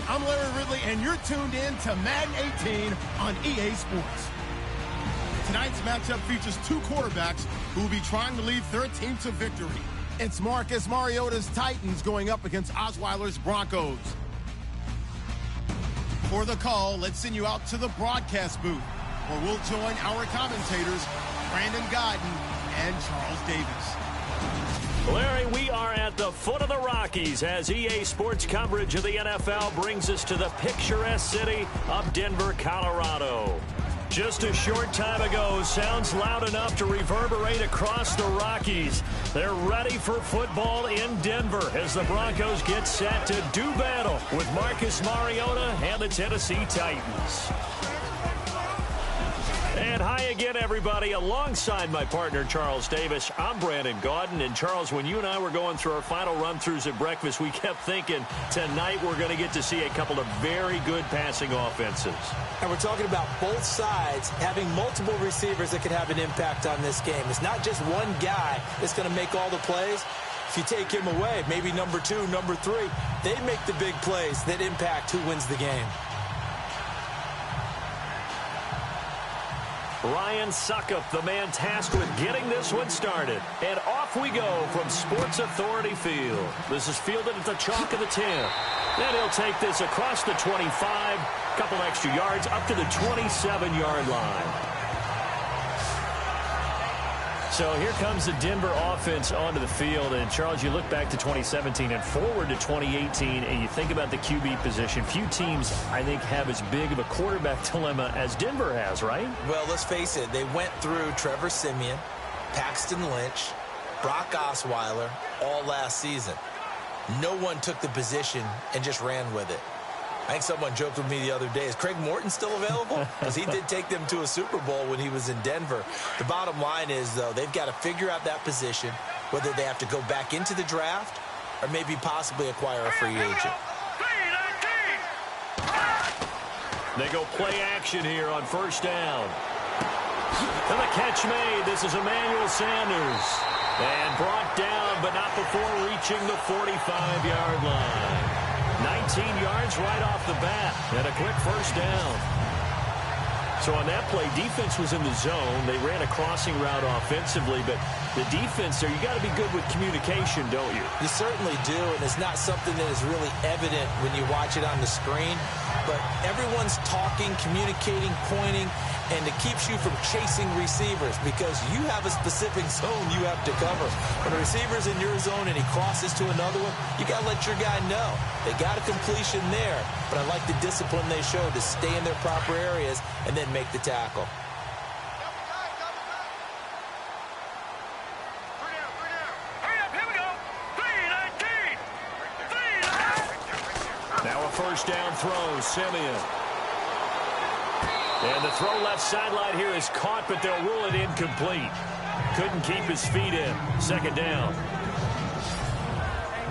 I'm Larry Ridley, and you're tuned in to Madden 18 on EA Sports. Tonight's matchup features two quarterbacks who will be trying to lead their team to victory. It's Marcus Mariota's Titans going up against Osweiler's Broncos. For the call, let's send you out to the broadcast booth, where we'll join our commentators, Brandon Godden and Charles Davis. Larry, we are at the foot of the Rockies as EA Sports coverage of the NFL brings us to the picturesque city of Denver, Colorado. Just a short time ago, sounds loud enough to reverberate across the Rockies. They're ready for football in Denver as the Broncos get set to do battle with Marcus Mariota and the Tennessee Titans. And hi again, everybody. Alongside my partner, Charles Davis, I'm Brandon Gaudin. And, Charles, when you and I were going through our final run-throughs at breakfast, we kept thinking tonight we're going to get to see a couple of very good passing offenses. And we're talking about both sides having multiple receivers that can have an impact on this game. It's not just one guy that's going to make all the plays. If you take him away, maybe number 2, number 3, they make the big plays that impact who wins the game. Ryan Suckup, the man tasked with getting this one started. And off we go from Sports Authority Field. This is fielded at the chalk of the 10. Then he'll take this across the 25, couple extra yards up to the 27-yard line. So here comes the Denver offense onto the field. And, Charles, you look back to 2017 and forward to 2018, and you think about the QB position. Few teams, I think, have as big of a quarterback dilemma as Denver has, right? Well, let's face it. They went through Trevor Siemian, Paxton Lynch, Brock Osweiler all last season. No one took the position and just ran with it. I think someone joked with me the other day, is Craig Morton still available? Because he did take them to a Super Bowl when he was in Denver. The bottom line is, though, they've got to figure out that position, whether they have to go back into the draft or maybe possibly acquire a free agent. They go play action here on first down. And the catch made. This is Emmanuel Sanders. And brought down, but not before reaching the 45-yard line. 19 yards right off the bat, and a quick first down. So on that play, defense was in the zone. They ran a crossing route offensively, but the defense there, you got to be good with communication, don't you? You certainly do, and it's not something that is really evident when you watch it on the screen. But everyone's talking, communicating, pointing, and it keeps you from chasing receivers because you have a specific zone you have to cover. When a receiver's in your zone and he crosses to another one, you got to let your guy know. They got a completion there, but I like the discipline they showed to stay in their proper areas and then make the tackle. Now a first down throw, Simeon. And the throw left sideline here is caught, but they'll rule it incomplete. Couldn't keep his feet in. Second down.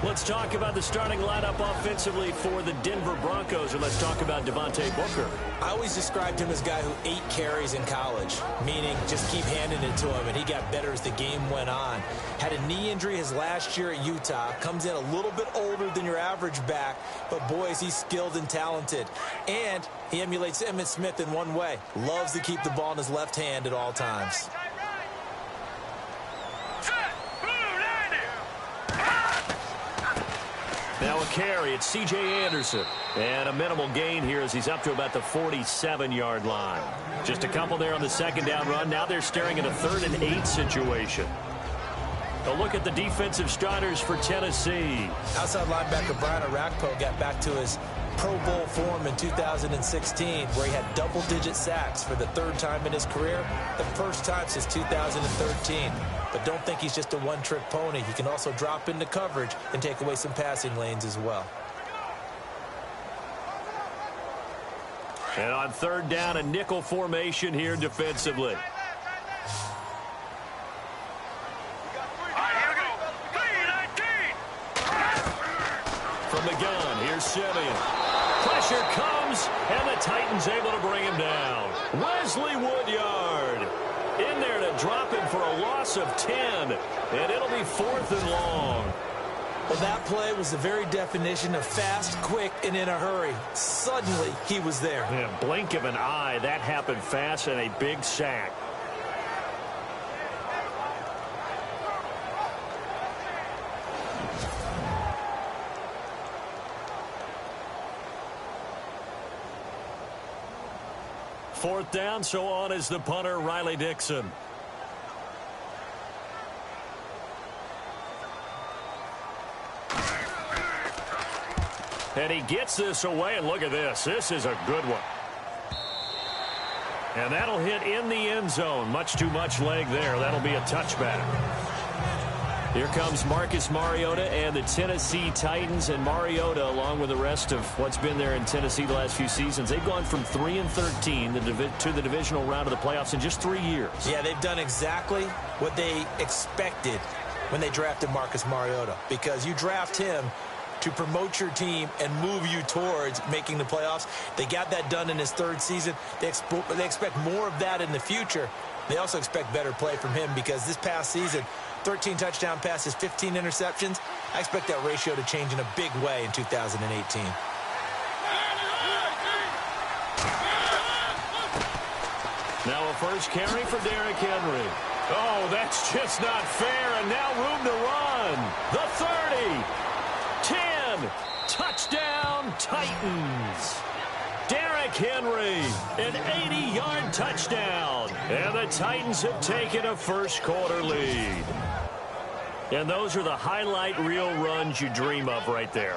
Let's talk about the starting lineup offensively for the Denver Broncos, and let's talk about Devontae Booker. I always described him as a guy who ate carries in college, meaning just keep handing it to him, and he got better as the game went on. Had a knee injury his last year at Utah. Comes in a little bit older than your average back, but boy, is he skilled and talented. And he emulates Emmitt Smith in one way. Loves to keep the ball in his left hand at all times. Now a carry, it's C.J. Anderson. And a minimal gain here as he's up to about the 47-yard line. Just a couple there on the second down run. Now they're staring at a 3rd and 8 situation. A look at the defensive starters for Tennessee. Outside linebacker Brian Orakpo got back to his Pro Bowl form in 2016, where he had double-digit sacks for the 3rd time in his career, the first time since 2013. But don't think he's just a one-trick pony. He can also drop into coverage and take away some passing lanes as well. And on 3rd down, a nickel formation here defensively. From the gun, here's Simeon. Pressure comes, and the Titans able to bring him down. Wesley Woodyard in there to drop him for a loss of 10, and it'll be 4th and long. Well, that play was the very definition of fast, quick, and in a hurry. Suddenly, he was there. Yeah, blink of an eye. That happened fast and a big sack. Fourth down, so on is the punter, Riley Dixon. And he gets this away, and look at this. This is a good one. And that'll hit in the end zone. Much too much leg there. That'll be a touchback. Here comes Marcus Mariota and the Tennessee Titans. And Mariota, along with the rest of what's been there in Tennessee the last few seasons, they've gone from 3-13 to the divisional round of the playoffs in just 3 years. Yeah, they've done exactly what they expected when they drafted Marcus Mariota. Because you draft him to promote your team and move you towards making the playoffs. They got that done in his third season. They expect more of that in the future. They also expect better play from him because this past season, 13 touchdown passes, 15 interceptions. I expect that ratio to change in a big way in 2018. Now a first carry for Derrick Henry. Oh, that's just not fair, and now room to run. The 30. 10, touchdown Titans. Derrick Henry, an 80-yard touchdown. And the Titans have taken a first-quarter lead. And those are the highlight reel runs you dream of right there.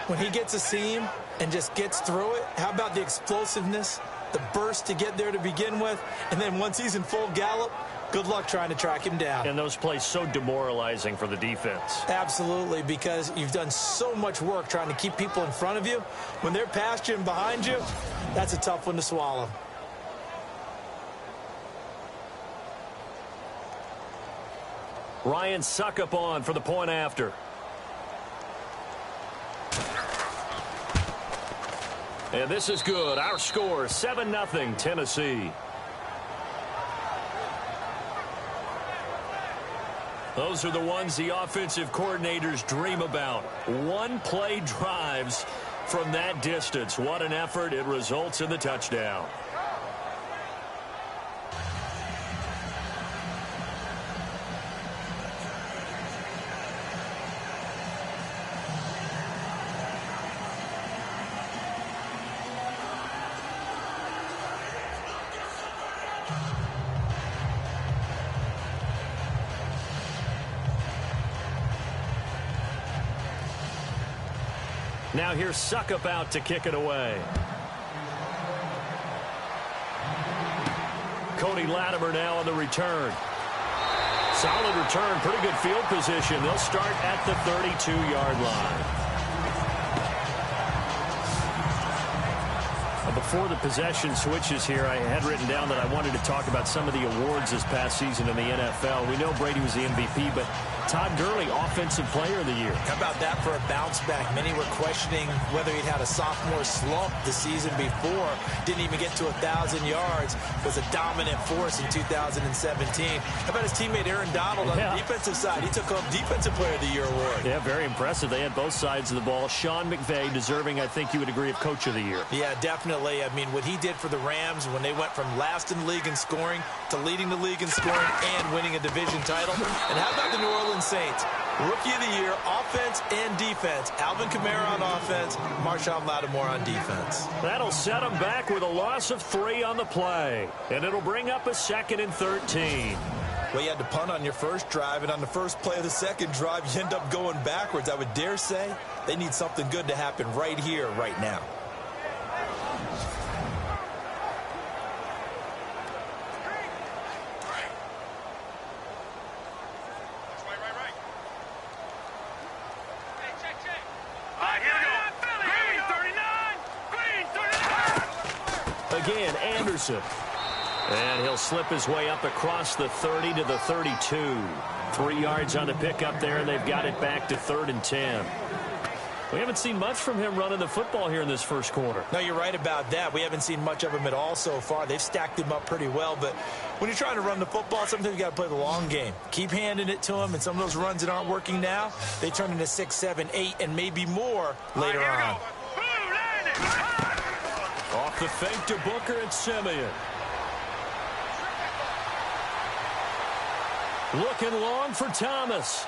When he gets a seam and just gets through it, how about the explosiveness, the burst to get there to begin with, and then once he's in full gallop, good luck trying to track him down. And those plays so demoralizing for the defense. Absolutely, because you've done so much work trying to keep people in front of you. When they're past you and behind you, that's a tough one to swallow. Ryan Suckup on for the point after. And this is good. Our score, 7-0 Tennessee. Those are the ones the offensive coordinators dream about. One-play drives from that distance. What an effort. It results in the touchdown. Now here's Suckup out to kick it away. Cody Latimer now on the return. Solid return, pretty good field position. They'll start at the 32-yard line. Before the possession switches here, I had written down that I wanted to talk about some of the awards this past season in the NFL. We know Brady was the MVP, but Todd Gurley, Offensive Player of the Year. How about that for a bounce back? Many were questioning whether he'd had a sophomore slump the season before. Didn't even get to 1,000 yards. Was a dominant force in 2017. How about his teammate Aaron Donald on the defensive side? He took home Defensive Player of the Year award. Yeah, very impressive. They had both sides of the ball. Sean McVay deserving, I think you would agree, of Coach of the Year. Yeah, definitely. I mean, what he did for the Rams when they went from last in the league in scoring to leading the league in scoring and winning a division title. And how about the New Orleans Saints? Rookie of the Year, offense and defense. Alvin Kamara on offense, Marshawn Lattimore on defense. That'll set them back with a loss of 3 on the play. And it'll bring up a 2nd and 13. Well, you had to punt on your first drive, and on the first play of the second drive, you end up going backwards. I would dare say they need something good to happen right here, right now. Again, Anderson. And he'll slip his way up across the 30 to the 32. 3 yards on the pickup there, and they've got it back to 3rd and 10. We haven't seen much from him running the football here in this first quarter. No, you're right about that. We haven't seen much of him at all so far. They've stacked him up pretty well, but when you're trying to run the football, sometimes you got to play the long game. Keep handing it to him, and some of those runs that aren't working now, they turn into 6, 7, 8, and maybe more later on. Off the fake to Booker and Simeon. Looking long for Thomas.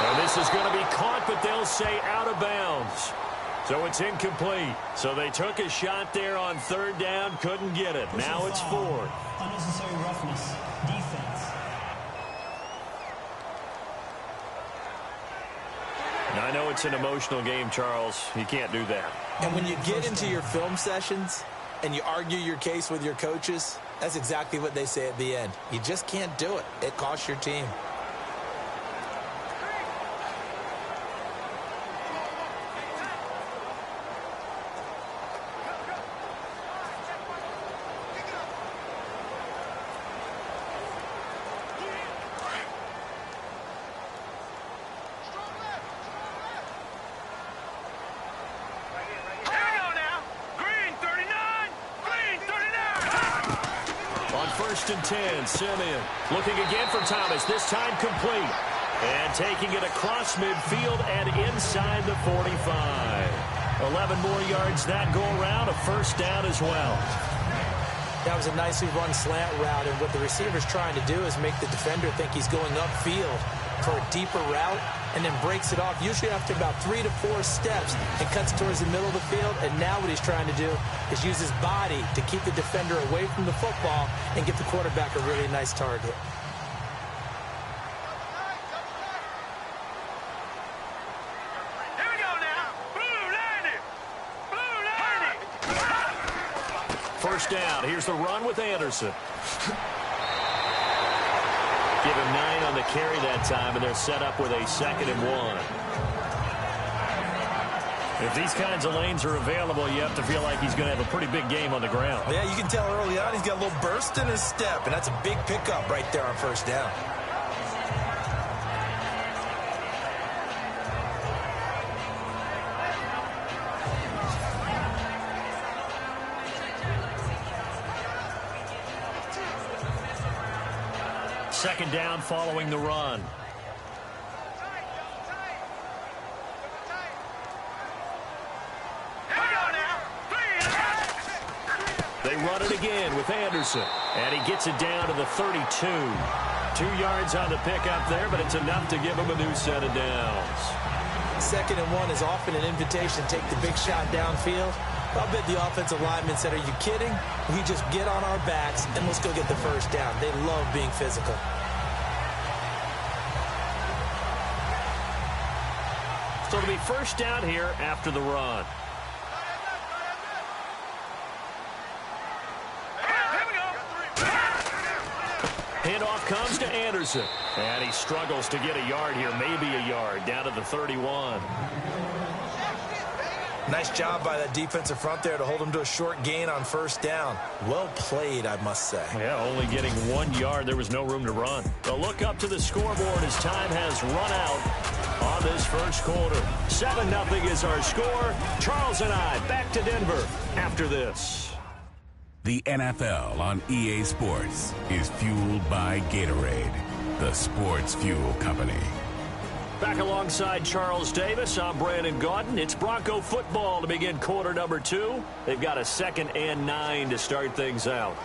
And this is going to be caught, but they'll say out of bounds. So it's incomplete. So they took a shot there on third down, couldn't get it. Now it's fourth. Unnecessary roughness. Defense. Now, I know it's an emotional game, Charles. You can't do that. And when you get into your film sessions and you argue your case with your coaches, that's exactly what they say at the end. You just can't do it. It costs your team. First and 10, Simeon looking again for Thomas, this time complete. And taking it across midfield and inside the 45. 11 more yards that go around, a first down as well. That was a nicely run slant route, and what the receiver's trying to do is make the defender think he's going upfield for a deeper route, and then breaks it off, usually after about 3 to 4 steps, and cuts towards the middle of the field. And now what he's trying to do is use his body to keep the defender away from the football and give the quarterback a really nice target. First down. Here's the run with Anderson. Give him 9 on the carry that time, and they're set up with a 2nd and 1. If these kinds of lanes are available, you have to feel like he's going to have a pretty big game on the ground. Yeah, you can tell early on he's got a little burst in his step, and that's a big pickup right there on first down. Second down following the run. They run it again with Anderson. And he gets it down to the 32. 2 yards on the pickup there, but it's enough to give him a new set of downs. 2nd and 1 is often an invitation to take the big shot downfield. I'll bet the offensive lineman said, are you kidding? We just get on our backs and let's go get the first down. They love being physical. So it'll be first down here after the run. Handoff comes to Anderson. And he struggles to get a yard here, maybe a yard, down to the 31. Nice job by that defensive front there to hold him to a short gain on first down. Well played, I must say. Yeah, only getting 1 yard. There was no room to run. The look up to the scoreboard as time has run out on this first quarter. 7-0 is our score. Charles and I back to Denver after this. The NFL on EA Sports is fueled by Gatorade, the sports fuel company. Back alongside Charles Davis, I'm Brandon Gaudin. It's Bronco football to begin quarter number 2. They've got a 2nd and 9 to start things out.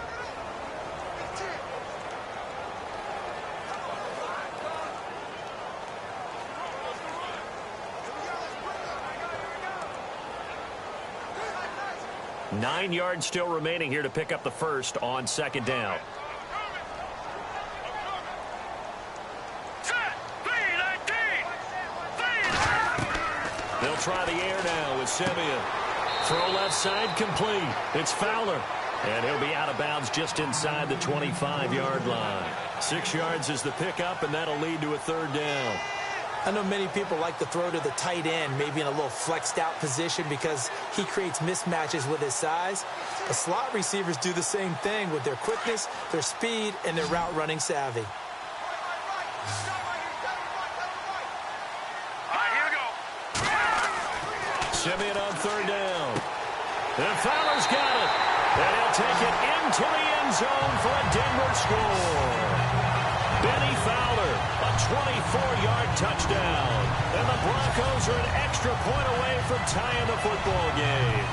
Nine yards still remaining here to pick up the first on 2nd down. They'll try the air now with Simeon. Throw left side complete. It's Fowler. And he'll be out of bounds just inside the 25-yard line. 6 yards is the pickup, and that'll lead to a 3rd down. I know many people like to throw to the tight end, maybe in a little flexed out position because he creates mismatches with his size. The slot receivers do the same thing with their quickness, their speed, and their route running savvy. Simeon on third down. And Fowler's got it. And he'll take it into the end zone for a Denver score. Benny Fowler, a 24-yard touchdown. And the Broncos are an extra point away from tying the football game.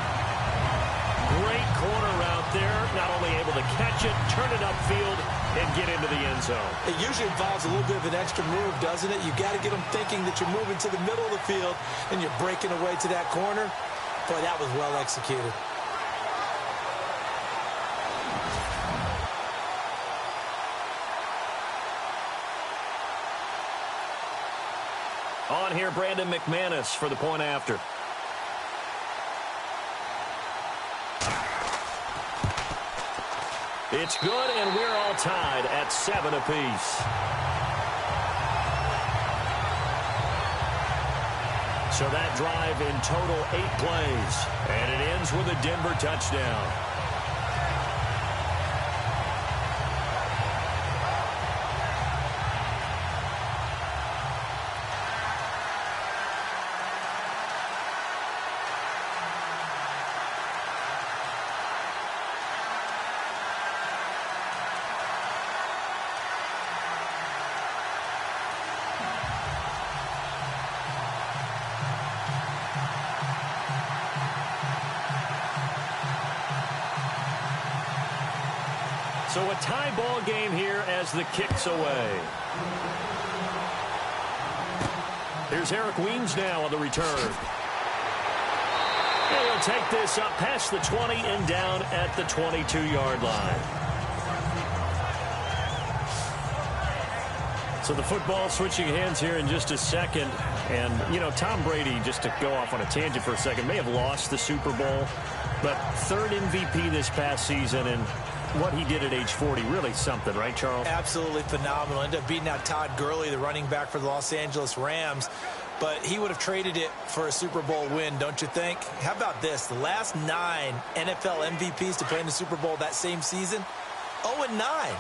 Great corner out there. Not only able to catch it, turn it upfield, and get into the end zone. It usually involves a little bit of an extra move, doesn't it? You've got to get them thinking that you're moving to the middle of the field and you're breaking away to that corner. Boy, that was well executed. On here, Brandon McManus for the point after. It's good, and we're all tied at 7 apiece. So that drive in total 8 plays, and it ends with a Denver touchdown. So a tie ball game here as the kick's away. Here's Eric Weems now on the return. And he'll take this up past the 20 and down at the 22-yard line. So the football switching hands here in just a second. And, you know, Tom Brady, just to go off on a tangent for a second, may have lost the Super Bowl, but third MVP this past season, and what he did at age 40, really something, right, Charles? Absolutely phenomenal. Ended up beating out Todd Gurley, the running back for the Los Angeles Rams. But he would have traded it for a Super Bowl win, don't you think? How about this? The last 9 NFL MVPs to play in the Super Bowl that same season, 0-9.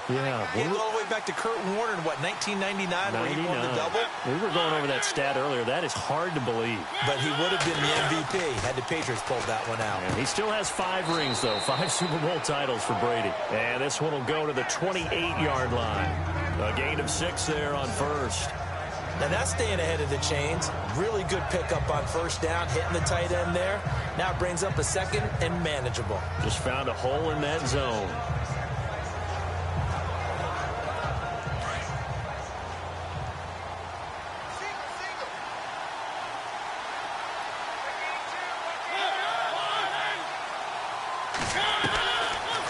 Yeah. He all the way back to Kurt Warner in, what, 1999 where he won the double? We were going over that stat earlier. That is hard to believe. But he would have been the MVP had the Patriots pulled that one out. And he still has 5 rings, though. 5 Super Bowl titles for Brady. And this one will go to the 28-yard line. A gain of 6 there on first. And that's staying ahead of the chains. Really good pickup on first down, hitting the tight end there. Now it brings up a second and manageable. Just found a hole in that zone.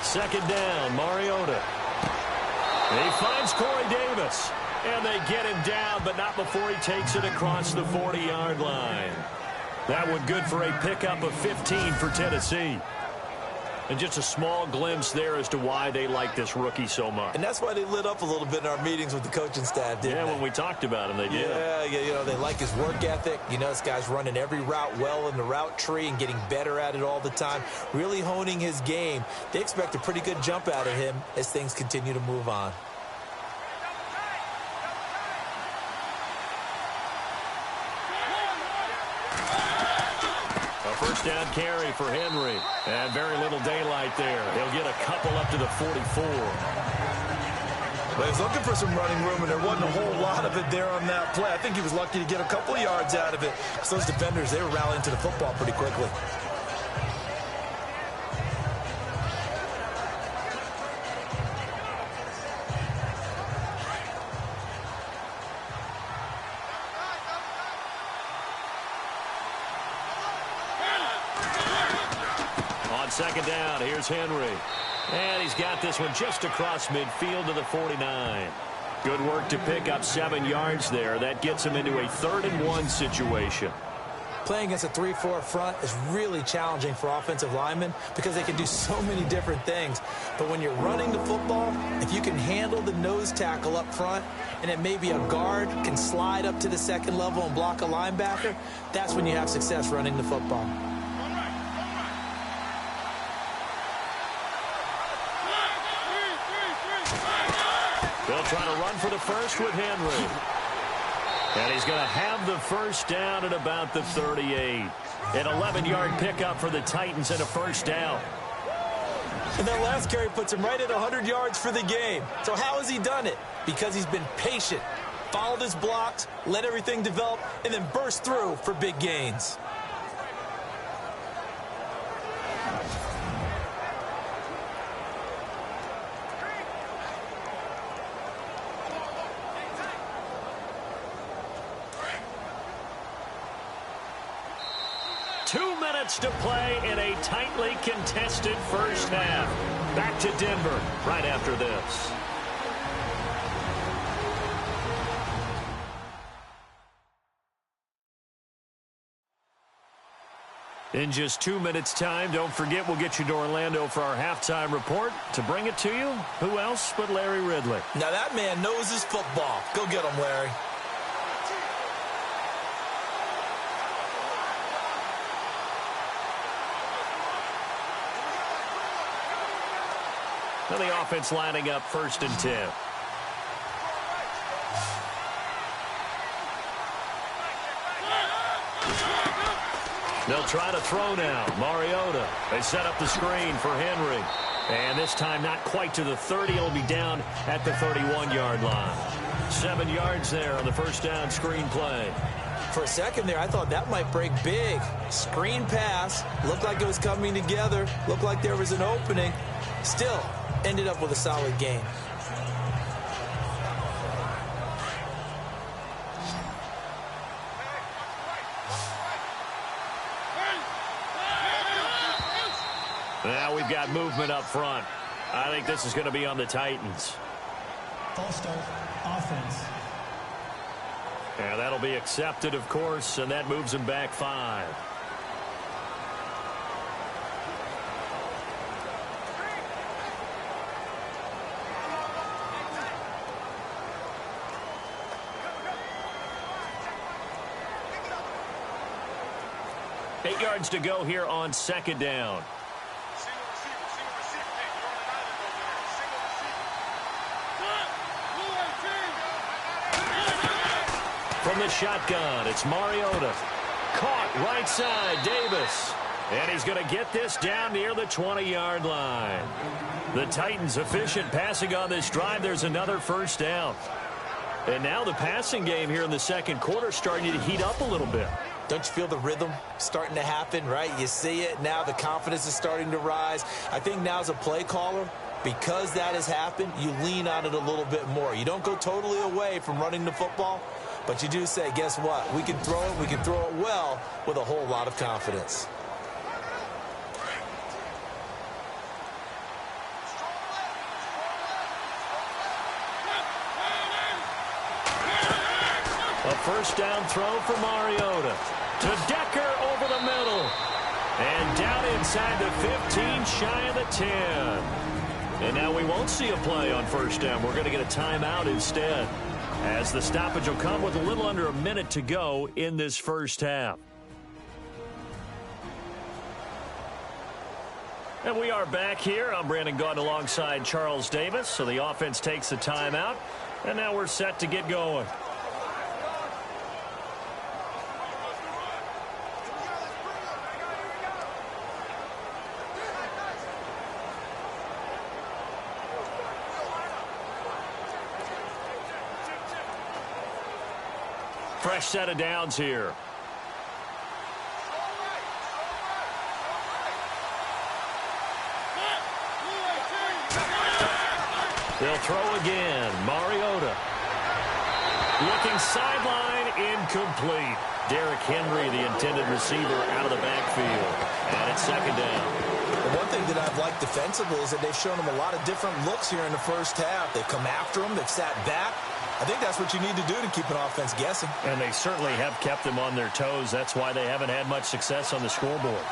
Second down, Mariota. He finds Corey Davis. And they get him down, but not before he takes it across the 40-yard line. That one good for a pickup of 15 for Tennessee. And just a small glimpse there as to why they like this rookie so much. And that's why they lit up a little bit in our meetings with the coaching staff, didn't they? Yeah, when we talked about him, they did. Yeah, you know, they like his work ethic. You know, this guy's running every route well in the route tree and getting better at it all the time, really honing his game. They expect a pretty good jump out of him as things continue to move on. First down carry for Henry. And very little daylight there. He'll get a couple up to the 44. Well, he was looking for some running room, and there wasn't a whole lot of it there on that play. I think he was lucky to get a couple of yards out of it. So those defenders, they were rallying to the football pretty quickly. Second down, here's Henry. And he's got this one just across midfield to the 49. Good work to pick up 7 yards there. That gets him into a 3rd-and-1 situation. Playing against a 3-4 front is really challenging for offensive linemen because they can do so many different things. But when you're running the football, if you can handle the nose tackle up front and then maybe a guard can slide up to the 2nd level and block a linebacker, that's when you have success running the football. They'll try to run for the first with Henry. And he's going to have the first down at about the 38. An 11-yard pickup for the Titans and a first down. And that last carry puts him right at 100 yards for the game. So how has he done it? Because he's been patient, followed his blocks, let everything develop, and then burst through for big gains. To play in a tightly contested first half. Back to Denver right after this. In just 2 minutes' time, don't forget we'll get you to Orlando for our halftime report. To bring it to you, who else but Larry Ridley? Now that man knows his football. Go get him, Larry. Now the offense lining up 1st and 10. They'll try to throw now. Mariota. They set up the screen for Henry. And this time not quite to the 30. It'll be down at the 31-yard line. 7 yards there on the first down screen play. For a second there, I thought that might break big. Screen pass. Looked like it was coming together. Looked like there was an opening. Still ended up with a solid gain. Now we've got movement up front. I think this is going to be on the Titans. False start, offense. Yeah, that'll be accepted, of course, and that moves him back 5. Eight yards to go here on 2nd down. From the shotgun, it's Mariota. Caught right side, Davis. And he's going to get this down near the 20-yard line. The Titans efficient passing on this drive. There's another first down. And now the passing game here in the second quarter starting to heat up a little bit. Don't you feel the rhythm starting to happen, right? You see it. Now the confidence is starting to rise. I think now as a play caller, because that has happened, you lean on it a little bit more. You don't go totally away from running the football, but you do say, guess what? We can throw it well with a whole lot of confidence. A first down throw for Mariota. To Decker over the middle. And down inside the 15, shy of the 10. And now we won't see a play on first down. We're going to get a timeout instead, as the stoppage will come with a little under a minute to go in this first half. And we are back here. I'm Brandon Gaudin alongside Charles Davis. So the offense takes a timeout, and now we're set to get going. Fresh set of downs here. They'll throw again. Mariota. Looking sideline, incomplete. Derrick Henry, the intended receiver, out of the backfield. And it's 2nd down. The one thing that I've liked defensively is that they've shown him a lot of different looks here in the first half. They've come after him. They've sat back. I think that's what you need to do to keep an offense guessing. And they certainly have kept them on their toes. That's why they haven't had much success on the scoreboard.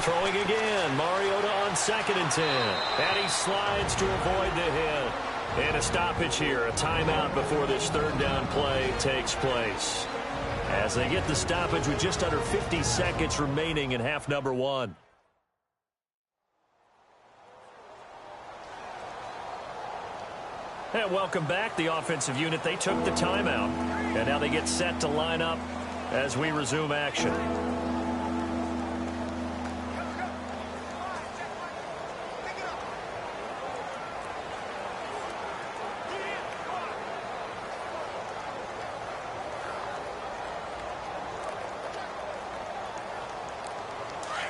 Throwing again. Mariota on 2nd and 10. And he slides to avoid the hit. And a stoppage here. A timeout before this 3rd down play takes place. As they get the stoppage with just under 50 seconds remaining in half number 1. And welcome back, the offensive unit. They took the timeout, and now they get set to line up as we resume action.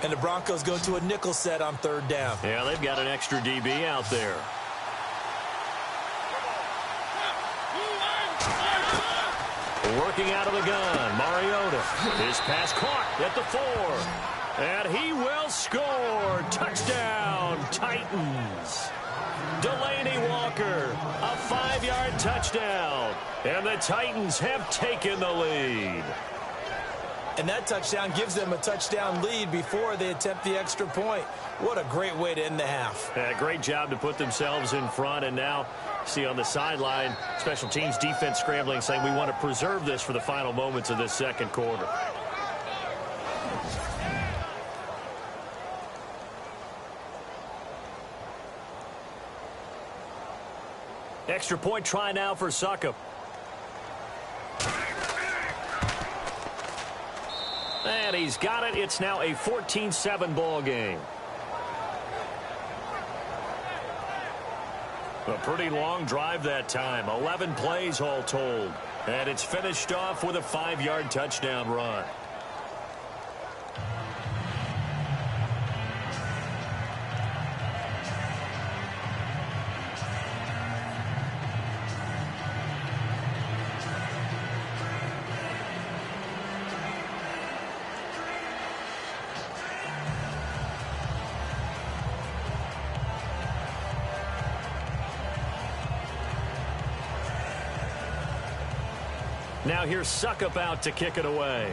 And the Broncos go to a nickel set on third down. Yeah, they've got an extra DB out there. Working out of the gun, Mariota. His pass caught at the 4. And he will score. Touchdown, Titans. Delaney Walker, a 5-yard touchdown. And the Titans have taken the lead. And that touchdown gives them a touchdown lead before they attempt the extra point. What a great way to end the half. Yeah, great job to put themselves in front. And now, see on the sideline, special teams defense scrambling, saying we want to preserve this for the final moments of this second quarter. Extra point try now for Suckup. And he's got it. It's now a 14-7 ball game. A pretty long drive that time. 11 plays all told. And it's finished off with a 5-yard touchdown run. Now here's Suckup out to kick it away.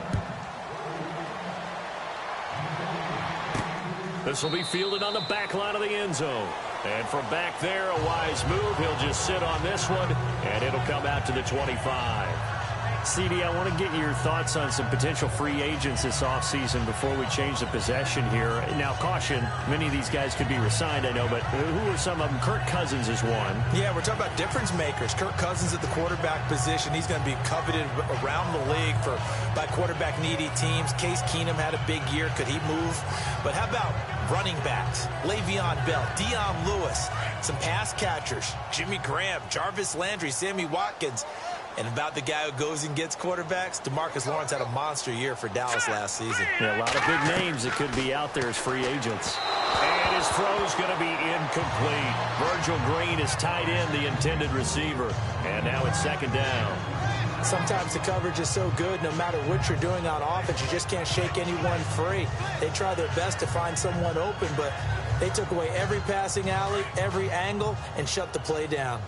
This will be fielded on the back line of the end zone. And from back there, a wise move. He'll just sit on this one, and it'll come out to the 25. CD, I want to get your thoughts on some potential free agents this offseason before we change the possession here. Now, caution, many of these guys could be re-signed, I know, but who are some of them? Kirk Cousins is one. Yeah, we're talking about difference makers. Kirk Cousins at the quarterback position. He's going to be coveted around the league by quarterback-needy teams. Case Keenum had a big year. Could he move? But how about running backs? Le'Veon Bell, Dion Lewis, some pass catchers, Jimmy Graham, Jarvis Landry, Sammy Watkins. And about the guy who goes and gets quarterbacks, DeMarcus Lawrence had a monster year for Dallas last season. Yeah, a lot of big names that could be out there as free agents. And his throw's going to be incomplete. Virgil Green is tied in, the intended receiver. And now it's second down. Sometimes the coverage is so good, no matter what you're doing on offense, you just can't shake anyone free. They try their best to find someone open, but they took away every passing alley, every angle, and shut the play down.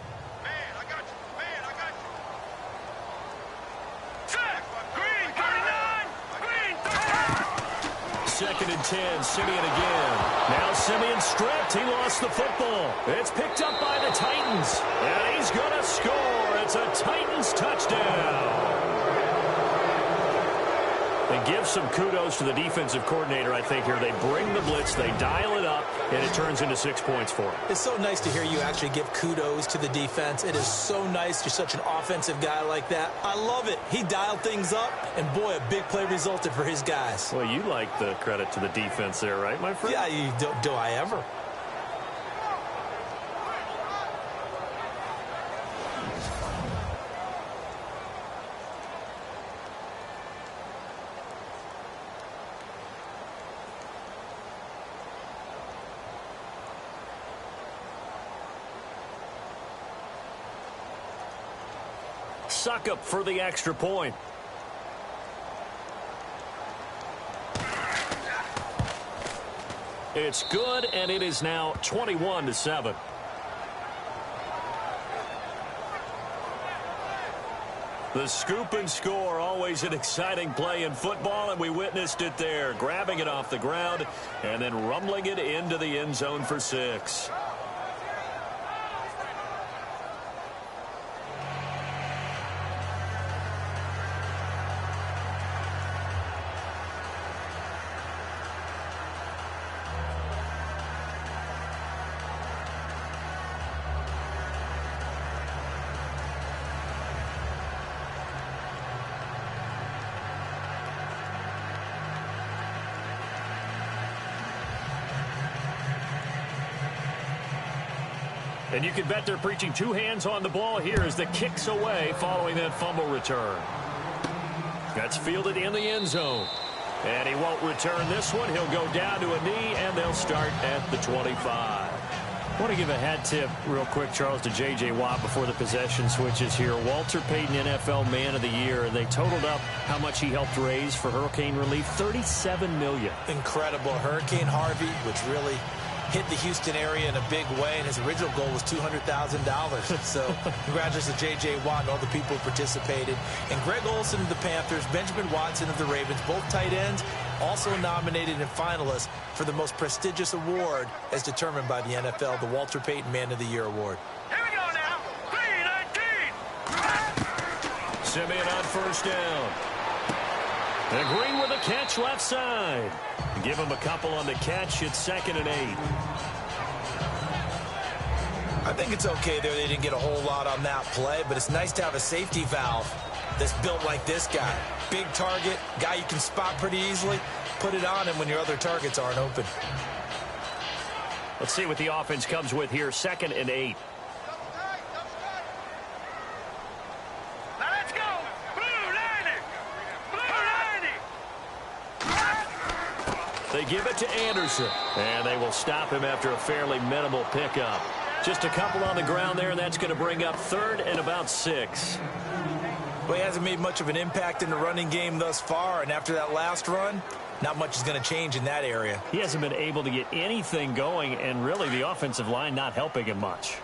Second and 10, Simeon again. Now Simeon stripped. He lost the football. It's picked up by the Titans. And he's going to score. It's a Titans touchdown. They give some kudos to the defensive coordinator, I think, here. They bring the blitz, they dial it up, and it turns into 6 points for them. It's so nice to hear you actually give kudos to the defense. It is so nice. You're such an offensive guy like that. I love it. He dialed things up, and boy, a big play resulted for his guys. Well, you like the credit to the defense there, right, my friend? Yeah, do I ever? Suckup for the extra point. It's good, and it is now 21-7. The scoop and score, always an exciting play in football, and we witnessed it there, grabbing it off the ground and then rumbling it into the end zone for 6. And you can bet they're preaching two hands on the ball here as the kick's away following that fumble return. That's fielded in the end zone. And he won't return this one. He'll go down to a knee, and they'll start at the 25. I want to give a hat tip real quick, Charles, to J.J. Watt before the possession switches here. Walter Payton, NFL Man of the Year. They totaled up how much he helped raise for hurricane relief, $37 million. Incredible. Hurricane Harvey, which really hit the Houston area in a big way, and his original goal was $200,000. So congratulations to J.J. Watt and all the people who participated. And Greg Olsen of the Panthers, Benjamin Watson of the Ravens, both tight ends, also nominated and finalists for the most prestigious award as determined by the NFL, the Walter Payton Man of the Year Award. Here we go now. 3-19. Simeon on first down. And Green with a catch left side. Give him a couple on the catch. It's 2nd and 8. I think it's okay there. They didn't get a whole lot on that play, but it's nice to have a safety valve that's built like this guy. Big target, guy you can spot pretty easily. Put it on him when your other targets aren't open. Let's see what the offense comes with here. 2nd and 8. Now let's go. Blue 90. Blue 90. They give it to Anderson, and they will stop him after a fairly minimal pickup. Just a couple on the ground there, and that's going to bring up 3rd and about 6. Well, he hasn't made much of an impact in the running game thus far, and after that last run, not much is going to change in that area. He hasn't been able to get anything going, and really the offensive line not helping him much.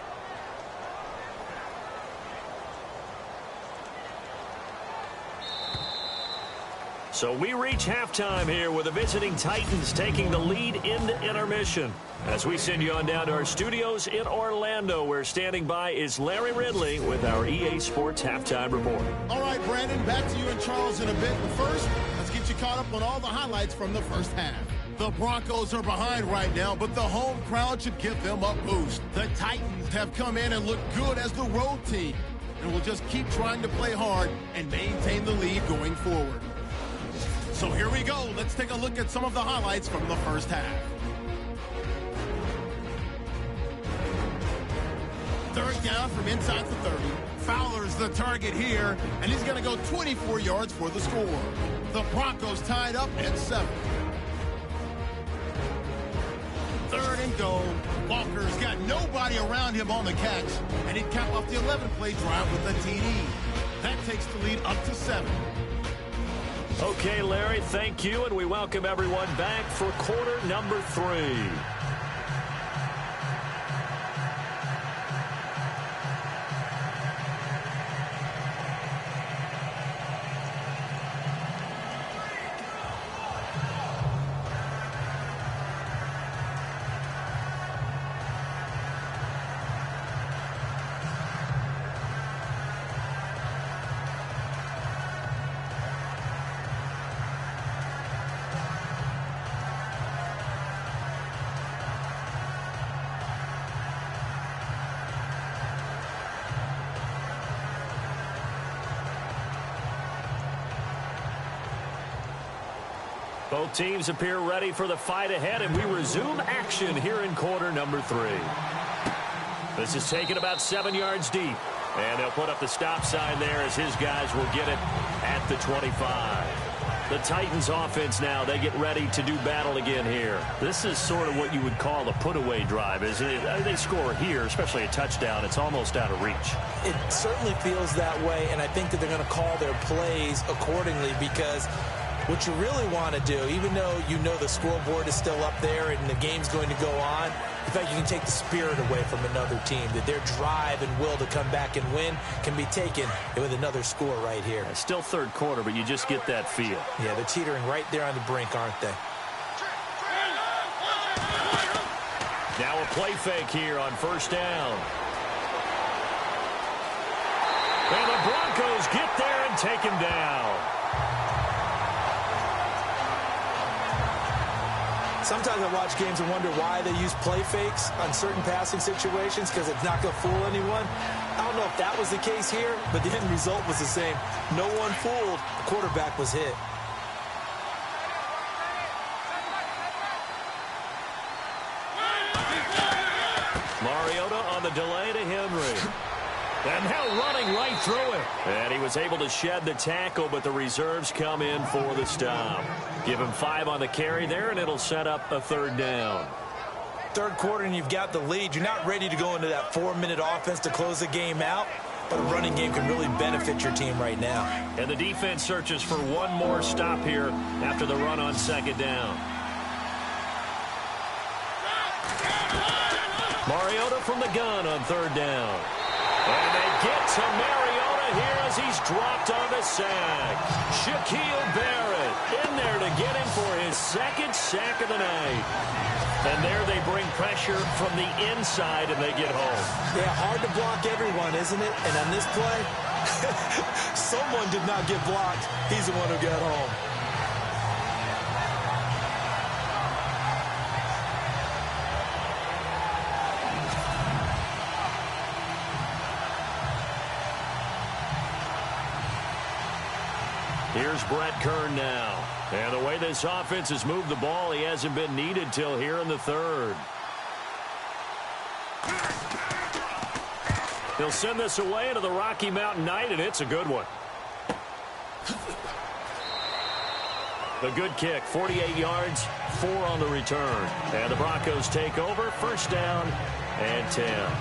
So we reach halftime here with the visiting Titans taking the lead into intermission. As we send you on down to our studios in Orlando, where standing by is Larry Ridley with our EA Sports Halftime Report. All right, Brandon, back to you and Charles in a bit. But first, let's get you caught up on all the highlights from the first half. The Broncos are behind right now, but the home crowd should give them a boost. The Titans have come in and looked good as the road team, and will just keep trying to play hard and maintain the lead going forward. So here we go. Let's take a look at some of the highlights from the first half. 3rd down from inside the 30. Fowler's the target here, and he's going to go 24 yards for the score. The Broncos tied up at 7. 3rd and goal. Walker's got nobody around him on the catch, and he'd cap off the 11-play drive with a TD. That takes the lead up to 7. Okay, Larry, thank you, and we welcome everyone back for quarter number 3. Both teams appear ready for the fight ahead, and we resume action here in quarter number 3. This is taken about 7 yards deep, and they'll put up the stop sign there as his guys will get it at the 25. The Titans offense now, they get ready to do battle again here. This is sort of what you would call a put-away drive, isn't it? They score here, especially a touchdown. It's almost out of reach. It certainly feels that way, and I think that they're going to call their plays accordingly, because what you really want to do, even though you know the scoreboard is still up there and the game's going to go on, in fact, you can take the spirit away from another team, that their drive and will to come back and win can be taken with another score right here. It's still 3rd quarter, but you just get that feel. Yeah, they're teetering right there on the brink, aren't they? Now a play fake here on 1st down. And the Broncos get there and take him down. Sometimes I watch games and wonder why they use play fakes on certain passing situations, because it's not going to fool anyone. I don't know if that was the case here, but the end result was the same. No one fooled. The quarterback was hit. Mariota on on the delay to Henry. And now running right through it. And he was able to shed the tackle, but the reserves come in for the stop. Give him 5 on the carry there, and it'll set up a 3rd down. Third quarter, and you've got the lead. You're not ready to go into that 4-minute offense to close the game out, but a running game can really benefit your team right now. And the defense searches for one more stop here after the run on 2nd down. Mariota from the gun on 3rd down. And they get to Mariota here as he's dropped on the sack. Shaquille Barrett in there to get him for his 2nd sack of the night. And there they bring pressure from the inside and they get home. Yeah, hard to block everyone, isn't it? And on this play, someone did not get blocked. He's the one who got home. Here's Brett Kern now. And the way this offense has moved the ball, he hasn't been needed till here in the 3rd. He'll send this away into the Rocky Mountain Night, and it's a good one. A good kick, 48 yards, 4 on the return. And the Broncos take over, 1st down and 10.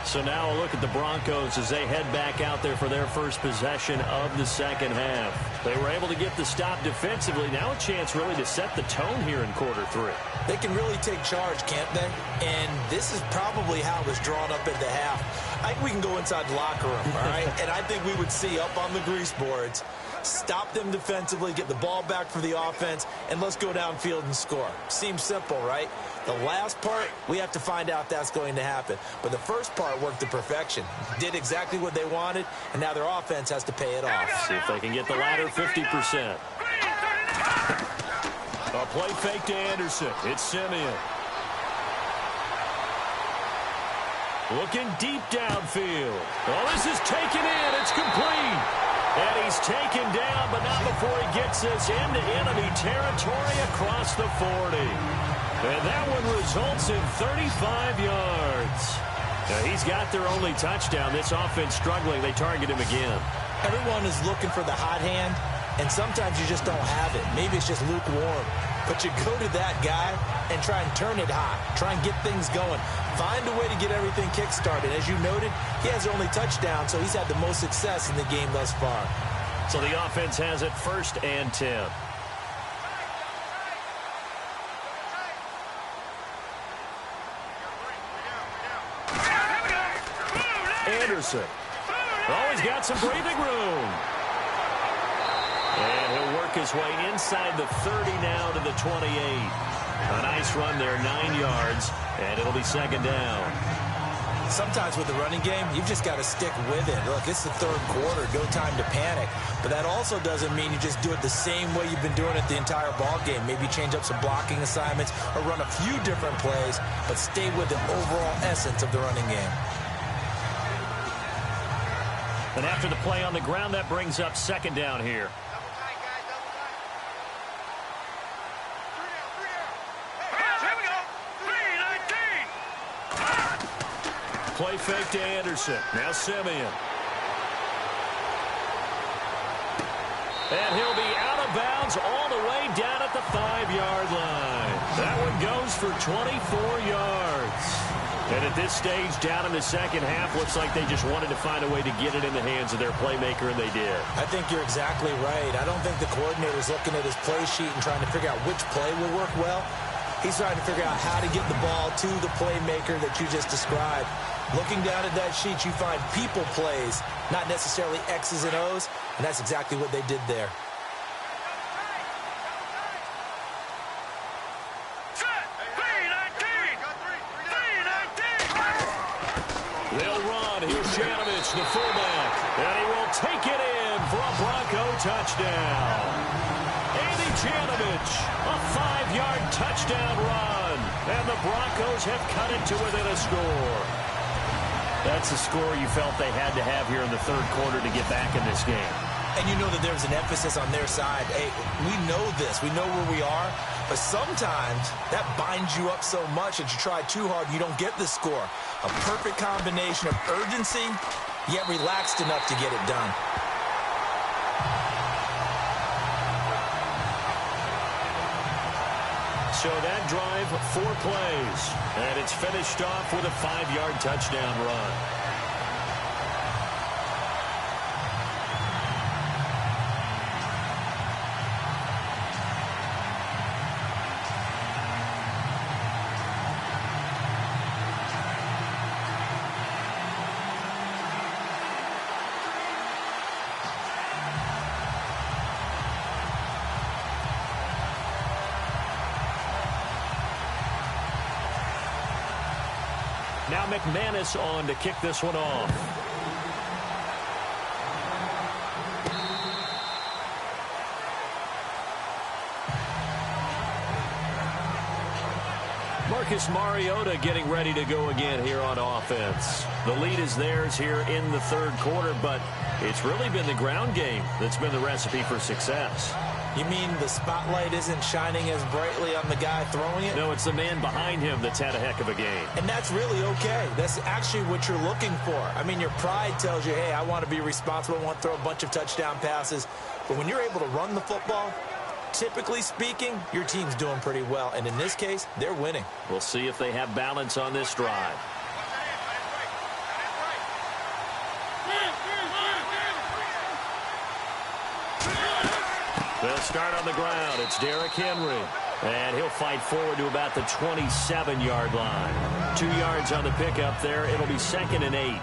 So now a look at the Broncos as they head back out there for their first possession of the 2nd half. They were able to get the stop defensively. Now a chance really to set the tone here in quarter 3. They can really take charge, can't they? And this is probably how it was drawn up at the half. I think we can go inside the locker room, all right? And I think we would see up on the grease boards, stop them defensively, get the ball back for the offense, and let's go downfield and score. Seems simple, right? The last part, we have to find out that's going to happen. But the first part worked to perfection. Did exactly what they wanted, and now their offense has to pay it off. See if they can get the latter 50%. A play fake to Anderson. It's Simeon. Looking deep downfield. Oh, this is taken in. It's complete. And he's taken down, but not before he gets this into enemy territory across the 40. And that one results in 35 yards. Now, he's got their only touchdown. This offense struggling. They target him again. Everyone is looking for the hot hand, and sometimes you just don't have it. Maybe it's just lukewarm. But you go to that guy and try and turn it hot. Try and get things going. Find a way to get everything kick-started. As you noted, he has their only touchdown, so he's had the most success in the game thus far. So the offense has it 1st and 10. Anderson. Oh, he's got some breathing room. And he'll work his way inside the 30 now to the 28. A nice run there, 9 yards, and it'll be 2nd down. Sometimes with the running game, you've just got to stick with it. Look, it's the 3rd quarter, no time to panic. But that also doesn't mean you just do it the same way you've been doing it the entire ball game. Maybe change up some blocking assignments or run a few different plays, but stay with the overall essence of the running game. And after the play on the ground, that brings up 2nd down here. Play fake to Anderson. Now Simeon. And he'll be out of bounds all the way down at the 5-yard line. That one goes for 24 yards. And at this stage, down in the 2nd half, looks like they just wanted to find a way to get it in the hands of their playmaker, and they did. I think you're exactly right. I don't think the coordinator's looking at his play sheet and trying to figure out which play will work well. He's trying to figure out how to get the ball to the playmaker that you just described. Looking down at that sheet, you find people plays, not necessarily X's and O's, and that's exactly what they did there. They'll run. Here's Janovich, the fullback, and he will take it in for a Bronco touchdown. Andy Janovich, a 5-yard touchdown run, and the Broncos have cut it to within a score. That's a score you felt they had to have here in the 3rd quarter to get back in this game. And you know that there's an emphasis on their side. Hey, we know this. We know where we are. But sometimes that binds you up so much that you try too hard, you don't get the score. A perfect combination of urgency, yet relaxed enough to get it done. So that drive, 4 plays. And it's finished off with a 5-yard touchdown run. Now McManus on to kick this one off. Marcus Mariota getting ready to go again here on offense. The lead is theirs here in the third quarter, but it's really been the ground game that's been the recipe for success. You mean the spotlight isn't shining as brightly on the guy throwing it? No, it's the man behind him that's had a heck of a game. And that's really okay. That's actually what you're looking for. I mean, your pride tells you, hey, I want to be responsible. I want to throw a bunch of touchdown passes. But when you're able to run the football, typically speaking, your team's doing pretty well. And in this case, they're winning. We'll see if they have balance on this drive. They'll start on the ground. It's Derrick Henry. And he'll fight forward to about the 27-yard line. 2 yards on the pickup there. It'll be 2nd and 8.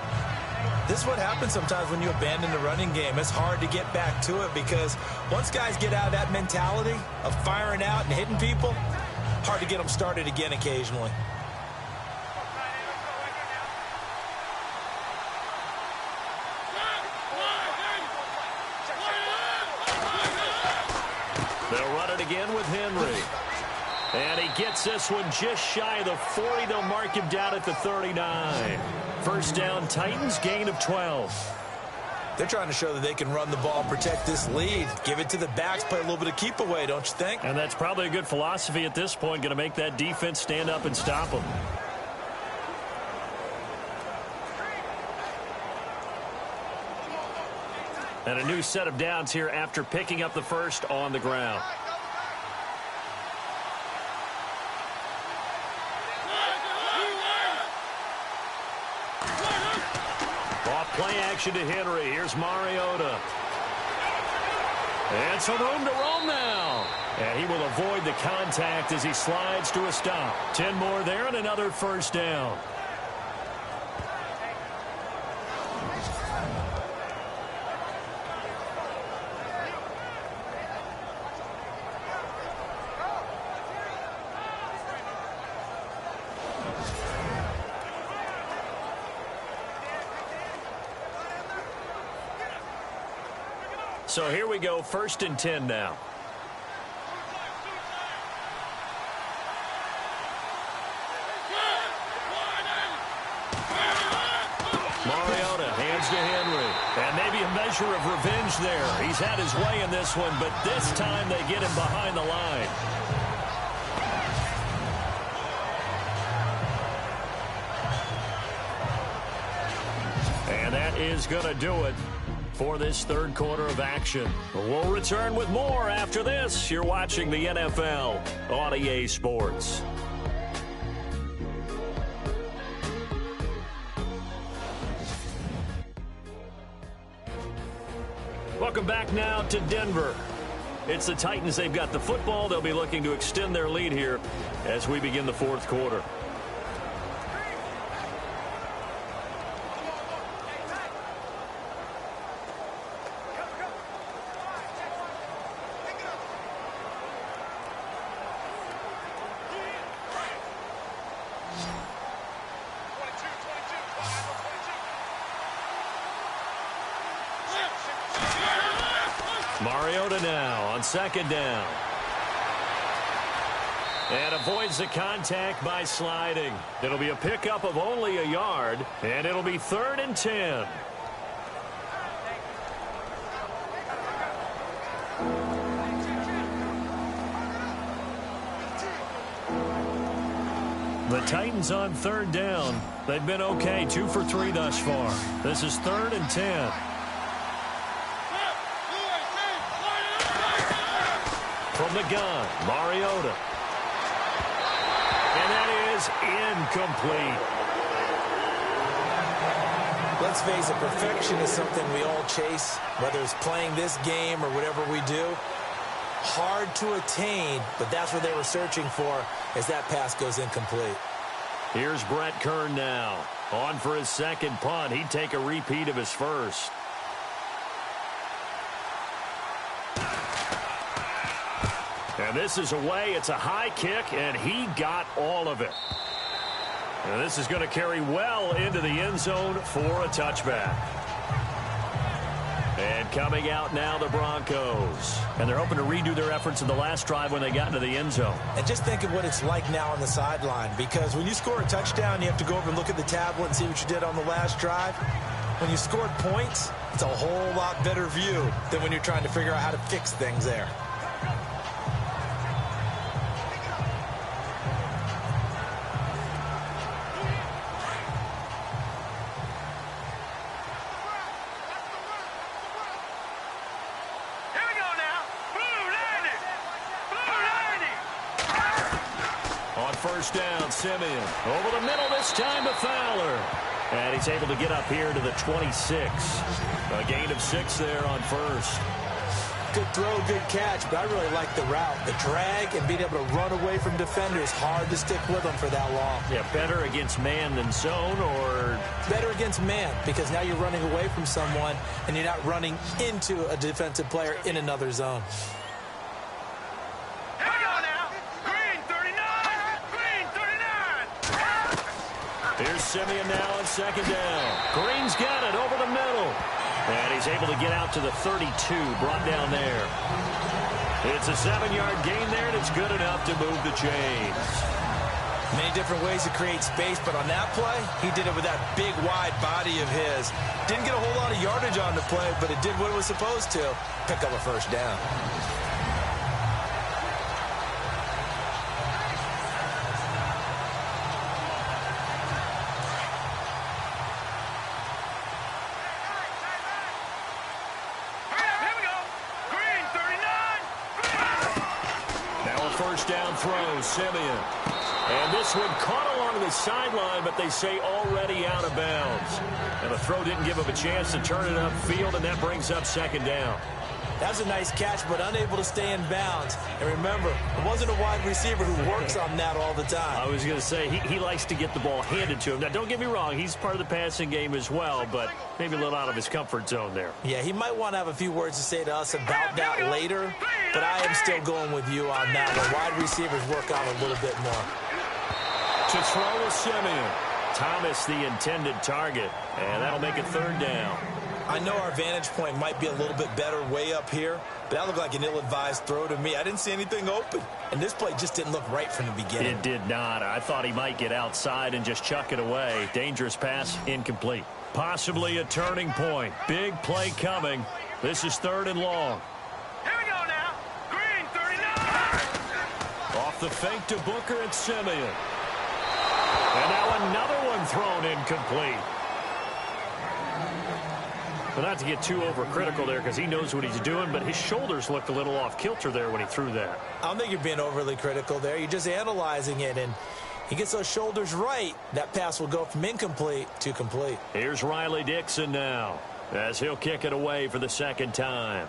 This is what happens sometimes when you abandon the running game. It's hard to get back to it because once guys get out of that mentality of firing out and hitting people, hard to get them started again occasionally. They'll run it again with Henry. And he gets this one just shy of the 40. They'll mark him down at the 39. First down, Titans, gain of 12. They're trying to show that they can run the ball, protect this lead. Give it to the backs, play a little bit of keep away, don't you think? And that's probably a good philosophy at this point, going to make that defense stand up and stop them. And a new set of downs here after picking up the first on the ground. Off play action to Henry. Here's Mariota. And some room to roam now. And he will avoid the contact as he slides to a stop. 10 more there and another first down. So here we go, 1st and 10 now. Mariota hands to Henry. And maybe a measure of revenge there. He's had his way in this one, but this time they get him behind the line. And that is going to do it for this third quarter of action. We'll return with more after this. You're watching the NFL on EA Sports. Welcome back now to Denver. It's the Titans. They've got the football. They'll be looking to extend their lead here as we begin the fourth quarter. Mariota now on 2nd down. And avoids the contact by sliding. It'll be a pickup of only a yard, and it'll be 3rd and 10. The Titans on third down. They've been okay, 2 for 3 thus far. This is 3rd and 10. From the gun, Mariota. And that is incomplete. Let's face it, perfection is something we all chase, whether it's playing this game or whatever we do. Hard to attain, but that's what they were searching for as that pass goes incomplete. Here's Brett Kern now. On for his second punt. He'd take a repeat of his first. And this is away. It's a high kick, and he got all of it. And this is going to carry well into the end zone for a touchback. And coming out now, the Broncos. And they're hoping to redo their efforts in the last drive when they got into the end zone. And just think of what it's like now on the sideline, because when you score a touchdown, you have to go over and look at the tablet and see what you did on the last drive. When you scored points, it's a whole lot better view than when you're trying to figure out how to fix things there. First down, Simeon. Over the middle this time to Fowler. And he's able to get up here to the 26. A gain of 6 there on first. Good throw, good catch, but I really like the route. The drag and being able to run away from defenders, hard to stick with them for that long. Yeah, better against man than zone, or? Better against man, because now you're running away from someone and you're not running into a defensive player in another zone. Here's Simeon now on second down. Green's got it over the middle. And he's able to get out to the 32, brought down there. It's a 7-yard gain there, and it's good enough to move the chains. Many different ways to create space, but on that play, he did it with that big, wide body of his. Didn't get a whole lot of yardage on the play, but it did what it was supposed to. Pick up a first down. Throw, Simeon. And this one caught along the sideline, but they say already out of bounds. And the throw didn't give him a chance to turn it upfield, and that brings up second down. That's a nice catch, but unable to stay in bounds. And remember, it wasn't a wide receiver who works on that all the time. I was going to say, he likes to get the ball handed to him. Now, don't get me wrong, he's part of the passing game as well, but maybe a little out of his comfort zone there. Yeah, he might want to have a few words to say to us about that later, but I am still going with you on that one. Wide receivers work on a little bit more. To throw with Simeon. Thomas, the intended target, and that'll make it third down. I know our vantage point might be a little bit better way up here, but that looked like an ill-advised throw to me. I didn't see anything open, and this play just didn't look right from the beginning. It did not. I thought he might get outside and just chuck it away. Dangerous pass, incomplete. Possibly a turning point. Big play coming. This is 3rd and long. Here we go now. Green, 39. Off the fake to Booker and Simeon. And now another one thrown incomplete. But not to get too overcritical there, because he knows what he's doing, but his shoulders looked a little off kilter there when he threw that. I don't think you're being overly critical there. You're just analyzing it, and he gets those shoulders right. That pass will go from incomplete to complete. Here's Riley Dixon now, as he'll kick it away for the second time.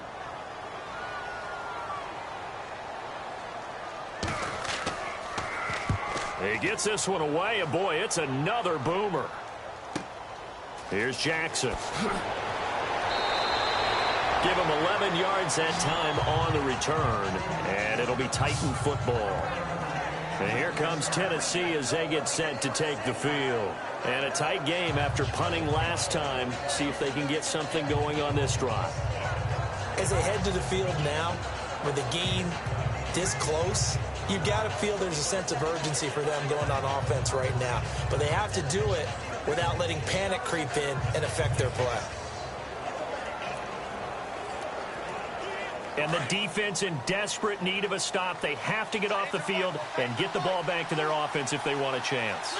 He gets this one away, and boy, it's another boomer. Here's Jackson. Give him 11 yards that time on the return, and it'll be Titan football. And here comes Tennessee as they get set to take the field. And a tight game after punting last time. See if they can get something going on this drive. As they head to the field now, with the game this close, you've got to feel there's a sense of urgency for them going on offense right now. But they have to do it without letting panic creep in and affect their play. And the defense in desperate need of a stop. They have to get off the field and get the ball back to their offense if they want a chance.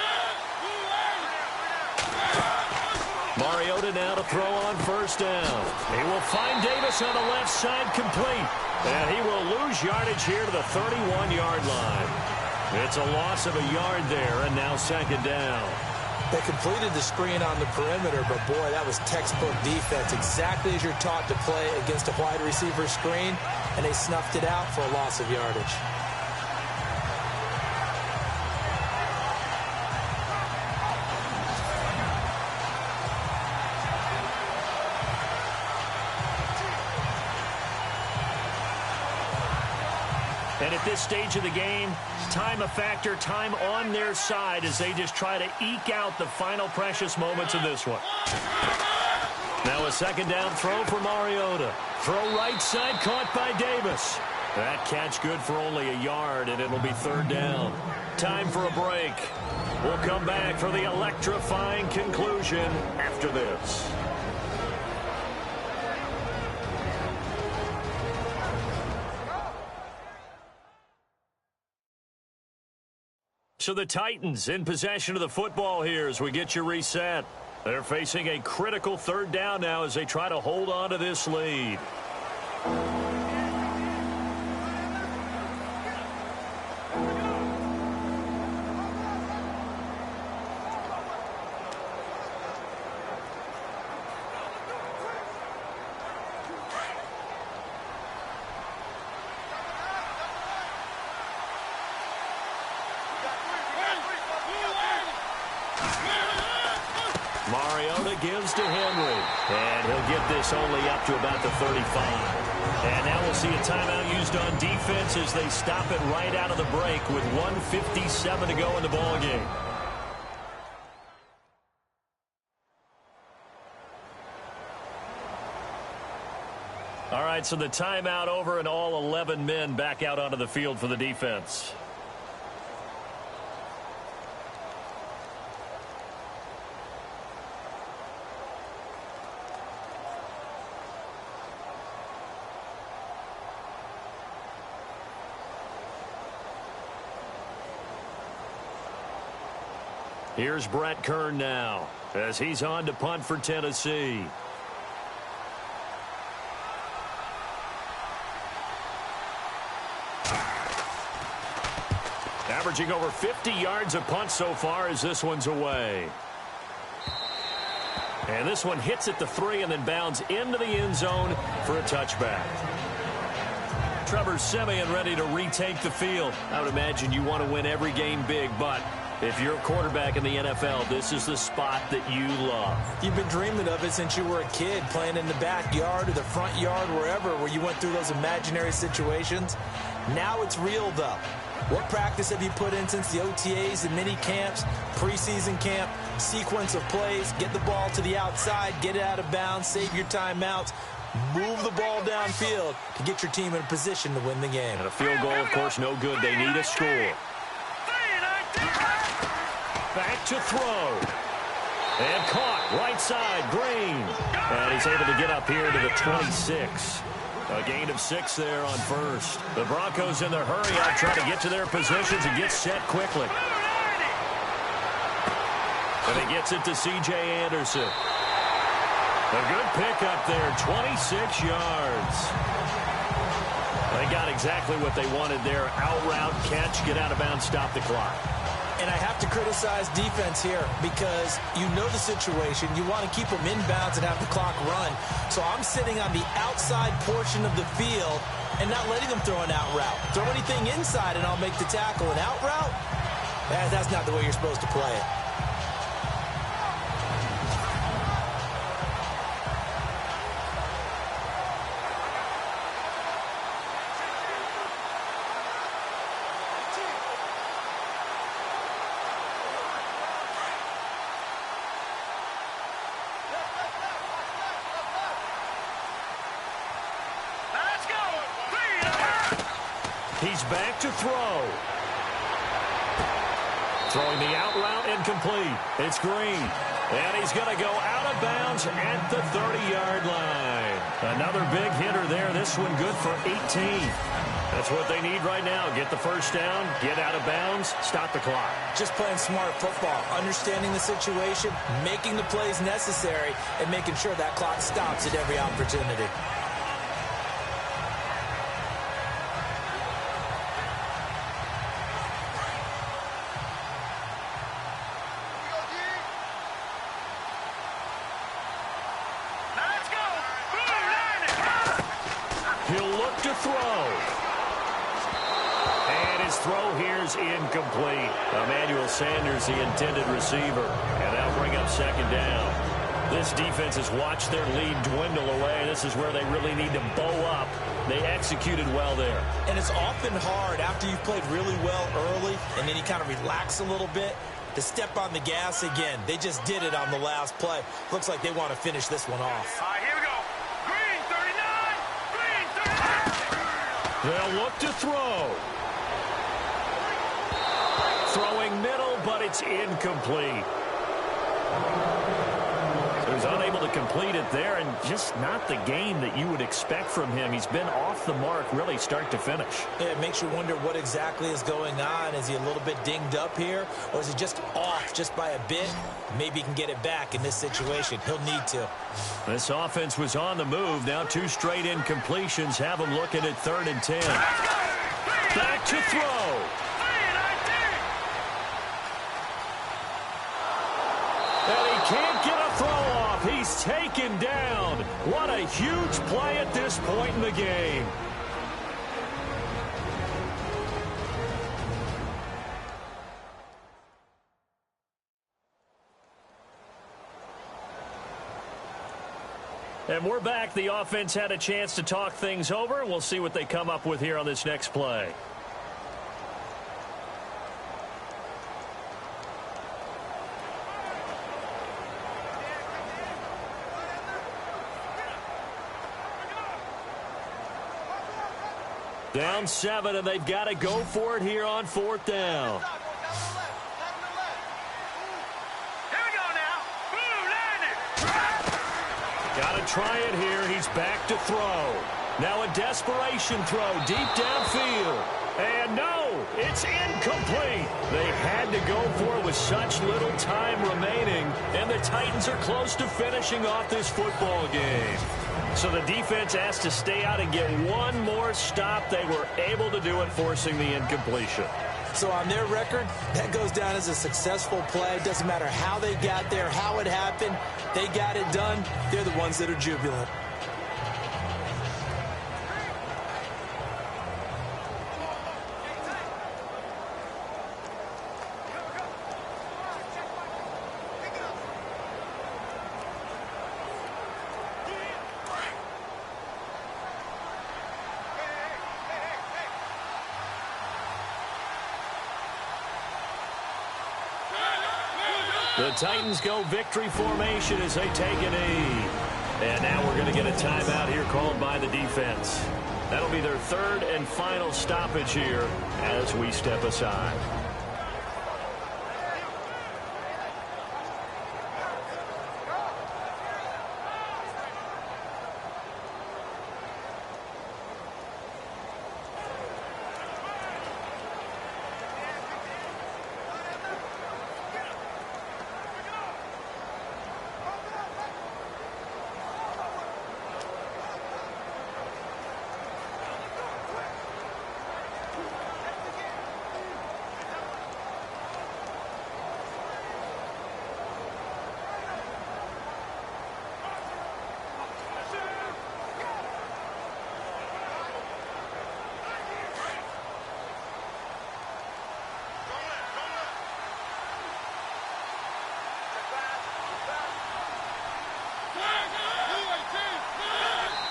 Mariota now to throw on first down. He will find Davis on the left side, complete. And he will lose yardage here to the 31-yard line. It's a loss of a yard there, and now second down. They completed the screen on the perimeter, but boy, that was textbook defense. Exactly as you're taught to play against a wide receiver screen, and they snuffed it out for a loss of yardage. And at this stage of the game, time a factor, time on their side as they just try to eke out the final precious moments of this one. Now a second down throw for Mariota. Throw right side, caught by Davis. That catch good for only a yard, and it'll be third down. Time for a break. We'll come back for the electrifying conclusion after this. So the Titans in possession of the football here as we get you reset. They're facing a critical third down now as they try to hold on to this lead. Mariota gives to Henry, and he'll get this only up to about the 35. And now we'll see a timeout used on defense as they stop it right out of the break with 1:57 to go in the ballgame. All right, so the timeout over and all 11 men back out onto the field for the defense. Here's Brett Kern now as he's on to punt for Tennessee. Averaging over 50 yards a punt so far as this one's away. And this one hits at the 3 and then bounds into the end zone for a touchback. Trevor Siemian ready to retake the field. I would imagine you want to win every game big, but if you're a quarterback in the NFL, this is the spot that you love. You've been dreaming of it since you were a kid, playing in the backyard or the front yard, wherever, where you went through those imaginary situations. Now it's real, though. What practice have you put in since the OTAs, the mini camps, preseason camp, sequence of plays, get the ball to the outside, get it out of bounds, save your timeouts, move the ball downfield to get your team in a position to win the game. And a field goal, of course, no good. They need a score. Back to throw. And caught right side, Green. And he's able to get up here to the 26. A gain of 6 there on first. The Broncos in their hurry out trying to get to their positions and get set quickly. And he gets it to C.J. Anderson. A good pickup there, 26 yards. They got exactly what they wanted there. Out route, catch, get out of bounds, stop the clock. And I have to criticize defense here because you know the situation. You want to keep them inbounds and have the clock run. So I'm sitting on the outside portion of the field and not letting them throw an out route. Throw anything inside and I'll make the tackle. An out route? That's not the way you're supposed to play it. He's back to throw. Throwing the out route incomplete. It's Green. And he's going to go out of bounds at the 30-yard line. Another big hitter there. This one good for 18. That's what they need right now. Get the first down, get out of bounds, stop the clock. Just playing smart football, understanding the situation, making the plays necessary, and making sure that clock stops at every opportunity. He'll look to throw. And his throw here is incomplete. Emmanuel Sanders, the intended receiver. And that'll bring up second down. This defense has watched their lead dwindle away. This is where they really need to bow up. They executed well there. And it's often hard after you've played really well early and then you kind of relax a little bit to step on the gas again. They just did it on the last play. Looks like they want to finish this one off. All right, here we go. Green 39. Green 39. They'll look to throw. Throwing middle, but it's incomplete. So he's unable to complete it there, and just not the game that you would expect from him. He's been off the mark really start to finish. Yeah, it makes you wonder what exactly is going on. Is he a little bit dinged up here, or is he just off just by a bit? Maybe he can get it back in this situation. He'll need to. This offense was on the move. Now 2 straight incompletions have him looking at 3rd and 10. Back to throw. And he can't get a throw off. He's taken down. What a huge play at this point in the game. And we're back. The offense had a chance to talk things over. We'll see what they come up with here on this next play. Down 7, and they've got to go for it here on 4th down. Here we go now. Got to try it here. He's back to throw. Now a desperation throw deep downfield. And no, it's incomplete. They had to go for it with such little time remaining, and the Titans are close to finishing off this football game. So the defense has to stay out and get one more stop. They were able to do it, forcing the incompletion. So on their record, that goes down as a successful play. Doesn't matter how they got there, how it happened. They got it done. They're the ones that are jubilant. The Titans go victory formation as they take a knee. And now we're going to get a timeout here called by the defense. That'll be their 3rd and final stoppage here as we step aside.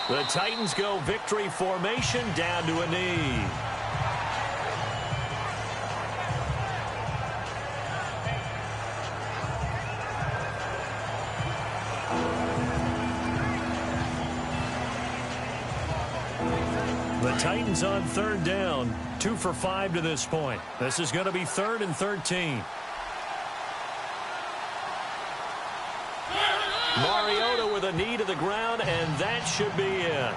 The Titans go victory formation down to a knee. The Titans on 3rd down, 2 for 5 to this point. This is going to be 3rd and 13. Mariota with a knee to the ground, and that should be it.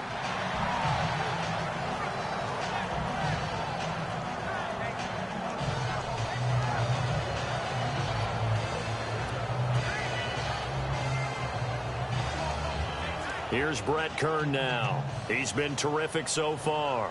Here's Brett Kern now. He's been terrific so far.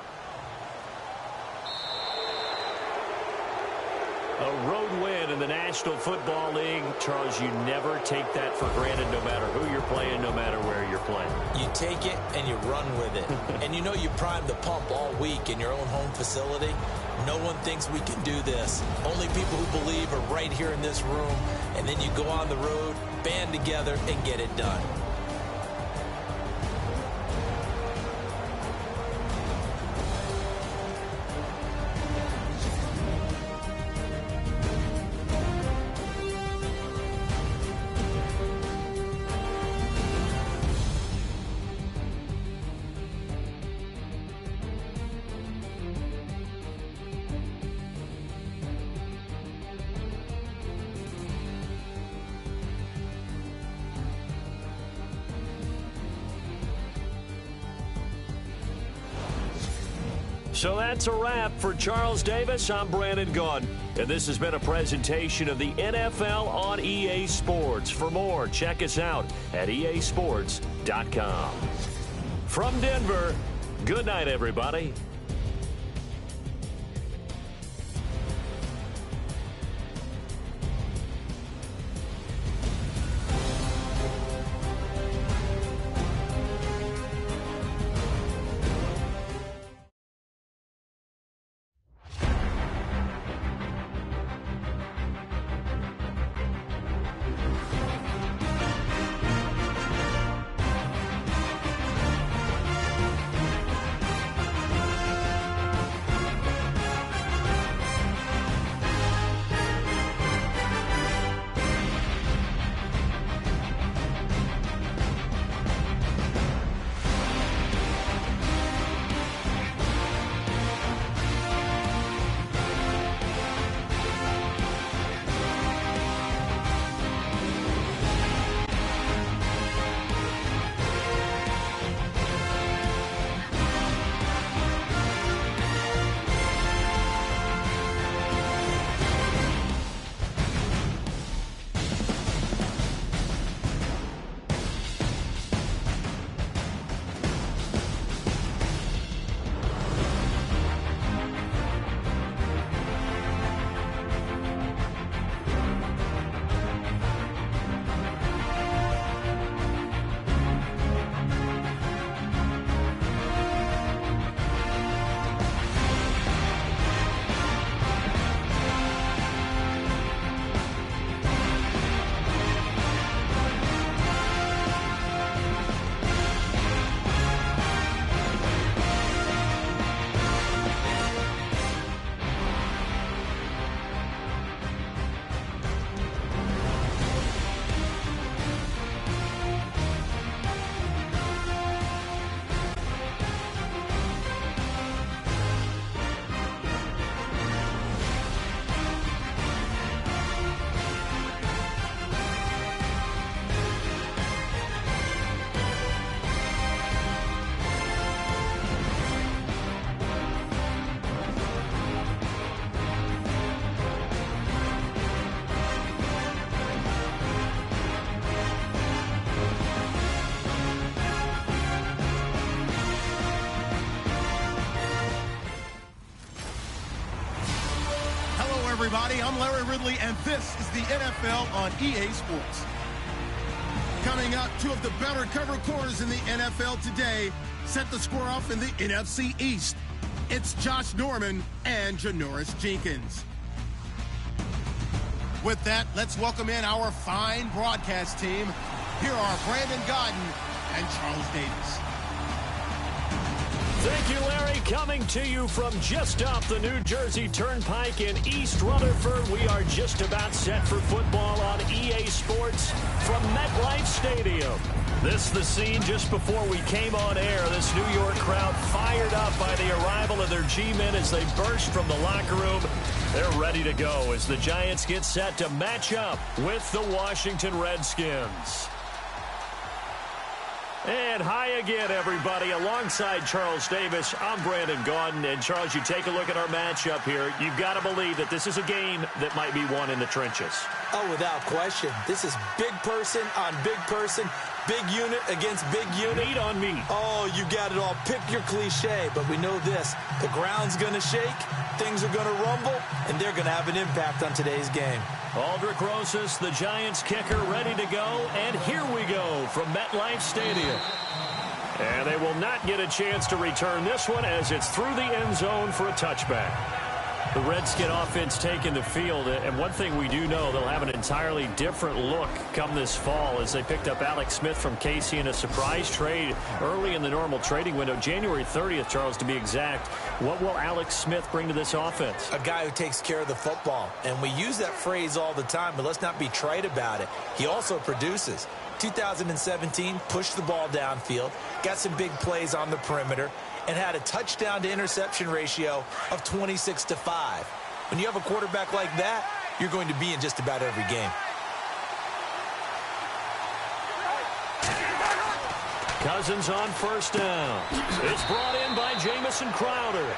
A road win in the National Football League. Charles, you never take that for granted no matter who you're playing, no matter where you're playing. You take it and you run with it. And you know you primed the pump all week in your own home facility. No one thinks we can do this. Only people who believe are right here in this room. And then you go on the road, band together, and get it done. So that's a wrap for Charles Davis. I'm Brandon Gaudin, and this has been a presentation of the NFL on EA Sports. For more, check us out at easports.com. From Denver, good night, everybody. Everybody, I'm Larry Ridley, and this is the NFL on EA Sports. Coming up, two of the better cover corners in the NFL today set the score off in the NFC East. It's Josh Norman and Janoris Jenkins. With that, let's welcome in our fine broadcast team. Here are Brandon Gaudin and Charles Davis. Thank you, Larry. Coming to you from just off the New Jersey Turnpike in East Rutherford. We are just about set for football on EA Sports from MetLife Stadium. This is the scene just before we came on air. This New York crowd fired up by the arrival of their G-men as they burst from the locker room. They're ready to go as the Giants get set to match up with the Washington Redskins. And hi again, everybody. Alongside Charles Davis, I'm Brandon Gaudin. And, Charles, you take a look at our matchup here. You've got to believe that this is a game that might be won in the trenches. Oh, without question. This is big person on big person, big unit against big unit. Meat on meat. Oh, you got it all. Pick your cliche, but we know this. The ground's going to shake, things are going to rumble, and they're going to have an impact on today's game. Aldrich Rosas, the Giants kicker, ready to go. And here we go from MetLife Stadium. And they will not get a chance to return this one as it's through the end zone for a touchback. The Redskin offense taking the field, and one thing we do know, they'll have an entirely different look come this fall as they picked up Alex Smith from Casey in a surprise trade early in the normal trading window, January 30th, Charles, to be exact. What will Alex Smith bring to this offense? A guy who takes care of the football, and we use that phrase all the time, but let's not be trite about it. He also produces. 2017, pushed the ball downfield, got some big plays on the perimeter, and had a touchdown to interception ratio of 26-5. When you have a quarterback like that, you're going to be in just about every game. Cousins on first down. It's brought in by Jamison Crowder.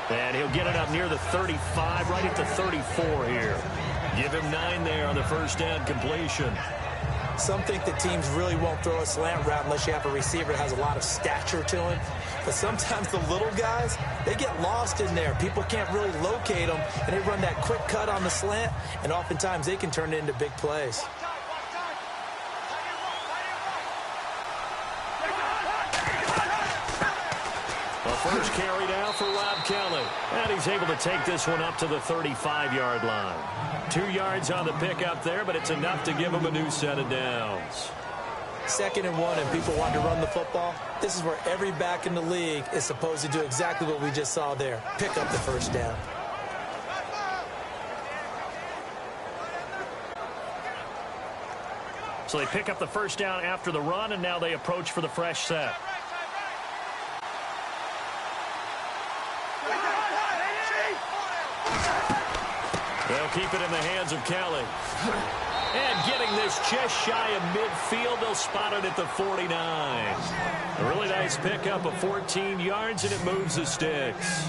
And he'll get it up near the 35, right at the 34 here. Give him 9 there on the first down completion. Some think that teams really won't throw a slant route unless you have a receiver that has a lot of stature to him. But sometimes the little guys, they get lost in there. People can't really locate them, and they run that quick cut on the slant, and oftentimes they can turn it into big plays. The first carry now for Rob Kelly. And he's able to take this one up to the 35-yard line. 2 yards on the pickup there, but it's enough to give him a new set of downs. 2nd and 1, and people want to run the football. This is where every back in the league is supposed to do exactly what we just saw there. Pick up the first down. So they pick up the first down after the run, and now they approach for the fresh set. They'll keep it in the hands of Kelly. And getting this just shy of midfield, they'll spot it at the 49. A really nice pickup of 14 yards, and it moves the sticks.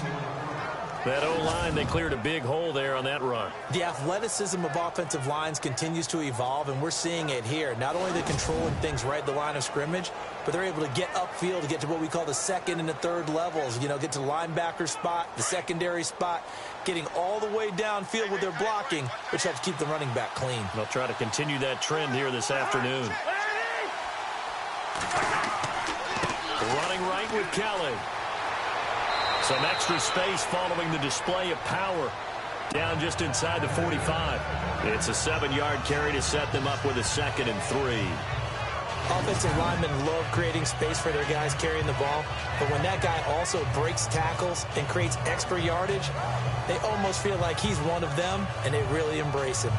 That O-line, they cleared a big hole there on that run. The athleticism of offensive lines continues to evolve, and we're seeing it here. Not only are they controlling things right at the line of scrimmage, but they're able to get upfield to get to what we call the 2nd and the 3rd levels. You know, get to the linebacker spot, the secondary spot, getting all the way downfield with their blocking, which helps keep the running back clean. They'll try to continue that trend here this afternoon. Running right with Kelly. Some extra space following the display of power. Down just inside the 45. It's a 7-yard carry to set them up with a 2nd and 3. Offensive linemen love creating space for their guys carrying the ball, but when that guy also breaks tackles and creates extra yardage, they almost feel like he's one of them, and they really embrace him.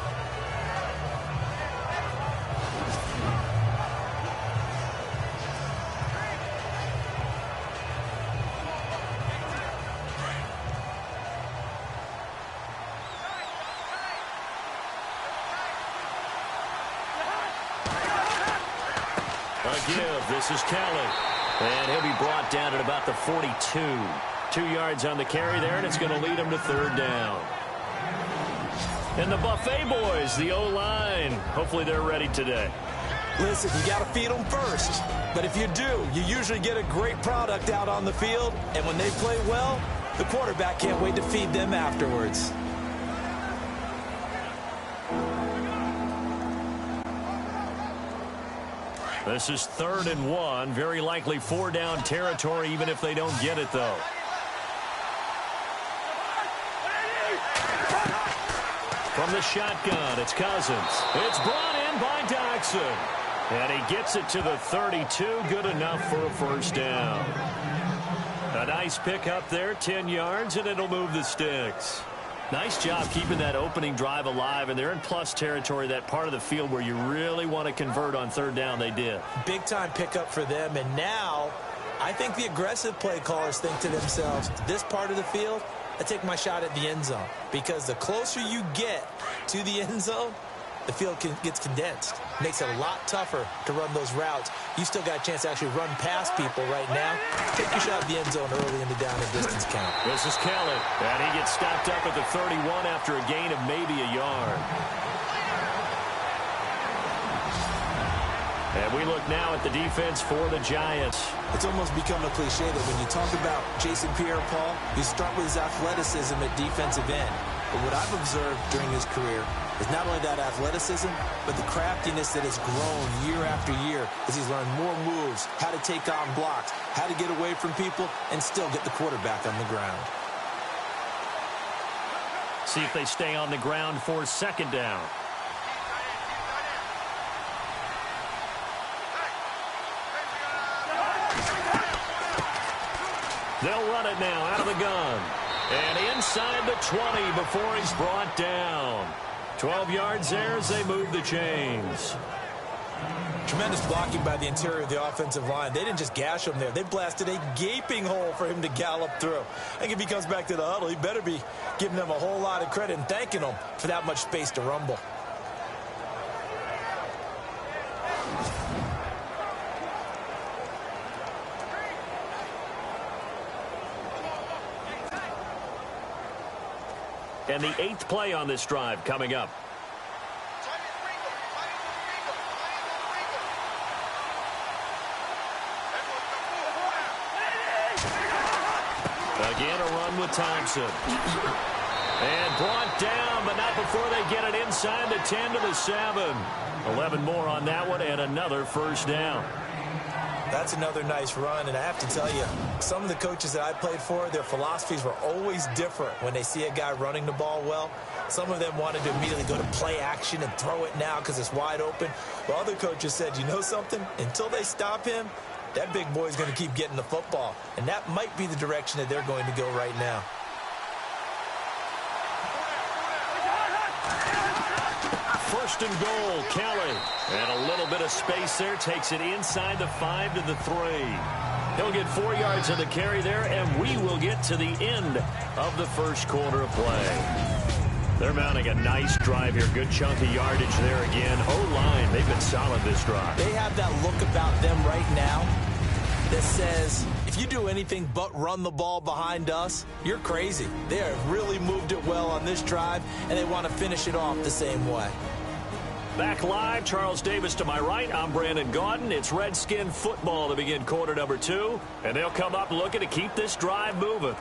This is Kelly. And he'll be brought down at about the 42. 2 yards on the carry there, and it's going to lead him to 3rd down. And the Buffet boys, the O-line, hopefully they're ready today. Listen, you got to feed them first. But if you do, you usually get a great product out on the field. And when they play well, the quarterback can't wait to feed them afterwards. This is 3rd and 1. Very likely 4-down territory, even if they don't get it, though. From the shotgun, it's Cousins. It's brought in by Doxson. And he gets it to the 32. Good enough for a first down. A nice pickup there, 10 yards, and it'll move the sticks. Nice job keeping that opening drive alive, and they're in plus territory, that part of the field where you really want to convert on 3rd down. They did. Big-time pickup for them, and now I think the aggressive play callers think to themselves, this part of the field, I take my shot at the end zone, because the closer you get to the end zone, the field gets condensed. Makes it a lot tougher to run those routes. You still got a chance to actually run past people right now. Take your shot at the end zone early in the down and distance count. This is Kelly, and he gets stopped up at the 31 after a gain of maybe a yard. And we look now at the defense for the Giants. It's almost become a cliche that when you talk about Jason Pierre-Paul, you start with his athleticism at defensive end. But what I've observed during his career is not only that athleticism, but the craftiness that has grown year after year as he's learned more moves, how to take on blocks, how to get away from people, and still get the quarterback on the ground. See if they stay on the ground for second down. They'll run it now out of the gun. And inside the 20 before he's brought down. 12 yards there as they move the chains. Tremendous blocking by the interior of the offensive line. They didn't just gash him there. They blasted a gaping hole for him to gallop through. I think if he comes back to the huddle, he better be giving them a whole lot of credit and thanking them for that much space to rumble. And the 8th play on this drive coming up. Again, a run with Thompson. And brought down, but not before they get it inside the 10 to the 7. 11 more on that one, and another first down. That's another nice run, and I have to tell you, some of the coaches that I played for, their philosophies were always different when they see a guy running the ball well. Some of them wanted to immediately go to play action and throw it now because it's wide open. While other coaches said, you know something? Until they stop him, that big boy's going to keep getting the football. And that might be the direction that they're going to go right now. First and goal, Kelly. And a little bit of space there. Takes it inside the 5 to the 3. He'll get 4 yards of the carry there, and we will get to the end of the first quarter of play. They're mounting a nice drive here. Good chunk of yardage there again. O-line, they've been solid this drive. They have that look about them right now that says, if you do anything but run the ball behind us, you're crazy. They have really moved it well on this drive, and they want to finish it off the same way. Back live, Charles Davis to my right. I'm Brandon Gaudin. It's Redskin football to begin quarter number 2, and they'll come up looking to keep this drive moving.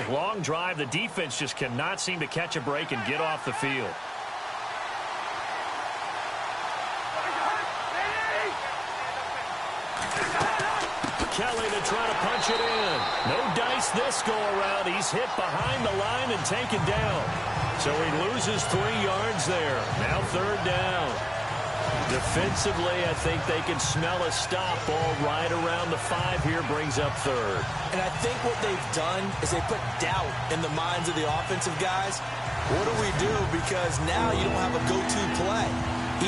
Long drive. The defense just cannot seem to catch a break and get off the field. Kelly to try to punch it in. No dice this go around. He's hit behind the line and taken down. So he loses 3 yards there. Now third down. Defensively, I think they can smell a stop ball right around the 5 here, brings up third. And I think what they've done is they put doubt in the minds of the offensive guys. What do we do? Because now you don't have a go-to play.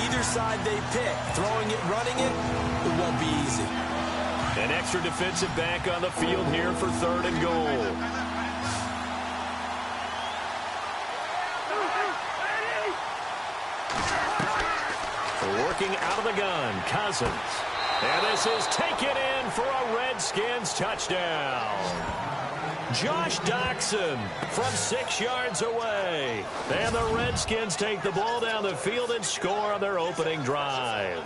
Either side they pick, throwing it, running it, it won't be easy. An extra defensive back on the field here for third and goal. Working out of the gun, Cousins. And this is taken in for a Redskins touchdown. Josh Doxson from 6 yards away. And the Redskins take the ball down the field and score on their opening drive.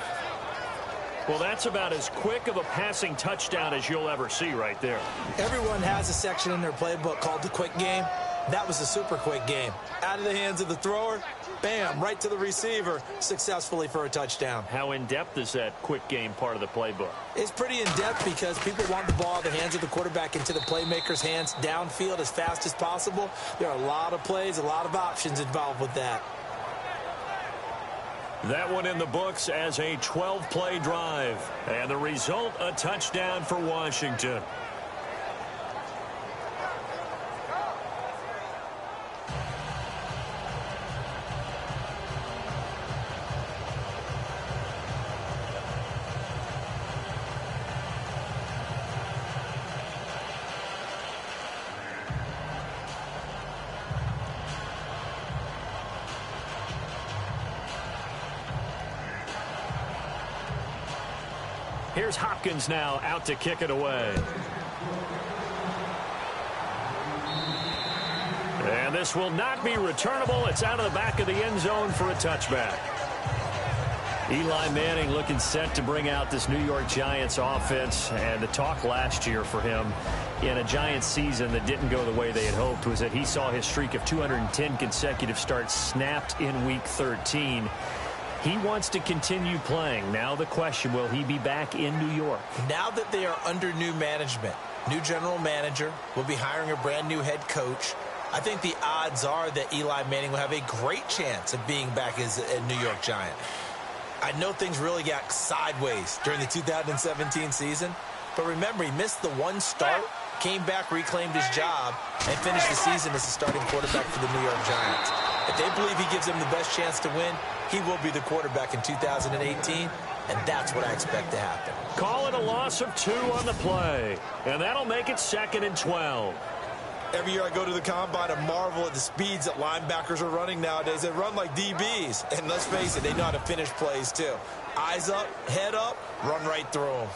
Well, that's about as quick of a passing touchdown as you'll ever see right there. Everyone has a section in their playbook called the quick game. That was a super quick game. Out of the hands of the thrower, bam, right to the receiver, successfully for a touchdown. How in-depth is that quick game part of the playbook? It's pretty in-depth because people want the ball out of the hands of the quarterback into the playmaker's hands downfield as fast as possible. There are a lot of plays, a lot of options involved with that. That one in the books as a 12-play drive. And the result, a touchdown for Washington. Here's Hopkins now out to kick it away. And this will not be returnable. It's out of the back of the end zone for a touchback. Eli Manning looking set to bring out this New York Giants offense. And the talk last year for him in a Giants season that didn't go the way they had hoped was that he saw his streak of 210 consecutive starts snapped in Week 13. He wants to continue playing. Now the question, will he be back in New York? Now that they are under new management, new general manager, will be hiring a brand new head coach, I think the odds are that Eli Manning will have a great chance of being back as a New York Giant. I know things really got sideways during the 2017 season, but remember, he missed the one start, came back, reclaimed his job, and finished the season as the starting quarterback for the New York Giants. If they believe he gives them the best chance to win, he will be the quarterback in 2018, and that's what I expect to happen. Call it a loss of 2 on the play, and that'll make it 2nd and 12. Every year I go to the combine and marvel at the speeds that linebackers are running nowadays. They run like DBs, and let's face it, they know how to finish plays too. Eyes up, head up, run right through them.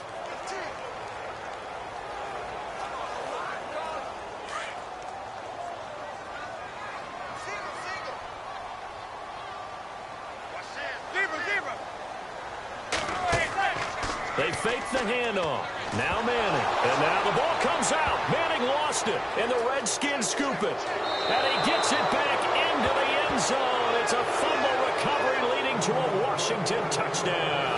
They fake the handoff. Now Manning. And now the ball comes out. Manning lost it. And the Redskins scoop it. And he gets it back into the end zone. It's a fumble recovery leading to a Washington touchdown.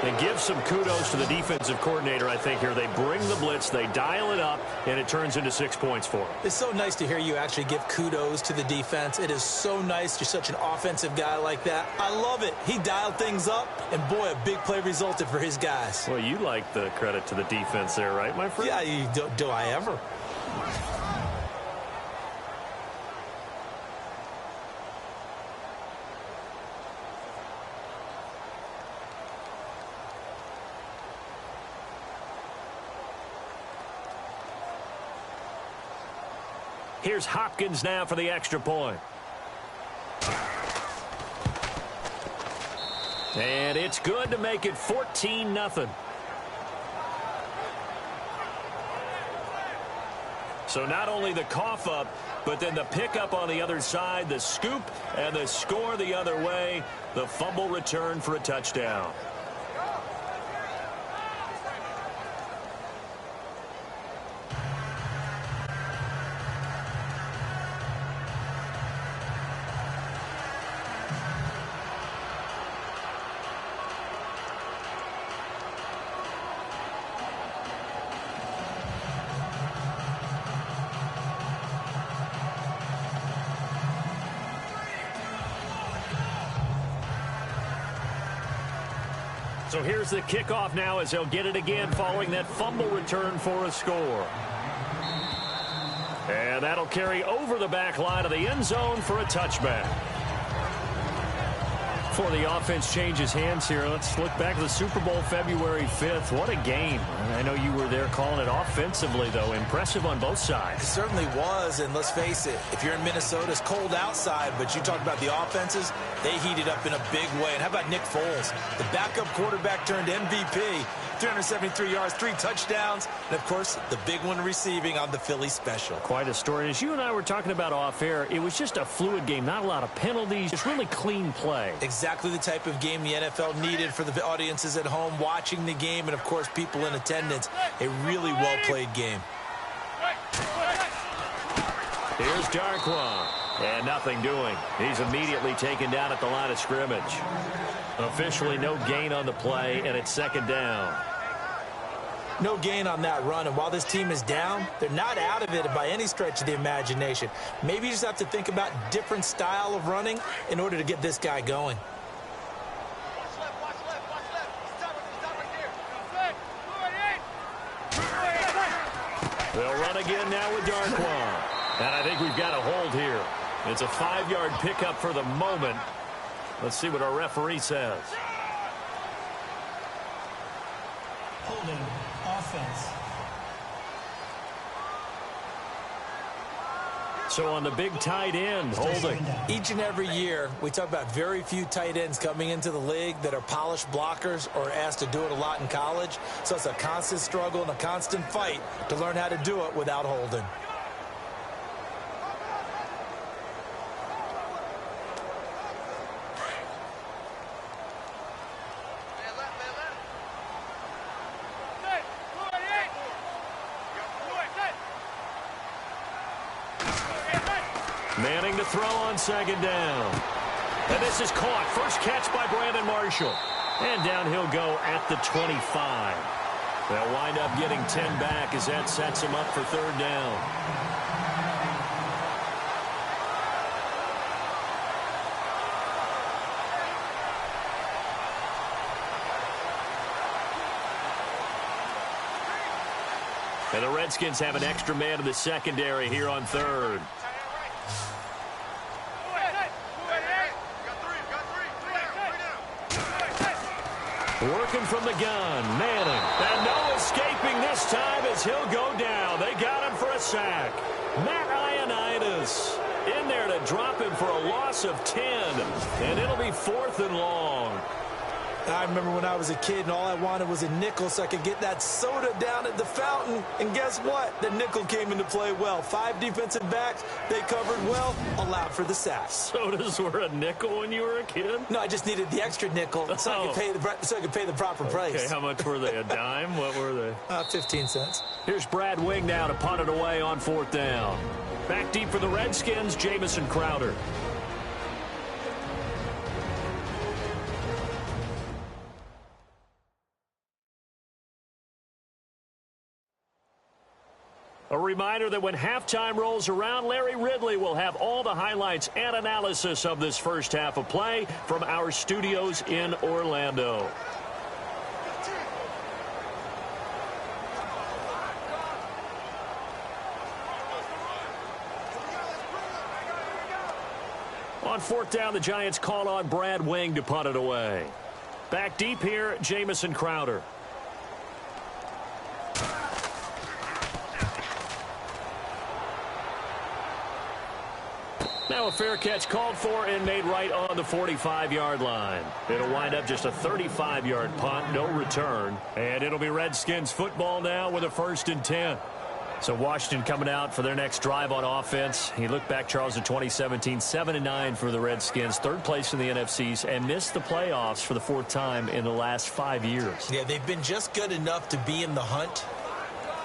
And give some kudos to the defensive coordinator, I think, here. They bring the blitz, they dial it up, and it turns into 6 points for them. It's so nice to hear you actually give kudos to the defense. It is so nice. You're such an offensive guy like that. I love it. He dialed things up, and boy, a big play resulted for his guys. Well, you like the credit to the defense there, right, my friend? Yeah, do I ever? Here's Hopkins now for the extra point. And it's good to make it 14-0. So not only the cough up, but then the pickup on the other side, the scoop, and the score the other way. The fumble return for a touchdown. So here's the kickoff now as they'll get it again following that fumble return for a score. And that'll carry over the back line of the end zone for a touchback. Before the offense changes hands here, let's look back to the Super Bowl February 5th. What a game. I know you were there calling it offensively, though. Impressive on both sides. It certainly was, and let's face it, if you're in Minnesota, it's cold outside, but you talk about the offenses, they heated up in a big way. And how about Nick Foles, the backup quarterback turned MVP, 373 yards, 3 touchdowns, and, of course, the big one receiving on the Philly special. Quite a story. As you and I were talking about off air, it was just a fluid game, not a lot of penalties, just really clean play. Exactly the type of game the NFL needed for the audiences at home watching the game and, of course, people in attendance. A really well-played game. Here's Darkwa. And nothing doing. He's immediately taken down at the line of scrimmage. Officially no gain on the play, and it's 2nd down. No gain on that run, and while this team is down, they're not out of it by any stretch of the imagination. Maybe you just have to think about different style of running in order to get this guy going. They'll run again now with Darkwa. And I think we've got a hold here. It's a 5-yard pickup for the moment. Let's see what our referee says. Holding offense. So on the big tight end, holding. Each and every year, we talk about very few tight ends coming into the league that are polished blockers or asked to do it a lot in college. So it's a constant struggle and a constant fight to learn how to do it without holding. Manning to throw on second down. And this is caught. First catch by Brandon Marshall. And down he'll go at the 25. They'll wind up getting 10 back as that sets him up for third down. And the Redskins have an extra man in the secondary here on third. Working from the gun, Manning. And no escaping this time as he'll go down. They got him for a sack. Matt Ioannidis in there to drop him for a loss of 10. And it'll be 4th and long. I remember when I was a kid and all I wanted was a nickel so I could get that soda down at the fountain. And guess what? The nickel came into play well. 5 defensive backs, they covered well, allowed for the sacks. Sodas were a nickel when you were a kid? No, I just needed the extra nickel so I could pay the proper price. Okay, how much were they? A dime? What were they? 15 cents. Here's Brad Wing now to punt it away on 4th down. Back deep for the Redskins, Jamison Crowder. A reminder that when halftime rolls around, Larry Ridley will have all the highlights and analysis of this first half of play from our studios in Orlando. On 4th down, the Giants call on Brad Wing to punt it away. Back deep here, Jamison Crowder. Now a fair catch called for and made right on the 45-yard line. It'll wind up just a 35-yard punt, no return. And it'll be Redskins football now with a 1st and 10. So Washington coming out for their next drive on offense. He looked back, Charles, in 2017, 7-9 for the Redskins, 3rd place in the NFCs, and missed the playoffs for the 4th time in the last 5 years. Yeah, they've been just good enough to be in the hunt,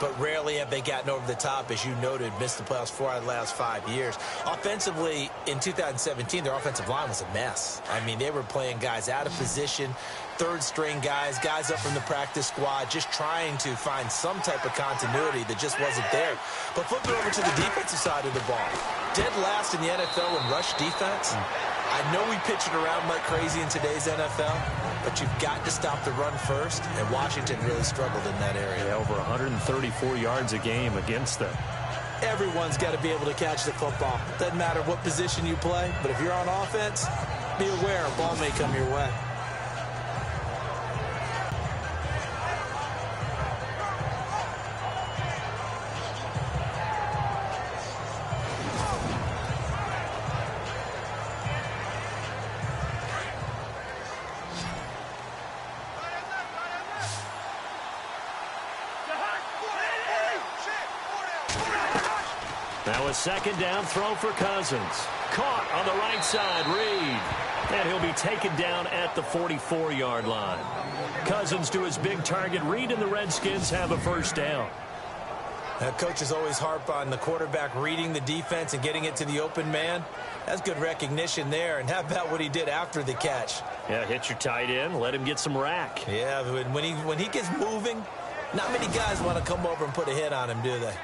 but rarely have they gotten over the top, as you noted, missed the playoffs 4 out of the last 5 years. Offensively, in 2017, their offensive line was a mess. I mean, they were playing guys out of position, 3rd-string guys up from the practice squad, just trying to find some type of continuity that just wasn't there. But flipping over to the defensive side of the ball, dead last in the NFL in rush defense. I know we pitch it around like crazy in today's NFL, but you've got to stop the run first, and Washington really struggled in that area. Yeah, over 134 yards a game against them. Everyone's got to be able to catch the football. Doesn't matter what position you play, but if you're on offense, be aware a ball may come your way. Now a 2nd down throw for Cousins. Caught on the right side, Reed. And he'll be taken down at the 44-yard line. Cousins to his big target. Reed and the Redskins have a 1st down. Coaches always harp on the quarterback reading the defense and getting it to the open man. That's good recognition there. And how about what he did after the catch? Yeah, hit your tight end. Let him get some rack. Yeah, when he gets moving, not many guys want to come over and put a hit on him, do they?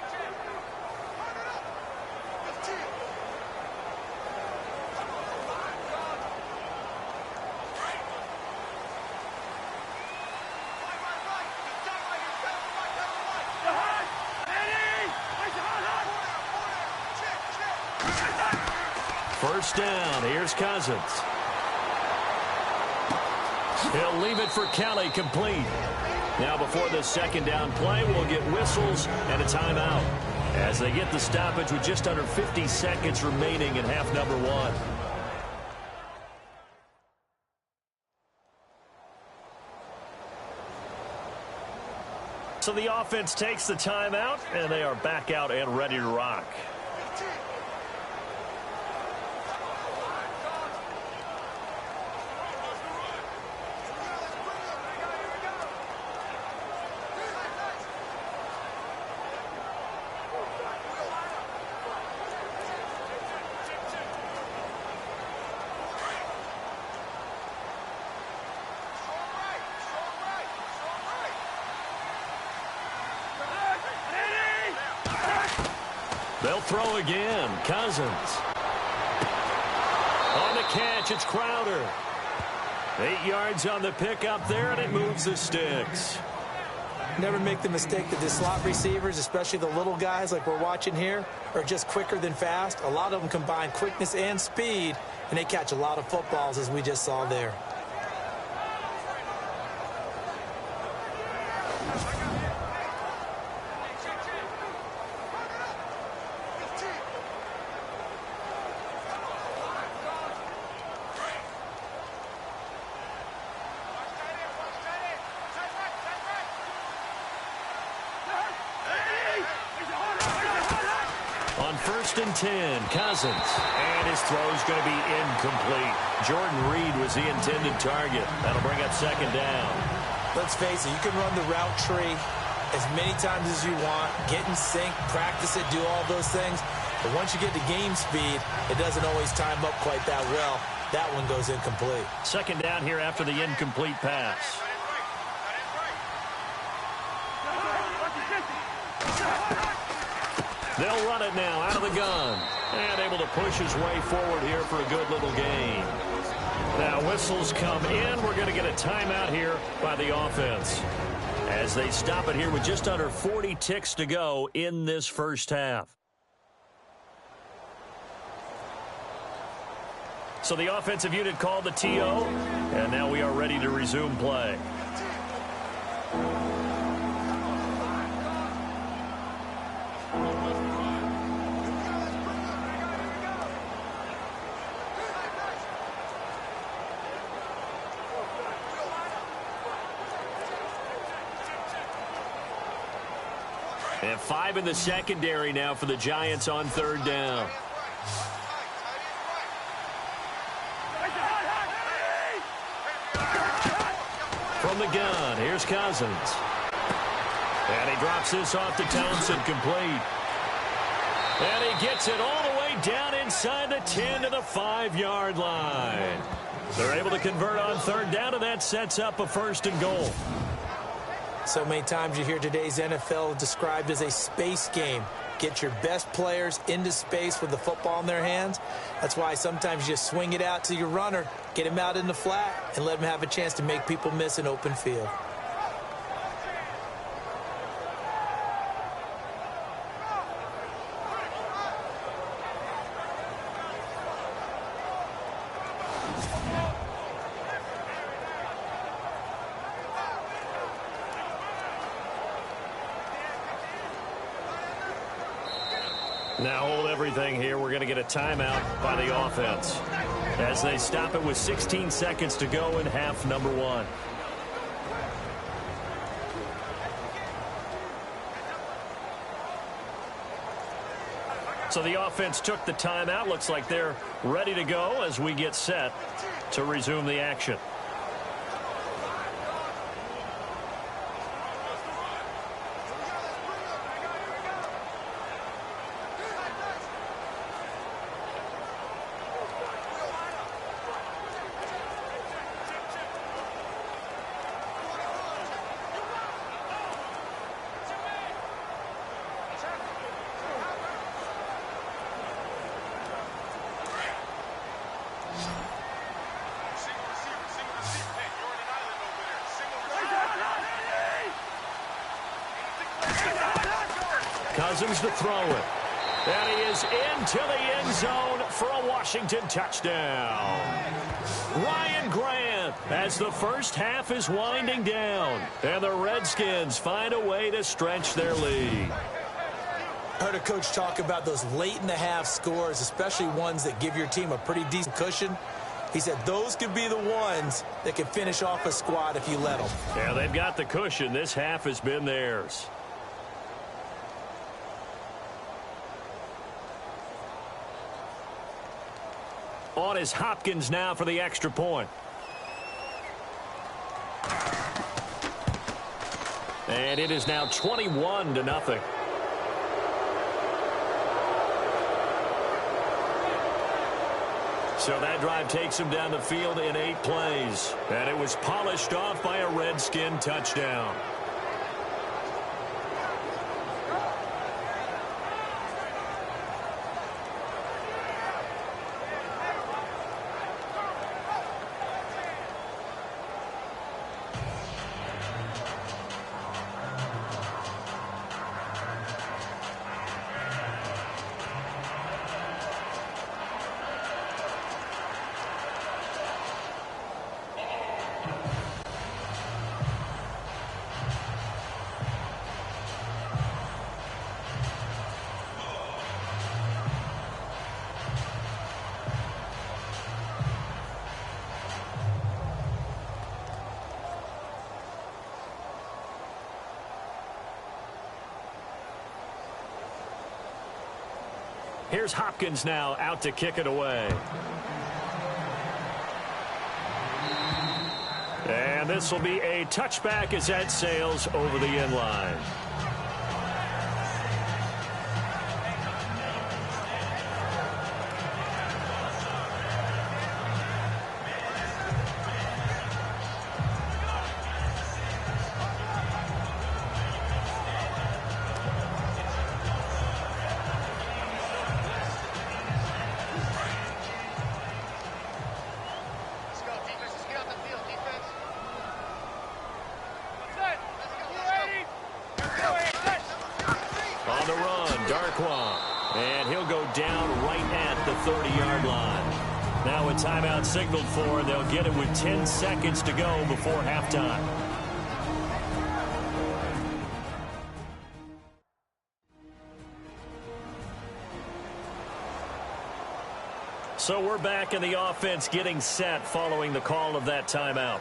First down. Here's Cousins. He'll leave it for Kelly, complete. Now before the 2nd down play, we'll get whistles and a timeout. as they get the stoppage with just under 50 seconds remaining in half number one. So the offense takes the timeout, and they are back out and ready to rock. They'll throw again. Cousins. On the catch, it's Crowder. 8 yards on the pickup there, and it moves the sticks. Never make the mistake that the slot receivers, especially the little guys like we're watching here, are just quicker than fast. A lot of them combine quickness and speed, and they catch a lot of footballs, as we just saw there. On 1st and 10, Cousins. And his throw is going to be incomplete. Jordan Reed was the intended target. That'll bring up 2nd down. Let's face it, you can run the route tree as many times as you want, get in sync, practice it, do all those things. But once you get to game speed, it doesn't always time up quite that well. That one goes incomplete. 2nd down here after the incomplete pass. They'll run it now out of the gun. And able to push his way forward here for a good little gain. Now whistles come in. We're going to get a timeout here by the offense, as they stop it here with just under 40 ticks to go in this first half. So the offensive unit called the TO, and now we are ready to resume play. And 5 in the secondary now for the Giants on 3rd down. From the gun, here's Cousins. And he drops this off to Thompson, complete. And he gets it all the way down inside the 10 to the 5-yard line. They're able to convert on 3rd down, and that sets up a 1st and goal. So many times you hear today's NFL described as a space game. Get your best players into space with the football in their hands. That's why sometimes you just swing it out to your runner, get him out in the flat, and let him have a chance to make people miss an open field. Now hold everything here. We're going to get a timeout by the offense, as they stop it with 16 seconds to go in half number one. So the offense took the timeout. Looks like they're ready to go as we get set to resume the action. Cousins to throw it. And he is into the end zone for a Washington touchdown. Ryan Grant, as the first half is winding down, and the Redskins find a way to stretch their lead. I heard a coach talk about those late-in-the-half scores, especially ones that give your team a pretty decent cushion. He said those could be the ones that can finish off a squad if you let them. Yeah, they've got the cushion. This half has been theirs. On is Hopkins now for the extra point. And it is now 21-0. So that drive takes him down the field in 8 plays. And it was polished off by a Redskin touchdown. Here's Hopkins now out to kick it away. And this will be a touchback as that sails over the end line. And he'll go down right at the 30-yard line. Now a timeout signaled for, and they'll get it with 10 seconds to go before halftime. So we're back in the offense getting set following the call of that timeout.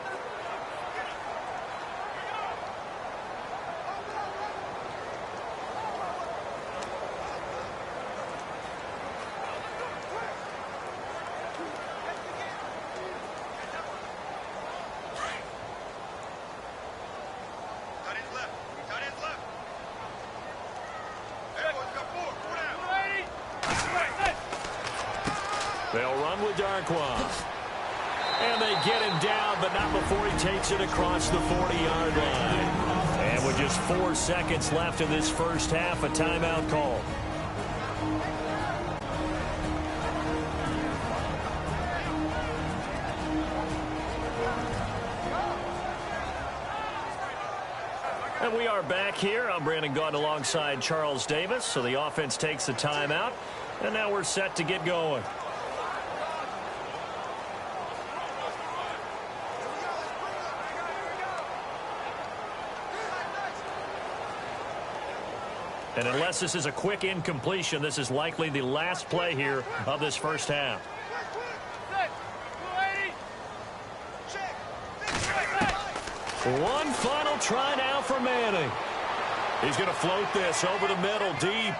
They'll run with Darkwa. And they get him down, but not before he takes it across the 40-yard line. And with just 4 seconds left in this first half, a timeout call. And we are back here. I'm Brandon Gaunt alongside Charles Davis. So the offense takes the timeout. And now we're set to get going. And unless this is a quick incompletion, this is likely the last play here of this first half. One final try now for Manning. He's going to float this over the middle deep.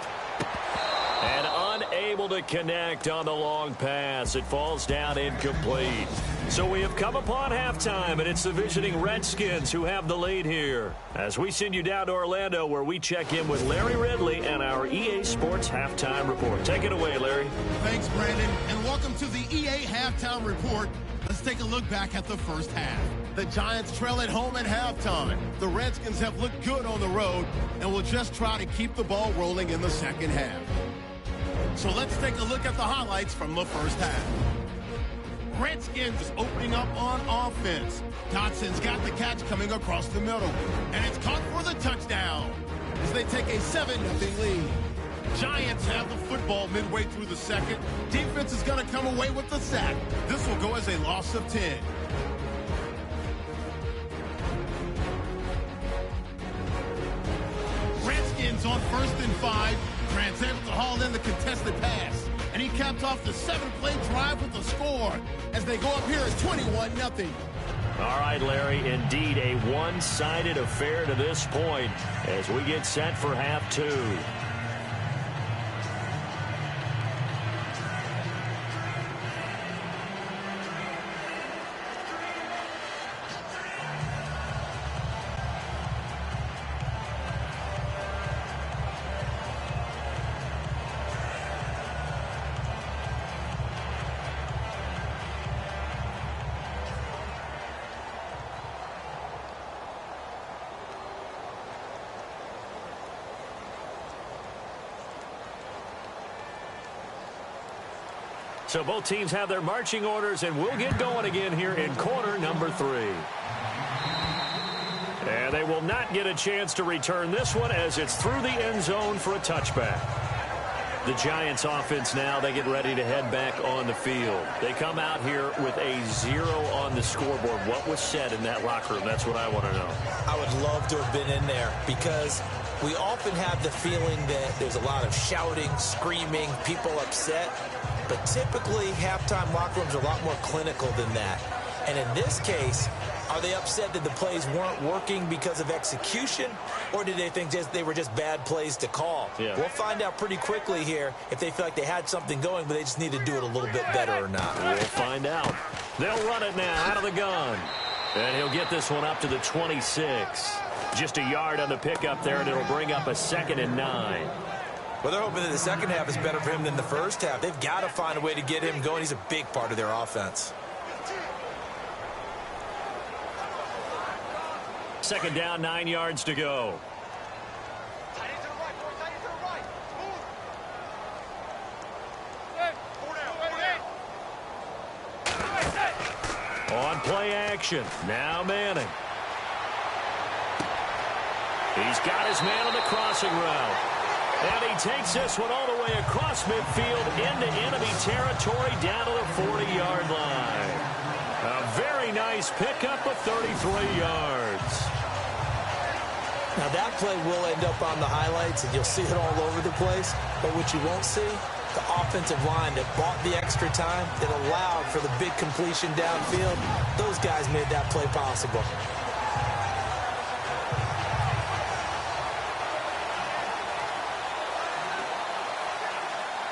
And unable to connect on the long pass. It falls down incomplete. So we have come upon halftime, and it's the visiting Redskins who have the lead here. As we send you down to Orlando, where we check in with Larry Ridley and our EA Sports Halftime Report. Take it away, Larry. Thanks, Brandon, and welcome to the EA Halftime Report. Let's take a look back at the first half. The Giants trail at home at halftime. The Redskins have looked good on the road and will just try to keep the ball rolling in the second half. So let's take a look at the highlights from the first half. Redskins opening up on offense. Dotson's got the catch coming across the middle. And it's caught for the touchdown as they take a 7-0 lead. Giants have the football midway through the second. Defense is going to come away with the sack. This will go as a loss of 10. Redskins on 1st and 5. Grant's able to haul in the contested pass, and he capped off the 7-play drive with a score as they go up here at 21-0. All right, Larry, indeed a one-sided affair to this point as we get set for half two. So both teams have their marching orders, and we'll get going again here in quarter number 3. And they will not get a chance to return this one as it's through the end zone for a touchback. The Giants offense now, they get ready to head back on the field. They come out here with a 0 on the scoreboard. What was said in that locker room? That's what I want to know. I would love to have been in there because we often have the feeling that there's a lot of shouting, screaming, people upset. But typically, halftime locker rooms are a lot more clinical than that. And in this case, are they upset that the plays weren't working because of execution? Or did they think they were just bad plays to call? Yeah. We'll find out pretty quickly here if they feel like they had something going, but they just need to do it a little bit better or not. We'll find out. They'll run it now out of the gun. And he'll get this one up to the 26. Just a yard on the pickup there, and it'll bring up a 2nd and 9. Well, they're hoping that the second half is better for him than the first half. They've got to find a way to get him going. He's a big part of their offense. 2nd down, 9 yards to go. On play action. Now Manning. He's got his man on the crossing route. And he takes this one all the way across midfield into enemy territory down to the 40-yard line. A very nice pickup of 33 yards. Now that play will end up on the highlights, and you'll see it all over the place. But what you won't see, the offensive line that bought the extra time, that allowed for the big completion downfield. Those guys made that play possible.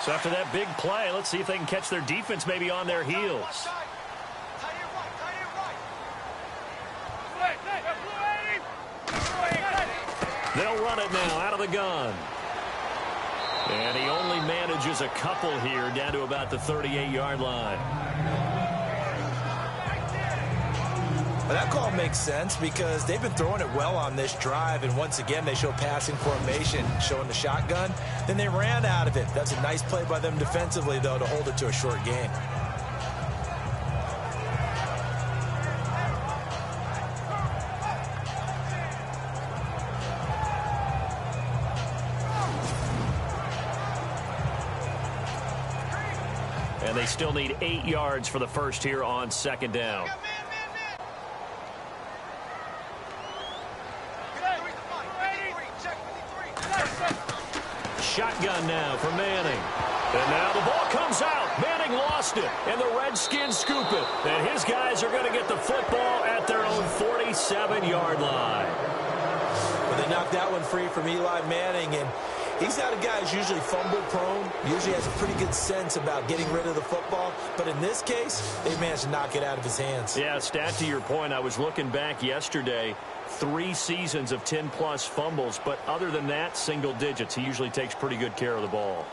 So after that big play, let's see if they can catch their defense maybe on their heels. They'll run it now out of the gun. And he only manages a couple here down to about the 38-yard line. Well, that call makes sense because they've been throwing it well on this drive, and once again they show passing formation, showing the shotgun. Then they ran out of it. That's a nice play by them defensively, though, to hold it to a short gain. And they still need 8 yards for the first here on 2nd down. Shotgun now for Manning. And now the ball comes out. Manning lost it, and the Redskins scoop it. And his guys are going to get the football at their own 47-yard line. Well, they knocked that one free from Eli Manning, and he's not a guy who's usually fumble-prone. Usually has a pretty good sense about getting rid of the football. But in this case, they managed to knock it out of his hands. Yeah, stat to your point, I was looking back yesterday. 3 seasons of 10-plus fumbles, but other than that, single digits. He usually takes pretty good care of the ball.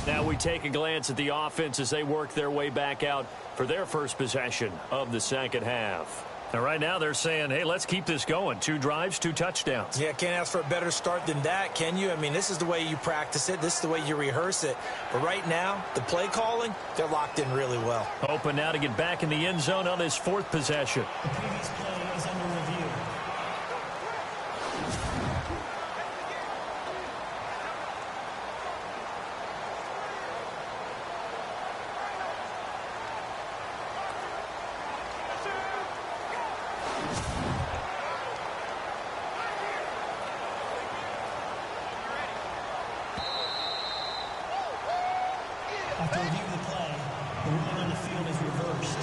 Now we take a glance at the offense as they work their way back out for their first possession of the second half. And right now they're saying, hey, let's keep this going. 2 drives, 2 touchdowns. Yeah, can't ask for a better start than that, can you? I mean, this is the way you practice it. This is the way you rehearse it. But right now, the play calling, they're locked in really well. Open now to get back in the end zone on his 4th possession. The previous play is under review. After reviewing the play, the ruling on the field is reversed.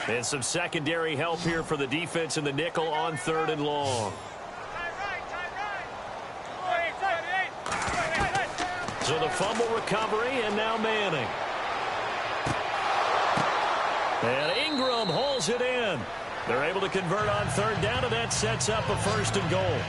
And some secondary help here for the defense in the nickel on 3rd and long. So the fumble recovery, and now Manning. And Ingram hauls it in. They're able to convert on 3rd down, and that sets up a 1st and goal.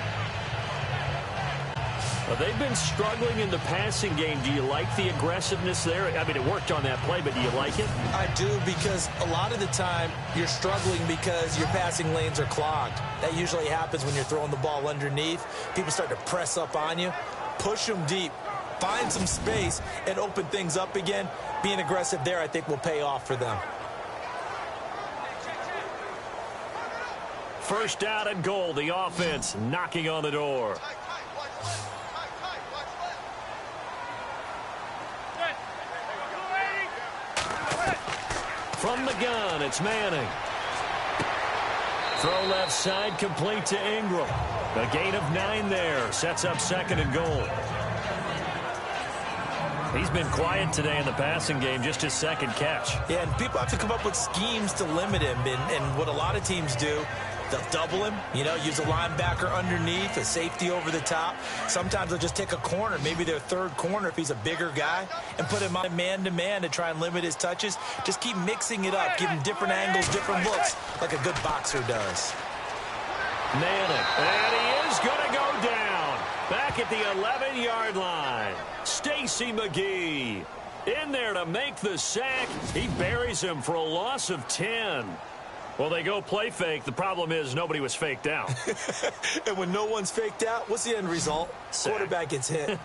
Well, they've been struggling in the passing game. Do you like the aggressiveness there? I mean, it worked on that play, but do you like it? I do, because a lot of the time you're struggling because your passing lanes are clogged. That usually happens when you're throwing the ball underneath. People start to press up on you. Push them deep. Find some space and open things up again. Being aggressive there, I think, will pay off for them. 1st down and goal. The offense knocking on the door. From the gun, it's Manning. Throw left side, complete to Ingram. A gain of 9 there. Sets up 2nd and goal. He's been quiet today in the passing game, just his 2nd catch. Yeah, and people have to come up with schemes to limit him. And what a lot of teams do, they'll double him, use a linebacker underneath, a safety over the top. Sometimes they'll just take a corner, maybe their 3rd corner if he's a bigger guy, and put him on man-to-man to try and limit his touches. Just keep mixing it up, give him different angles, different looks, like a good boxer does. Manning, and he is going to go down. Back at the 11-yard line. Stacy McGee in there to make the sack. He buries him for a loss of 10. Well, they go play fake. The problem is nobody was faked out. And when no one's faked out, what's the end result? Sack. Quarterback gets hit.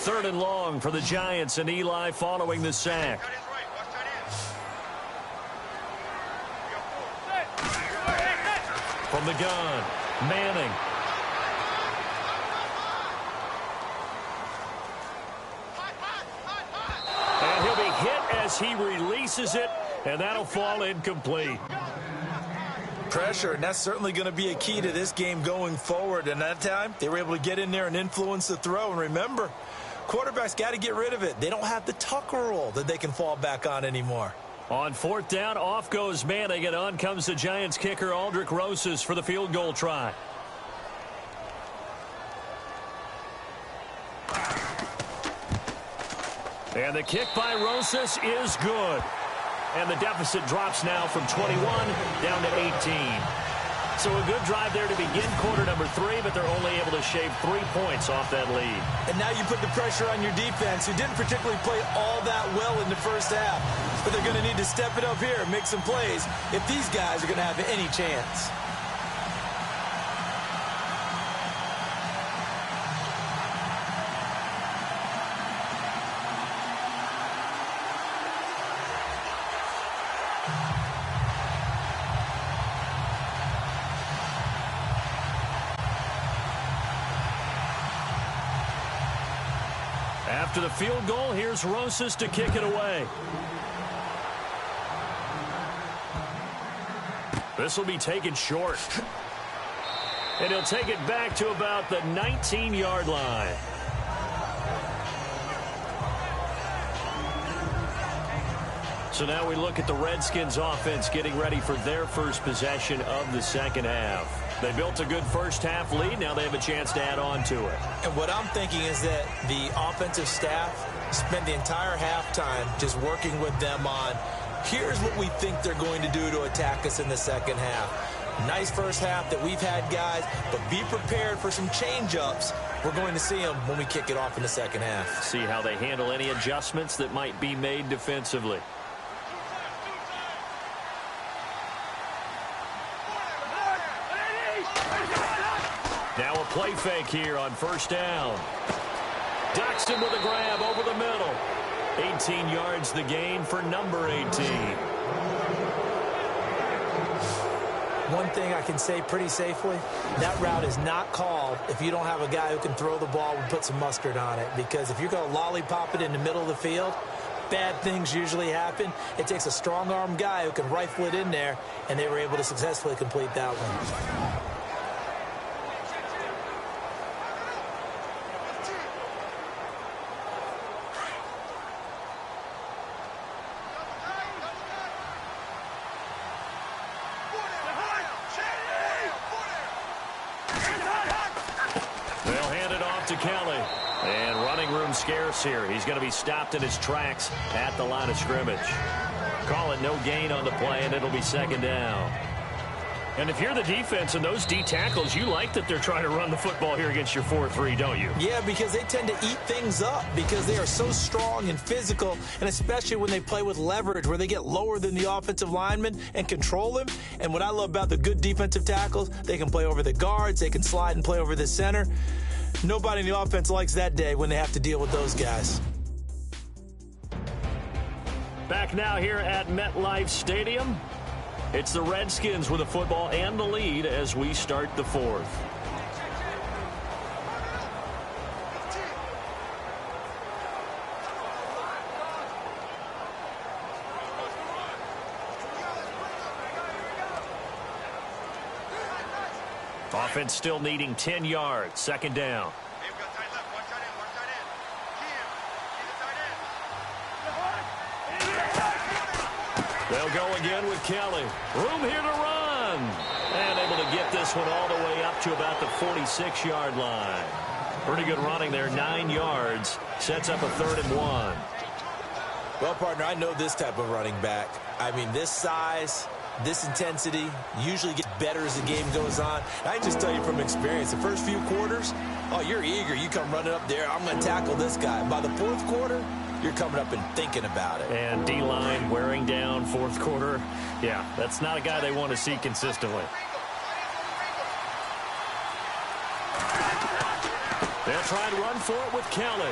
Third and long for the Giants, and Eli following the sack. From the gun, Manning. And he'll be hit as he releases it, and that'll fall incomplete. Pressure, and that's certainly going to be a key to this game going forward. And that time, they were able to get in there and influence the throw. And remember, quarterbacks got to get rid of it. They don't have the tuck rule that they can fall back on anymore. On 4th down, off goes Manning, and on comes the Giants kicker, Aldrich Rosas, for the field goal try. And the kick by Rosas is good. And the deficit drops now from 21 down to 18. So a good drive there to begin quarter number 3, but they're only able to shave 3 points off that lead. And now you put the pressure on your defense, who didn't particularly play all that well in the first half. But they're going to need to step it up here and make some plays if these guys are going to have any chance. After the field goal, here's Rosas to kick it away. This will be taken short. And he'll take it back to about the 19-yard line. So now we look at the Redskins offense getting ready for their first possession of the second half. They built a good first half lead. Now they have a chance to add on to it. And what I'm thinking is that the offensive staff spent the entire halftime just working with them on, here's what we think they're going to do to attack us in the second half. Nice first half that we've had, guys, but be prepared for some change-ups. We're going to see them when we kick it off in the second half. See how they handle any adjustments that might be made defensively. Now a play fake here on first down. Doxton with a grab over the middle. 18 yards the gain for number 18. One thing I can say pretty safely, that route is not called if you don't have a guy who can throw the ball and put some mustard on it. Because if you're going to lollipop it in the middle of the field, bad things usually happen. It takes a strong-arm guy who can rifle it in there, and they were able to successfully complete that one. Scarce here. He's going to be stopped in his tracks at the line of scrimmage. Call it no gain on the play, and it'll be second down. And if you're the defense and those D tackles, you like that they're trying to run the football here against your 4-3, don't you? Yeah, because they tend to eat things up because they are so strong and physical, and especially when they play with leverage where they get lower than the offensive lineman and control him. And what I love about the good defensive tackles, they can play over the guards, they can slide and play over the center. Nobody in the offense likes that day when they have to deal with those guys. Back now here at MetLife Stadium. It's the Redskins with the football and the lead as we start the fourth. Offense still needing 10 yards. Second down. They'll go again with Kelly. Room here to run. And able to get this one all the way up to about the 46-yard line. Pretty good running there, 9 yards. Sets up a 3rd and 1. Well, partner, I know this type of running back. I mean, this size, this intensity usually gets better as the game goes on. And I can just tell you from experience, the first few quarters, oh, you're eager. You come running up there, I'm going to tackle this guy. By the fourth quarter, you're coming up and thinking about it. And D-line wearing down fourth quarter. Yeah, that's not a guy they want to see consistently. They'll try and run for it with Kelly.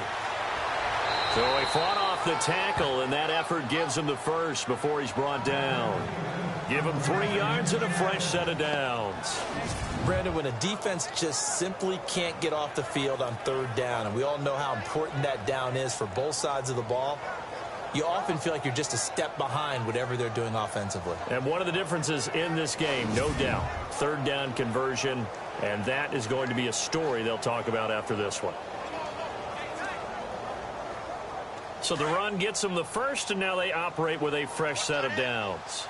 So he fought off the tackle, and that effort gives him the first before he's brought down. Give him 3 yards and a fresh set of downs. Brandon, when a defense just simply can't get off the field on 3rd down, and we all know how important that down is for both sides of the ball, you often feel like you're just a step behind whatever they're doing offensively. And one of the differences in this game, no doubt, 3rd down conversion, and that is going to be a story they'll talk about after this one. So the run gets them the first, and now they operate with a fresh set of downs.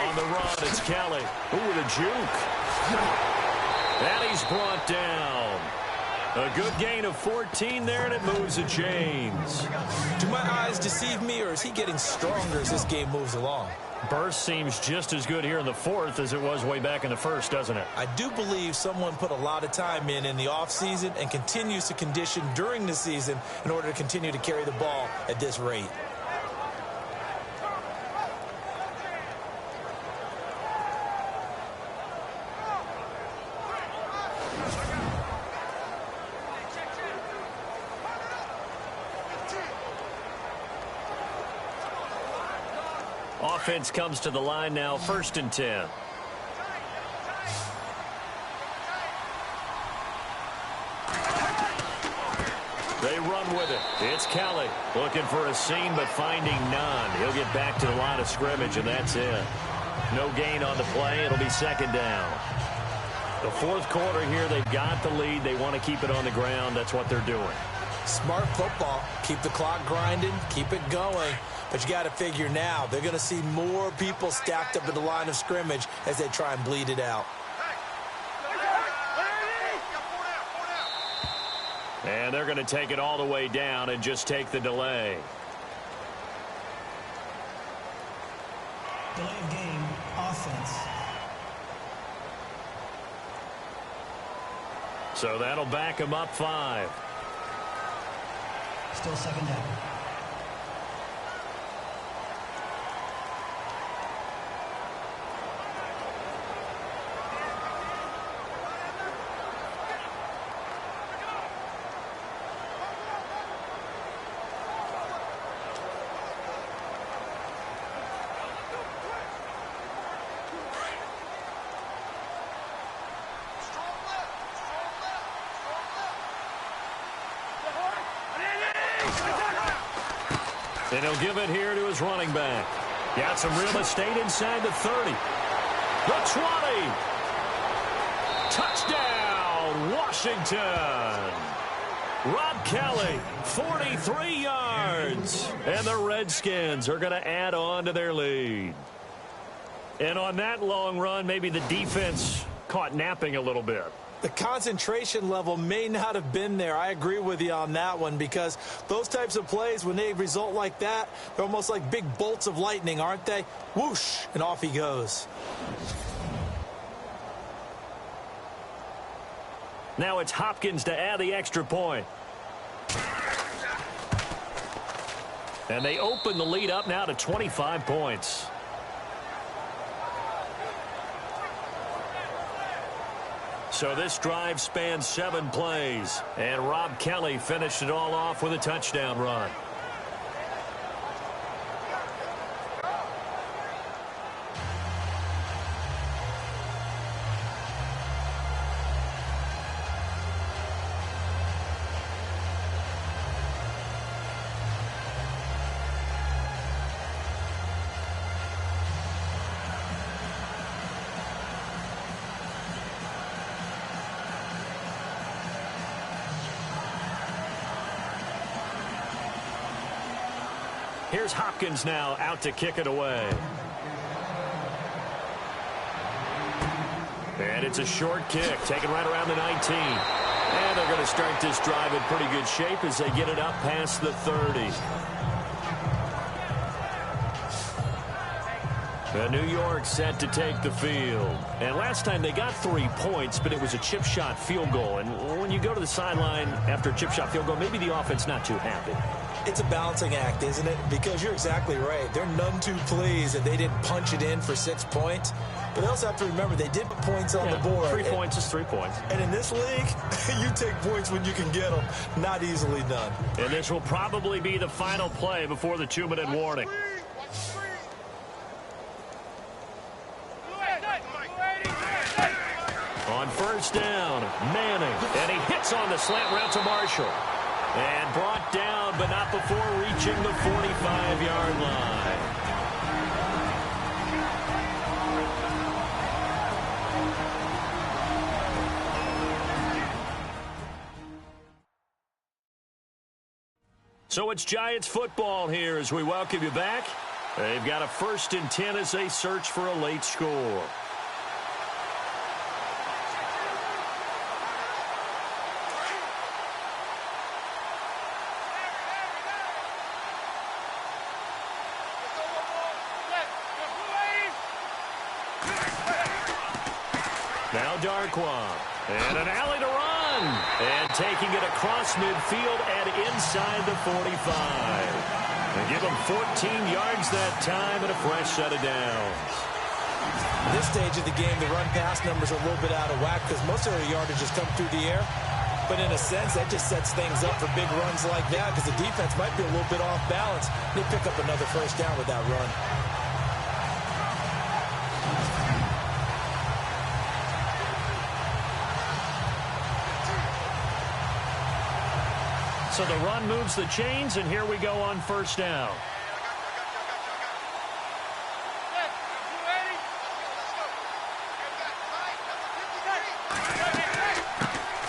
On the run, it's Kelly. Ooh, with a juke. And he's brought down. A good gain of 14 there, and it moves the chains. Do my eyes deceive me, or is he getting stronger as this game moves along? Burst seems just as good here in the fourth as it was way back in the first, doesn't it? I do believe someone put a lot of time in the offseason and continues to condition during the season in order to continue to carry the ball at this rate. Offense comes to the line now, 1st and 10. They run with it. It's Kelly looking for a seam but finding none. He'll get back to the line of scrimmage, and that's it. No gain on the play. It'll be 2nd down. The fourth quarter here, they've got the lead. They want to keep it on the ground. That's what they're doing. Smart football. Keep the clock grinding. Keep it going. But you got to figure now, they're going to see more people stacked up at the line of scrimmage as they try and bleed it out. And they're going to take it all the way down and just take the delay. Delay of game, offense. So that'll back them up 5. Still 2nd down. And he'll give it here to his running back. Got some real estate inside the 30. The 20. Touchdown, Washington. Rob Kelly, 43 yards. And the Redskins are going to add on to their lead. And on that long run, maybe the defense caught napping a little bit. The concentration level may not have been there. I agree with you on that one, because those types of plays, when they result like that, they're almost like big bolts of lightning, aren't they? Whoosh, and off he goes. Now it's Hopkins to add the extra point. And they open the lead up now to 25 points. So this drive spans 7 plays, and Rob Kelly finished it all off with a touchdown run. Here's Hopkins now out to kick it away. And it's a short kick, taken right around the 19. And they're going to start this drive in pretty good shape as they get it up past the 30. New York set to take the field. And last time they got 3 points, but it was a chip shot field goal. And when you go to the sideline after a chip shot field goal, maybe the offense not too happy. It's a balancing act, isn't it? Because you're exactly right. They're none too pleased that they didn't punch it in for 6 points. But they also have to remember they did put points on the board. 3 points is 3 points. And in this league, you take points when you can get them. Not easily done. And this will probably be the final play before the 2-minute warning. On first down, Manning. And he hits on the slant route to Marshall. And brought down, but not before reaching the 45-yard line. So it's Giants football here as we welcome you back. They've got a 1st and 10 as they search for a late score. Now Darquan, and an alley to run, and taking it across midfield and inside the 45. They give him 14 yards that time and a fresh set of downs. At this stage of the game, the run-pass numbers are a little bit out of whack because most of their yardage has come through the air. But in a sense, that just sets things up for big runs like that because the defense might be a little bit off balance. They pick up another first down with that run. So the run moves the chains, and here we go on first down.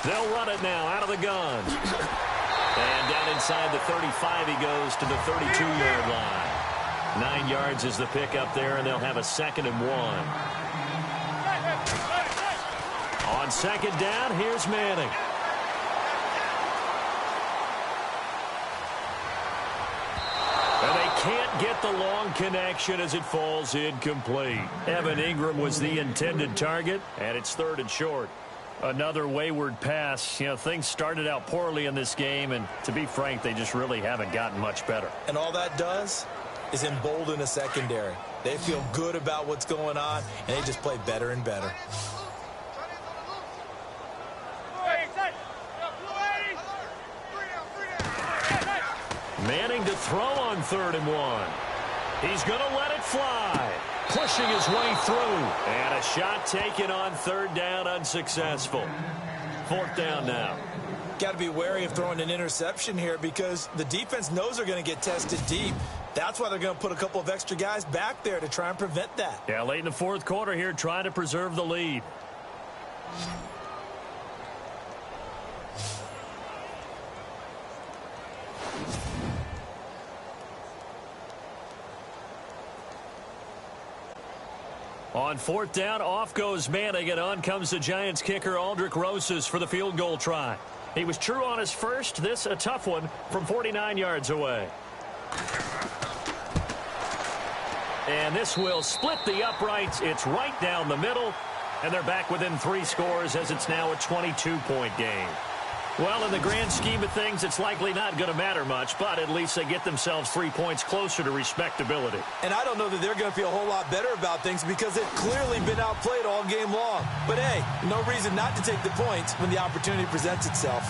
They'll run it now out of the gun. And down inside the 35, he goes to the 32-yard line. 9 yards is the pickup there, and they'll have a 2nd and 1. On second down, here's Manning. And they can't get the long connection as it falls incomplete. Evan Ingram was the intended target, and it's 3rd and short. Another wayward pass. You know, things started out poorly in this game, and to be frank, they just really haven't gotten much better. And all that does is embolden a secondary. They feel good about what's going on, and they just play better and better. Manning to throw on 3rd and 1. He's going to let it fly. Pushing his way through. And a shot taken on 3rd down, unsuccessful. 4th down now. Got to be wary of throwing an interception here because the defense knows they're going to get tested deep. That's why they're going to put a couple of extra guys back there to try and prevent that. Yeah, late in the fourth quarter here, trying to preserve the lead. On fourth down, off goes Manning, and on comes the Giants kicker Aldrich Rosas for the field goal try. He was true on his first. This a tough one from 49 yards away. And this will split the uprights. It's right down the middle, and they're back within 3 scores as it's now a 22-point game. Well, in the grand scheme of things, it's likely not going to matter much, but at least they get themselves 3 points closer to respectability. And I don't know that they're going to feel a whole lot better about things because they've clearly been outplayed all game long. But, hey, no reason not to take the points when the opportunity presents itself.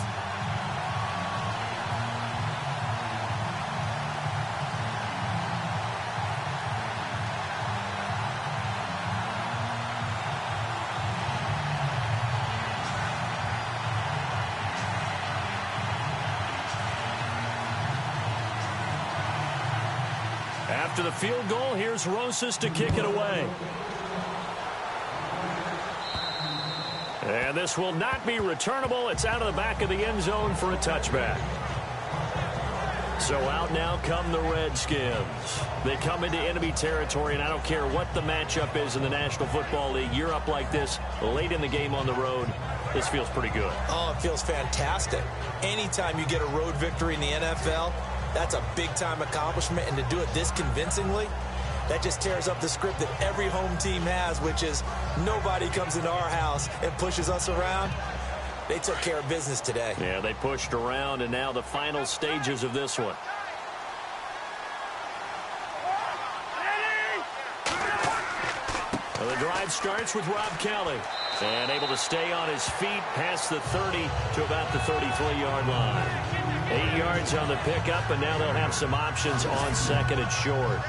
After the field goal, here's Rosas to kick it away. And this will not be returnable. It's out of the back of the end zone for a touchback. So out now come the Redskins. They come into enemy territory, and I don't care what the matchup is in the National Football League. You're up like this late in the game on the road. This feels pretty good. Oh, it feels fantastic. Anytime you get a road victory in the NFL, that's a big-time accomplishment, and to do it this convincingly, that just tears up the script that every home team has, which is nobody comes into our house and pushes us around. They took care of business today. Yeah, they pushed around, and now the final stages of this one. Well, the drive starts with Rob Kelly, and able to stay on his feet past the 30 to about the 33-yard line. 8 yards on the pickup, and now they'll have some options on second and short.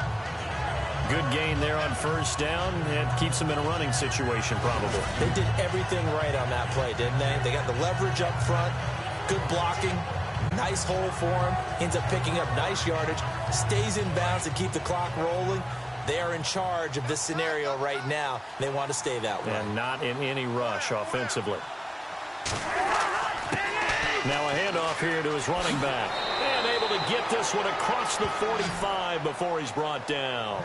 Good gain there on first down, and keeps them in a running situation probably. They did everything right on that play, didn't they? They got the leverage up front, good blocking, nice hole for him, ends up picking up nice yardage, stays in bounds to keep the clock rolling. They are in charge of this scenario right now. They want to stay that way. And not in any rush offensively. Now a handoff here to his running back. And able to get this one across the 45 before he's brought down.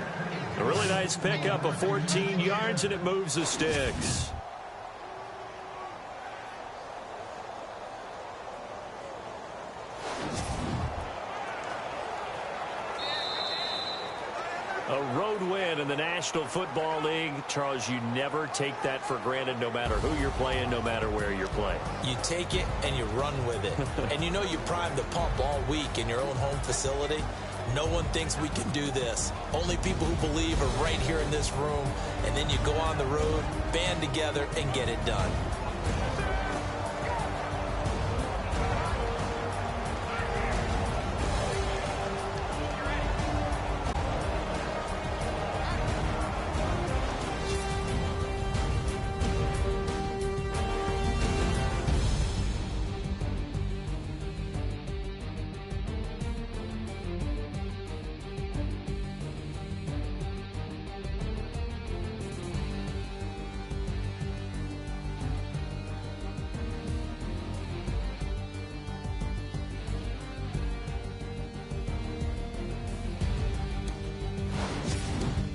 A really nice pickup of 14 yards, and it moves the sticks. A road win in the National Football League. Charles, you never take that for granted no matter who you're playing, no matter where you're playing. You take it and you run with it. And you know you primed the pump all week in your own home facility. No one thinks we can do this. Only people who believe are right here in this room. And then you go on the road, band together, and get it done.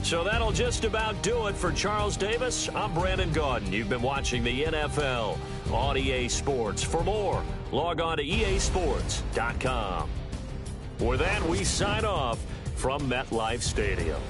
So that'll just about do it for Charles Davis. I'm Brandon Gaudin. You've been watching the NFL on EA Sports. For more, log on to easports.com. With that, we sign off from MetLife Stadium.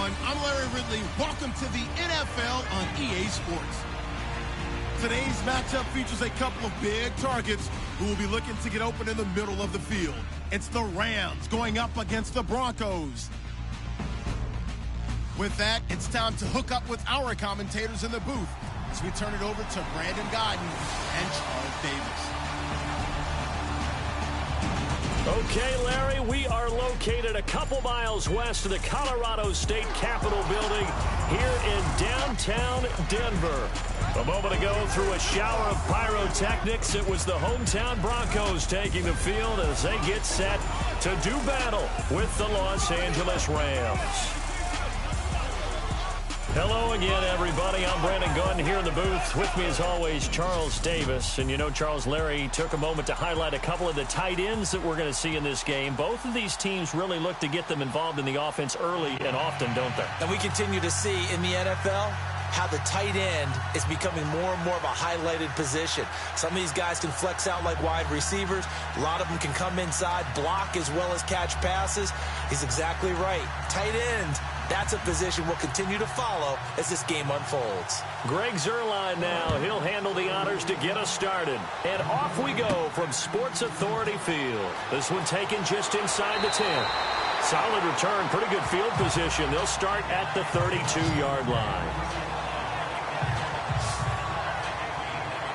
everyone. I'm Larry Ridley. Welcome to the NFL on EA Sports. Today's matchup features a couple of big targets who will be looking to get open in the middle of the field. It's the Rams going up against the Broncos. With that, it's time to hook up with our commentators in the booth as we turn it over to Brandon Godden and Charles Davis. Okay, Larry, we are located a couple miles west of the Colorado State Capitol building here in downtown Denver. A moment ago, through a shower of pyrotechnics, it was the hometown Broncos taking the field as they get set to do battle with the Los Angeles Rams. Hello again, everybody. I'm Brandon Gunn here in the booth. With me, as always, Charles Davis. And you know, Charles, Larry took a moment to highlight a couple of the tight ends that we're going to see in this game. Both of these teams really look to get them involved in the offense early and often, don't they? And we continue to see in the NFL how the tight end is becoming more and more of a highlighted position. Some of these guys can flex out like wide receivers. A lot of them can come inside, block as well as catch passes. He's exactly right. Tight end, that's a position we'll continue to follow as this game unfolds. Greg Zuerlein now. He'll handle the honors to get us started. And off we go from Sports Authority Field. This one taken just inside the 10. Solid return, pretty good field position. They'll start at the 32-yard line.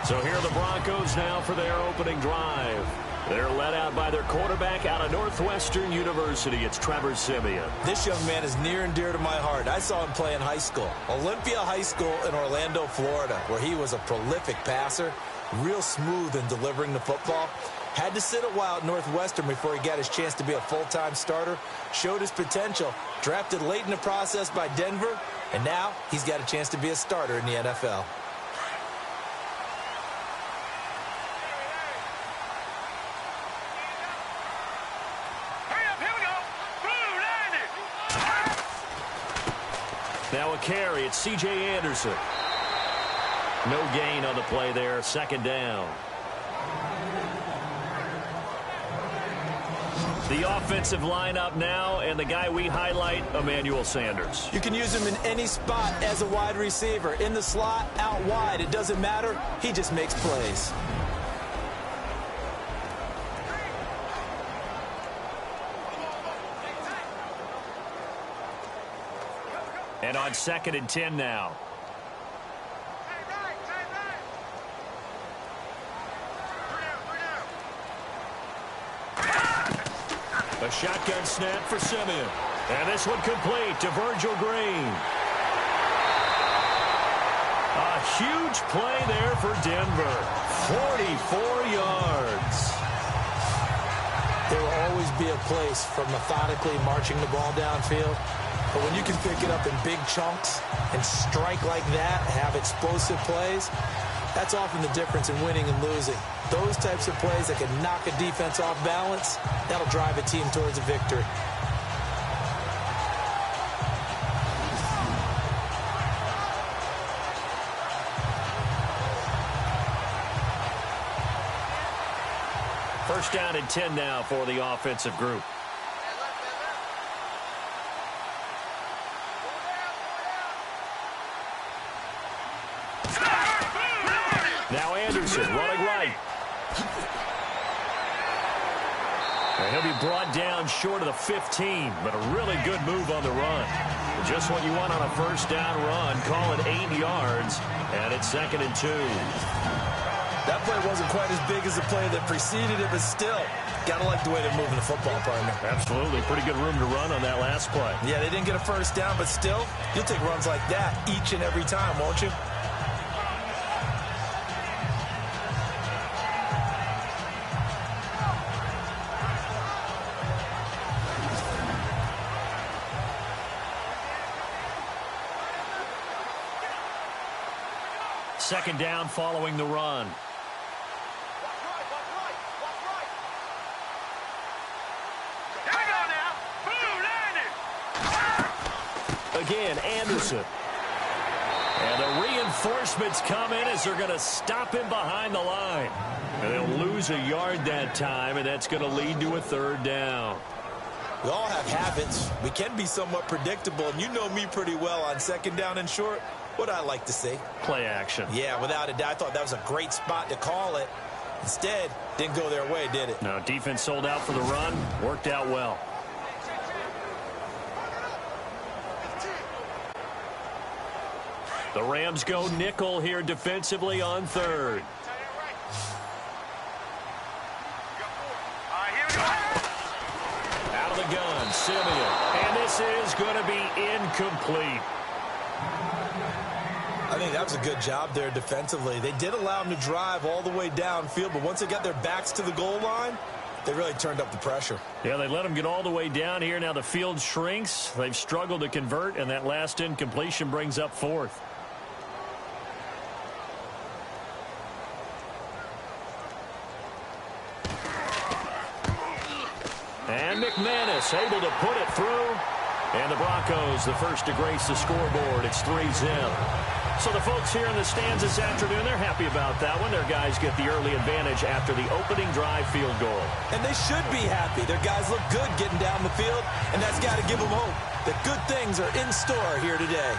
So here are the Broncos now for their opening drive. They're led out by their quarterback out of Northwestern University. It's Trevor Siemian. This young man is near and dear to my heart. I saw him play in high school. Olympia High School in Orlando, Florida, where he was a prolific passer, real smooth in delivering the football. Had to sit a while at Northwestern before he got his chance to be a full-time starter. Showed his potential. Drafted late in the process by Denver. And now he's got a chance to be a starter in the NFL. Now a carry. It's C.J. Anderson. No gain on the play there. Second down. The offensive lineup now, and the guy we highlight, Emmanuel Sanders. You can use him in any spot as a wide receiver. In the slot, out wide. It doesn't matter. He just makes plays. And on 2nd and 10 now. A shotgun snap for Siemian. And this one complete to Virgil Green. A huge play there for Denver. 44 yards. There will always be a place for methodically marching the ball downfield. But when you can pick it up in big chunks and strike like that, have explosive plays, that's often the difference in winning and losing. Those types of plays that can knock a defense off balance, that'll drive a team towards a victory. First down and 10 now for the offensive group. Now Anderson running right. And he'll be brought down short of the 15, but a really good move on the run. Just what you want on a first down run. Call it 8 yards, and it's 2nd and 2. That play wasn't quite as big as the play that preceded it, but still, gotta like the way they're moving the football, partner. Absolutely. Pretty good room to run on that last play. Yeah, they didn't get a first down, but still, you'll take runs like that each and every time, won't you? Second down following the run. Again, Anderson. And the reinforcements come in as they're going to stop him behind the line. And they'll lose a yard that time, and that's going to lead to a third down. We all have habits. We can be somewhat predictable, and you know me pretty well on second down and short. What I like to see. Play action. Yeah, without a doubt. I thought that was a great spot to call it. Instead, didn't go their way, did it? No, defense sold out for the run. Worked out well. The Rams go nickel here defensively on third. Out of the gun, Simeon. And this is going to be incomplete. I think that was a good job there defensively. They did allow them to drive all the way downfield, but once they got their backs to the goal line, they really turned up the pressure. Yeah, they let them get all the way down here. Now the field shrinks. They've struggled to convert, and that last incompletion brings up fourth. And McManus able to put it through. And the Broncos, the first to grace the scoreboard. It's 3-0. So the folks here in the stands this afternoon, they're happy about that one. Their guys get the early advantage after the opening drive field goal. And they should be happy. Their guys look good getting down the field, and that's got to give them hope that good things are in store here today.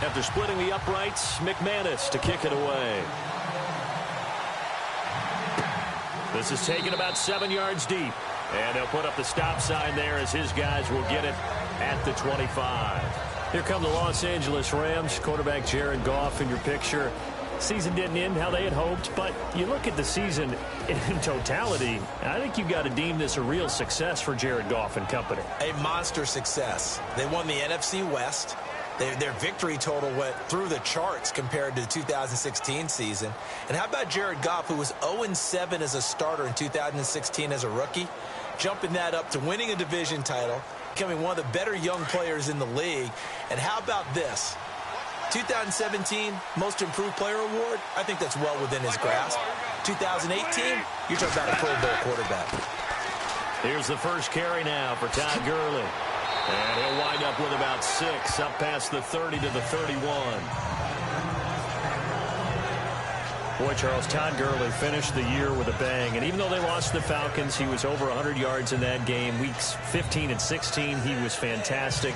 After splitting the uprights, McManus to kick it away. This is taken about 7 yards deep. And they'll put up the stop sign there as his guys will get it at the 25. Here come the Los Angeles Rams. Quarterback Jared Goff in your picture. Season didn't end how they had hoped, but you look at the season in totality, I think you've got to deem this a real success for Jared Goff and company. A monster success. They won the NFC West. Their victory total went through the charts compared to the 2016 season. And how about Jared Goff, who was 0-7 as a starter in 2016 as a rookie, jumping that up to winning a division title, becoming one of the better young players in the league. And how about this? 2017 Most Improved Player Award, I think that's well within his grasp. 2018, you're talking about a Pro Bowl quarterback. Here's the first carry now for Todd Gurley. And he'll wind up with about 6 up past the 30 to the 31. Boy, Charles, Todd Gurley finished the year with a bang. And even though they lost the Falcons, he was over 100 yards in that game. Weeks 15 and 16, he was fantastic.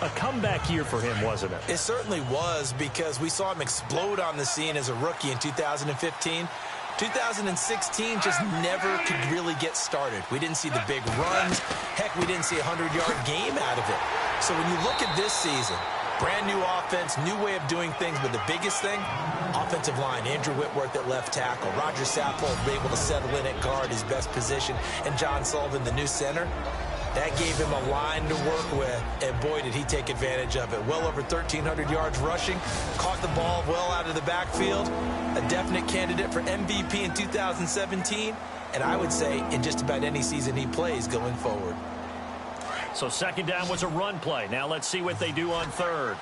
A comeback year for him, wasn't it? It certainly was, because we saw him explode on the scene as a rookie in 2015. 2016 just never could really get started. We didn't see the big runs. Heck, we didn't see a 100-yard game out of it. So when you look at this season, brand new offense, new way of doing things, but the biggest thing, offensive line. Andrew Whitworth at left tackle. Roger Saffold able to settle in at guard, his best position. And John Sullivan, the new center. That gave him a line to work with, and boy, did he take advantage of it. Well over 1,300 yards rushing, caught the ball well out of the backfield, a definite candidate for MVP in 2017, and I would say in just about any season he plays going forward. So second down was a run play. Now let's see what they do on third.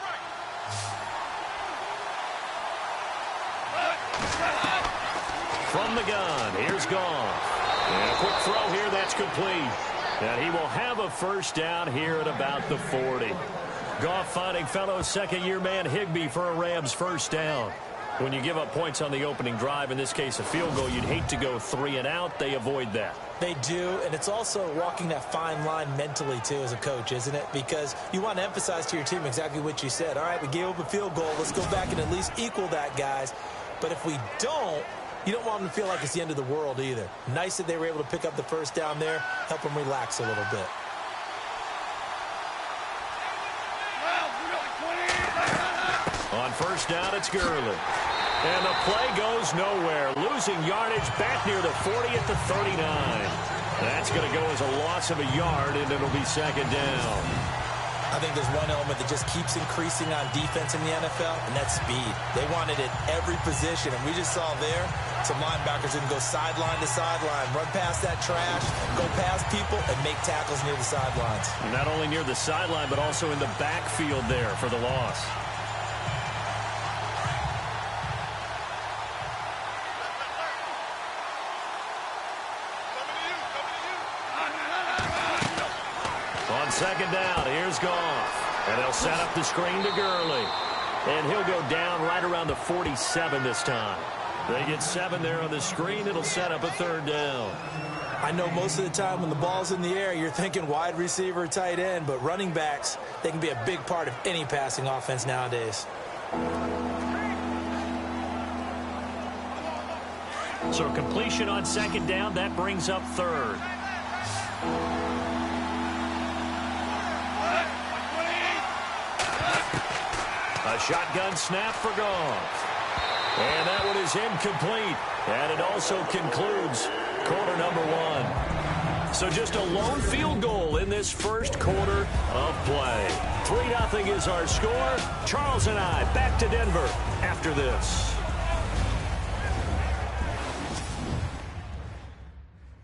From the gun, here's Goff. And a quick throw here, that's complete. And he will have a first down here at about the 40. Goff finding fellow second-year man Higbee for a Rams first down. When you give up points on the opening drive, in this case a field goal, you'd hate to go 3 and out. They avoid that. They do, and it's also walking that fine line mentally, too, as a coach, isn't it? Because you want to emphasize to your team exactly what you said. All right, we gave up a field goal. Let's go back and at least equal that, guys. But if we don't, you don't want them to feel like it's the end of the world either. Nice that they were able to pick up the first down there, help them relax a little bit. On first down, it's Gurley. And the play goes nowhere. Losing yardage back near the 40 at the 39. That's going to go as a loss of a yard, and it'll be second down. I think there's one element that just keeps increasing on defense in the NFL, and that's speed. They want it at every position, and we just saw there some linebackers that can go sideline to sideline, run past that trash, go past people, and make tackles near the sidelines. Not only near the sideline, but also in the backfield there for the loss. On second down, here's Goff. And they'll set up the screen to Gurley. And he'll go down right around the 47 this time. They get 7 there on the screen. It'll set up a third down. I know most of the time when the ball's in the air, you're thinking wide receiver, tight end, but running backs, they can be a big part of any passing offense nowadays. So completion on second down, that brings up third. A shotgun snap for Goff. And that one is incomplete. And it also concludes quarter number 1. So just a lone field goal in this first quarter of play. 3-0 is our score. Charles and I back to Denver after this.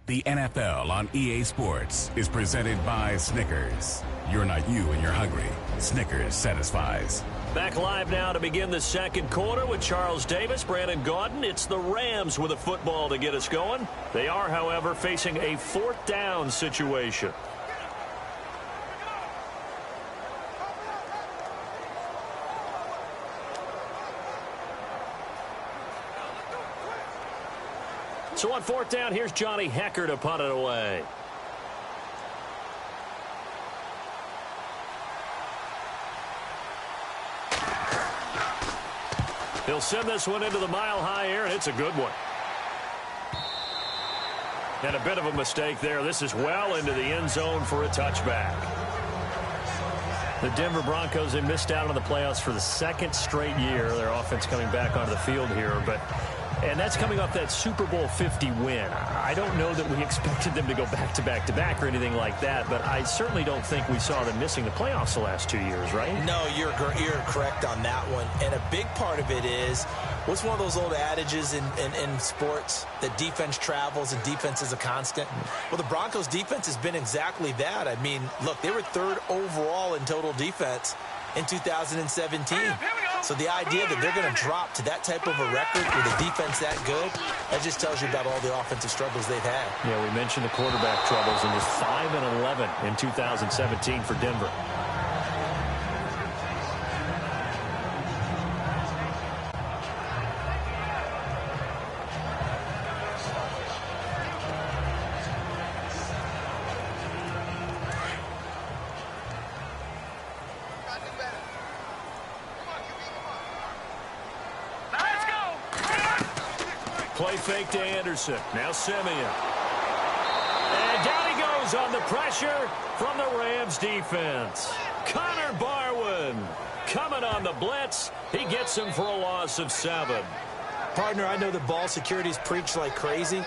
The NFL on EA Sports is presented by Snickers. You're not you and you're hungry. Snickers satisfies. Back live now to begin the second quarter with Charles Davis, Brandon Gaudin. It's the Rams with a football to get us going. They are, however, facing a 4th down situation. So on 4th down, here's Johnny Hecker to punt it away. He'll send this one into the mile-high air, and it's a good one. And a bit of a mistake there. This is well into the end zone for a touchback. The Denver Broncos, they missed out on the playoffs for the 2nd straight year. Their offense coming back onto the field here, and that's coming off that Super Bowl 50 win. I don't know that we expected them to go back-to-back-to-back or anything like that, but I certainly don't think we saw them missing the playoffs the last 2 years, right? No, you're correct on that one. And a big part of it is, what's one of those old adages in sports, that defense travels and defense is a constant? Well, the Broncos' defense has been exactly that. I mean, look, they were 3rd overall in total defense in 2017. So the idea that they're going to drop to that type of a record with a defense that good, that just tells you about all the offensive struggles they've had. Yeah, we mentioned the quarterback troubles, and just 5-11 in 2017 for Denver. Play fake to Anderson. Now Simeon. And down he goes on the pressure from the Rams defense. Connor Barwin coming on the blitz. He gets him for a loss of 7. Partner, I know that ball security's preached like crazy,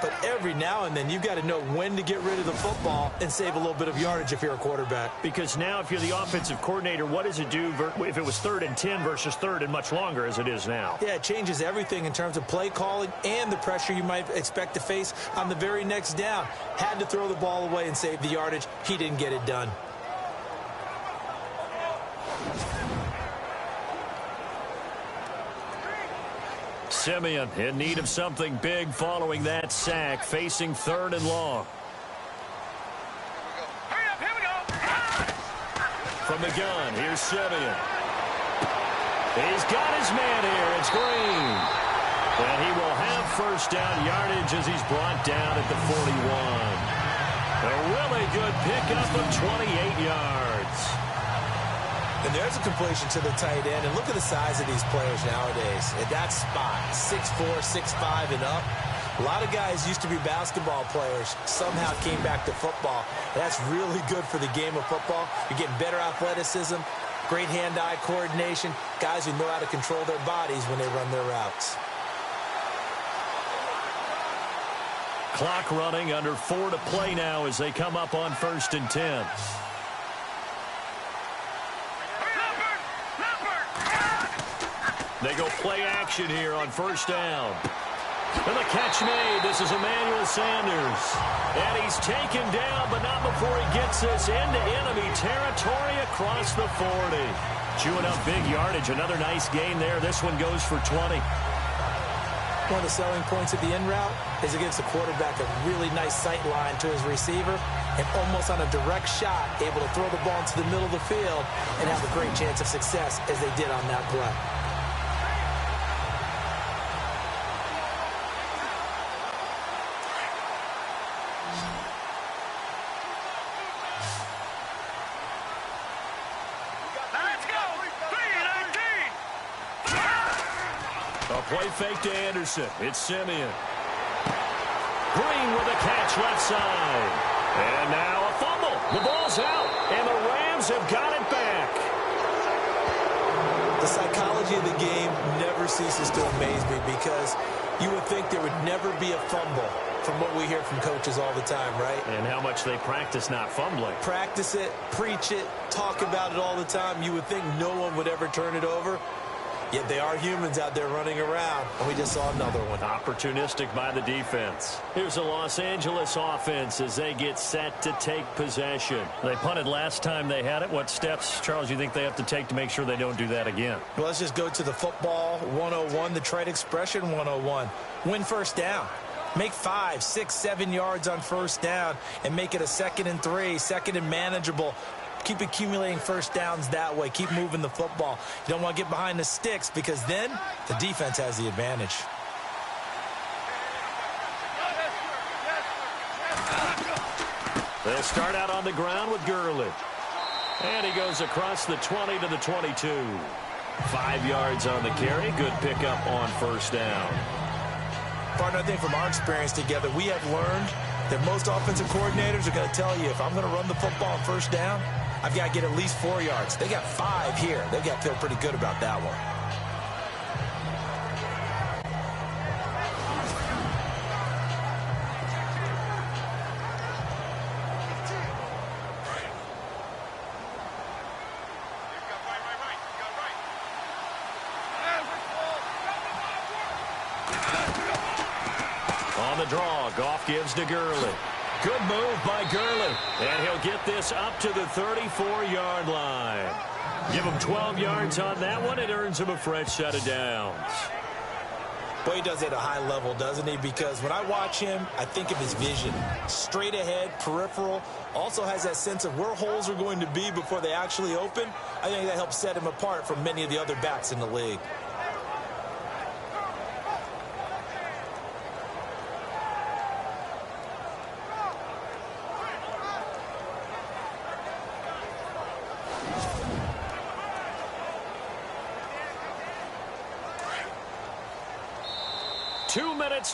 but every now and then you've got to know when to get rid of the football and save a little bit of yardage if you're a quarterback. Because now if you're the offensive coordinator, what does it do if it was 3rd and 10 versus 3rd and much longer as it is now? Yeah, it changes everything in terms of play calling and the pressure you might expect to face on the very next down. Had to throw the ball away and save the yardage. He didn't get it done. Simeon in need of something big following that sack, facing 3rd and long. Hurry up, here we go. From the gun, here's Simeon. He's got his man here. It's Green. And he will have first down yardage as he's brought down at the 41. A really good pickup of 28 yards. And there's a completion to the tight end. And look at the size of these players nowadays. At that spot, 6'4", 6'5", and up. A lot of guys used to be basketball players, somehow came back to football. That's really good for the game of football. You're getting better athleticism, great hand-eye coordination, guys who know how to control their bodies when they run their routes. Clock running, under 4 to play now as they come up on 1st and 10. They go play action here on first down. And the catch made. This is Emmanuel Sanders. And he's taken down, but not before he gets this into enemy territory across the 40. Chewing up big yardage. Another nice gain there. This one goes for 20. One of the selling points of the in route is it gives the quarterback a really nice sight line to his receiver and almost on a direct shot able to throw the ball into the middle of the field and have a great chance of success as they did on that play. Play fake to Anderson. It's Simeon. Green with a catch left side. And now a fumble. The ball's out. And the Rams have got it back. The psychology of the game never ceases to amaze me because you would think there would never be a fumble from what we hear from coaches all the time, right? And how much they practice not fumbling. Practice it, preach it, talk about it all the time. You would think no one would ever turn it over. Yet they are humans out there running around, and we just saw another one. Opportunistic by the defense. Here's the Los Angeles offense as they get set to take possession. They punted last time they had it. What steps, Charles, do you think they have to take to make sure they don't do that again? Well, let's just go to the football 101, the trade expression 101. Win first down. Make 5, 6, 7 yards on first down and make it a 2nd and 3, 2nd and manageable. Keep accumulating first downs that way. Keep moving the football. You don't want to get behind the sticks because then the defense has the advantage. They'll start out on the ground with Gurley. And he goes across the 20 to the 22. 5 yards on the carry. Good pickup on first down. Partner, I think from our experience together, we have learned that most offensive coordinators are going to tell you if I'm going to run the football on first down, I've got to get at least 4 yards. They got 5 here. They've got to feel pretty good about that one. On the draw, Goff gives to Gurley. Good move by Gurley. And he'll get this up to the 34-yard line. Give him 12 yards on that one. It earns him a fresh set of downs. Boy, he does it at a high level, doesn't he? Because when I watch him, I think of his vision. Straight ahead, peripheral. Also has that sense of where holes are going to be before they actually open. I think that helps set him apart from many of the other backs in the league.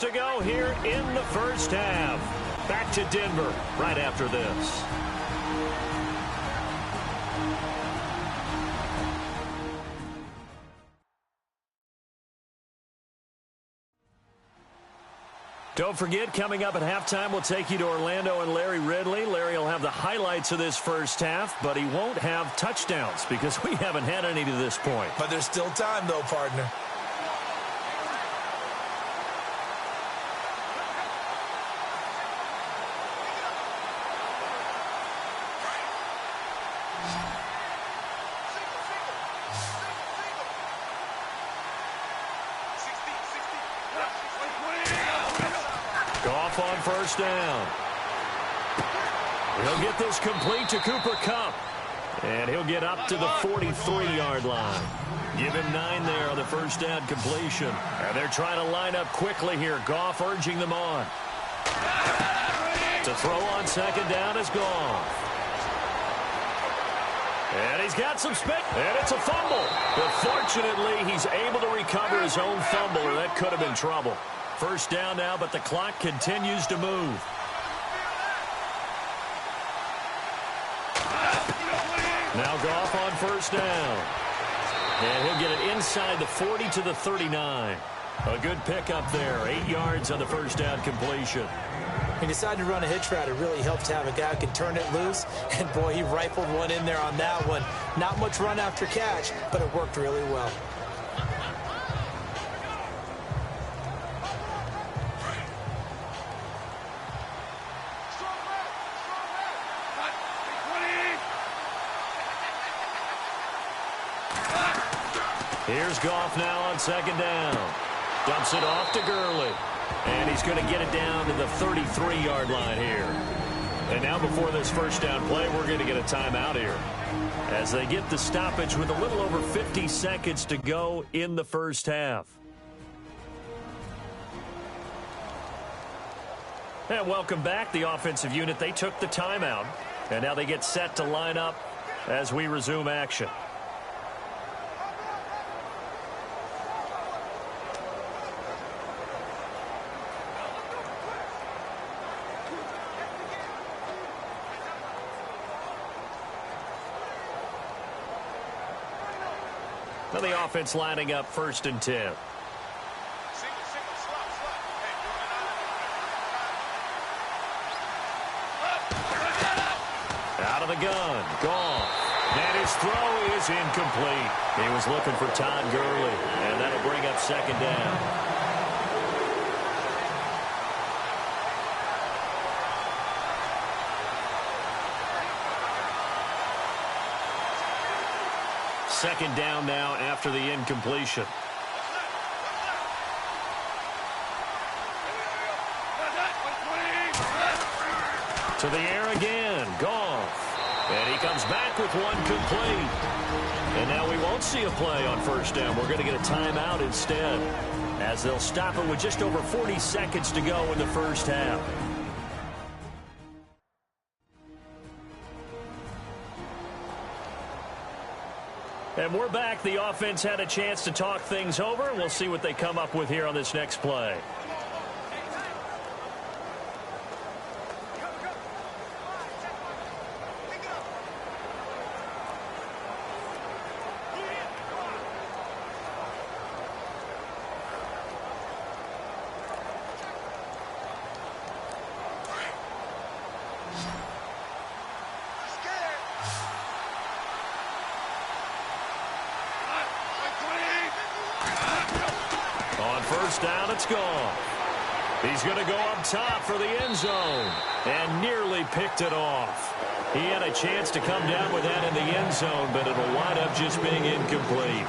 To go here in the first half. Back to Denver right after this. Don't forget, coming up at halftime, we'll take you to Orlando and Larry Ridley. Larry will have the highlights of this first half, but he won't have touchdowns because we haven't had any to this point. But there's still time, though, partner. Goff on first down. He'll get this complete to Cooper Kupp. And he'll get up to the 43-yard line. Give him 9 there on the first down completion. And they're trying to line up quickly here. Goff urging them on. To throw on second down is Goff. And he's got some space. And it's a fumble. But fortunately, he's able to recover his own fumble, or that could have been trouble. First down now, but the clock continues to move. Now Goff on first down. And he'll get it inside the 40 to the 39. A good pickup there. 8 yards on the first down completion. He decided to run a hitch route. It really helped to have a guy who can turn it loose. And, boy, he rifled one in there on that one. Not much run after catch, but it worked really well. Here's Goff now on second down. Dumps it off to Gurley. And he's going to get it down to the 33-yard line here. And now before this first down play, we're going to get a timeout here, as they get the stoppage with a little over 50 seconds to go in the first half. And welcome back. The offensive unit, they took the timeout. And now they get set to line up as we resume action. Now the offense lining up 1st and 10. Out of the gun, Goff. And his throw is incomplete. He was looking for Todd Gurley, and that'll bring up 2nd down. Second down now after the incompletion. To the air again, Goff. And he comes back with one complete. And now we won't see a play on 1st down. We're going to get a timeout instead, as they'll stop it with just over 40 seconds to go in the first half. And we're back. The offense had a chance to talk things over. We'll see what they come up with here on this next play. Down, it's gone. He's going to go up top for the end zone and nearly picked it off. He had a chance to come down with that in the end zone, but it'll wind up just being incomplete.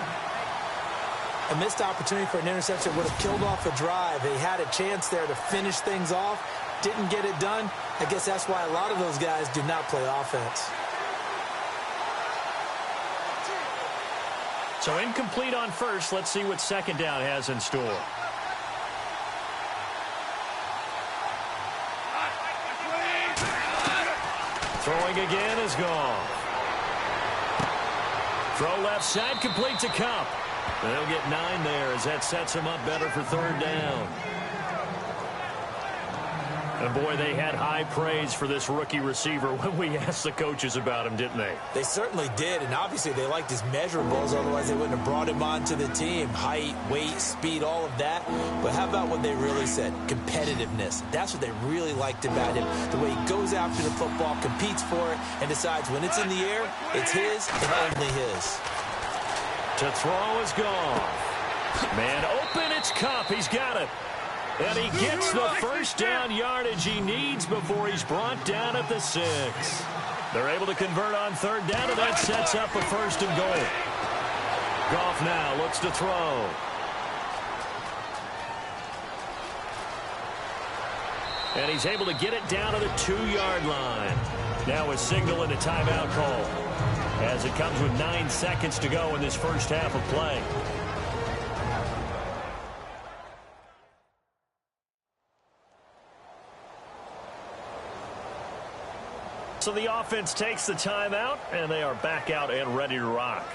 A missed opportunity for an interception would have killed off a drive. He had a chance there to finish things off, didn't get it done. I guess that's why a lot of those guys do not play offense. So incomplete on 1st. Let's see what 2nd down has in store. Throwing again is gone. Throw left side, complete to Cup. They'll get 9 there as that sets him up better for 3rd down. And boy, they had high praise for this rookie receiver when we asked the coaches about him, didn't they? They certainly did, and obviously they liked his measurables, otherwise they wouldn't have brought him onto the team. Height, weight, speed, all of that. But how about what they really said? Competitiveness. That's what they really liked about him. The way he goes after the football, competes for it, and decides when it's in the air, it's his and only his. To throw is gone. Man open, it's Cup. He's got it. And he gets the 1st down yardage he needs before he's brought down at the 6. They're able to convert on 3rd down, and that sets up a 1st and goal. Goff now looks to throw. And he's able to get it down to the 2-yard line. Now a signal and a timeout call, as it comes with 9 seconds to go in this first half of play. So the offense takes the timeout, and they are back out and ready to rock.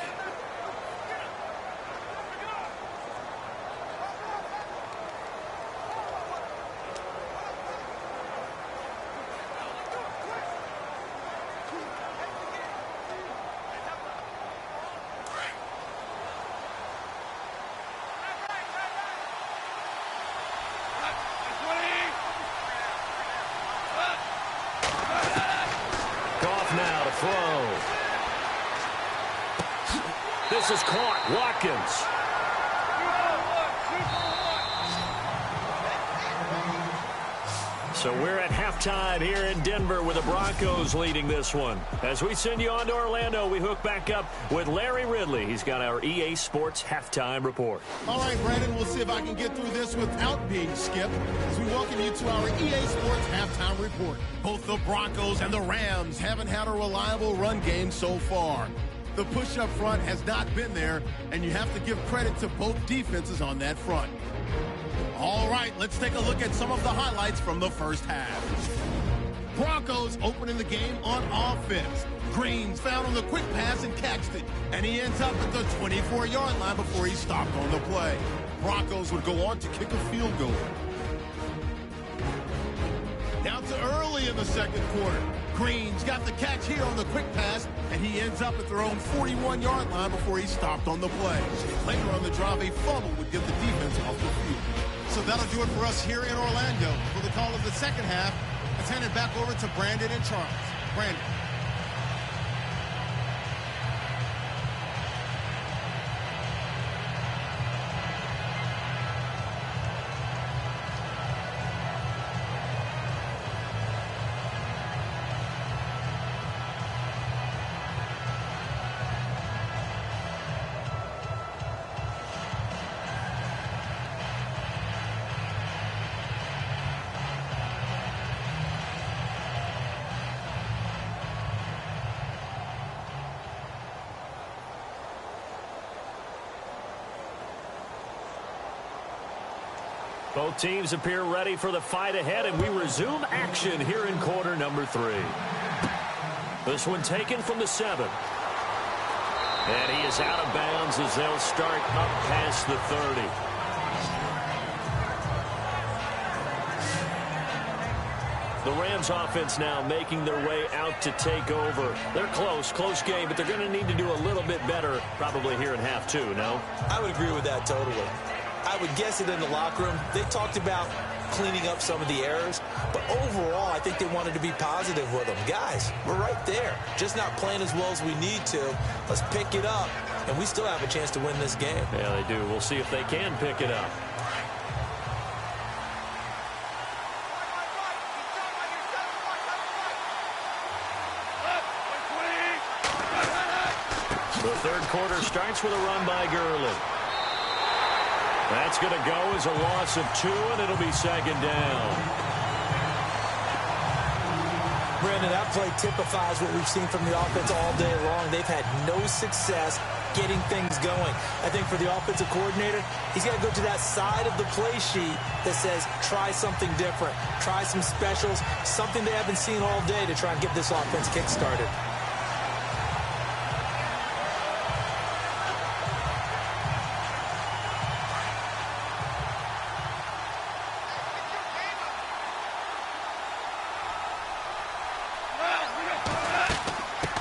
This is caught. Watkins. So we're at half. halftime here in Denver with the Broncos leading this one. As we send you on to Orlando, we hook back up with Larry Ridley. He's got our EA Sports halftime report. All right, Brandon, we'll see if I can get through this without being skipped as we welcome you to our EA Sports halftime report. Both the Broncos and the Rams haven't had a reliable run game so far. The push up front has not been there, and you have to give credit to both defenses on that front. All right, let's take a look at some of the highlights from the first half. Broncos opening the game on offense. Green's found on the quick pass and catched it, and he ends up at the 24-yard line before he stopped on the play. Broncos would go on to kick a field goal. Down to early in the second quarter. Green's got the catch here on the quick pass, and he ends up at their own 41-yard line before he stopped on the play. Later on the drive, a fumble would get the defense off the field. So that'll do it for us here in Orlando. For the call of the second half, let's hand it back over to Brandon and Charles. Brandon. Both teams appear ready for the fight ahead, and we resume action here in quarter number 3. This one taken from the 7. And he is out of bounds as they'll start up past the 30. The Rams offense now making their way out to take over. They're close game, but they're going to need to do a little bit better probably here in half 2, no? I would agree with that totally. I would guess it in the locker room. They talked about cleaning up some of the errors, but overall, I think they wanted to be positive with them. Guys, we're right there. Just not playing as well as we need to. Let's pick it up, and we still have a chance to win this game. Yeah, they do. We'll see if they can pick it up. The third quarter starts with a run by Gurley. That's going to go as a loss of 2, and it'll be second down. Brandon, that play typifies what we've seen from the offense all day long. They've had no success getting things going. I think for the offensive coordinator, he's got to go to that side of the play sheet that says, try something different. Try some specials, something they haven't seen all day to try and get this offense kick-started.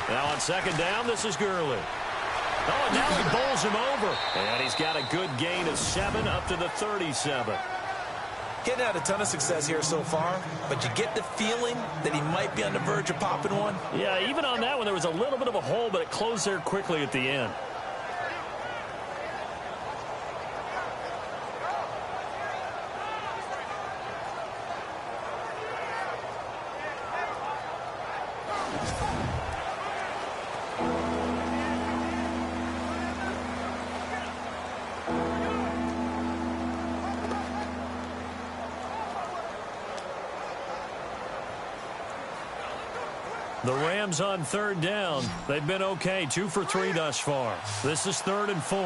Now on second down, this is Gurley. Oh, and now he bowls him over. And he's got a good gain of 7 up to the 37. Getting out a ton of success here so far, but you get the feeling that he might be on the verge of popping one. Yeah, even on that one, there was a little bit of a hole, but it closed there quickly at the end. The Rams on third down. They've been okay, 2 for 3 thus far. This is 3rd and 4.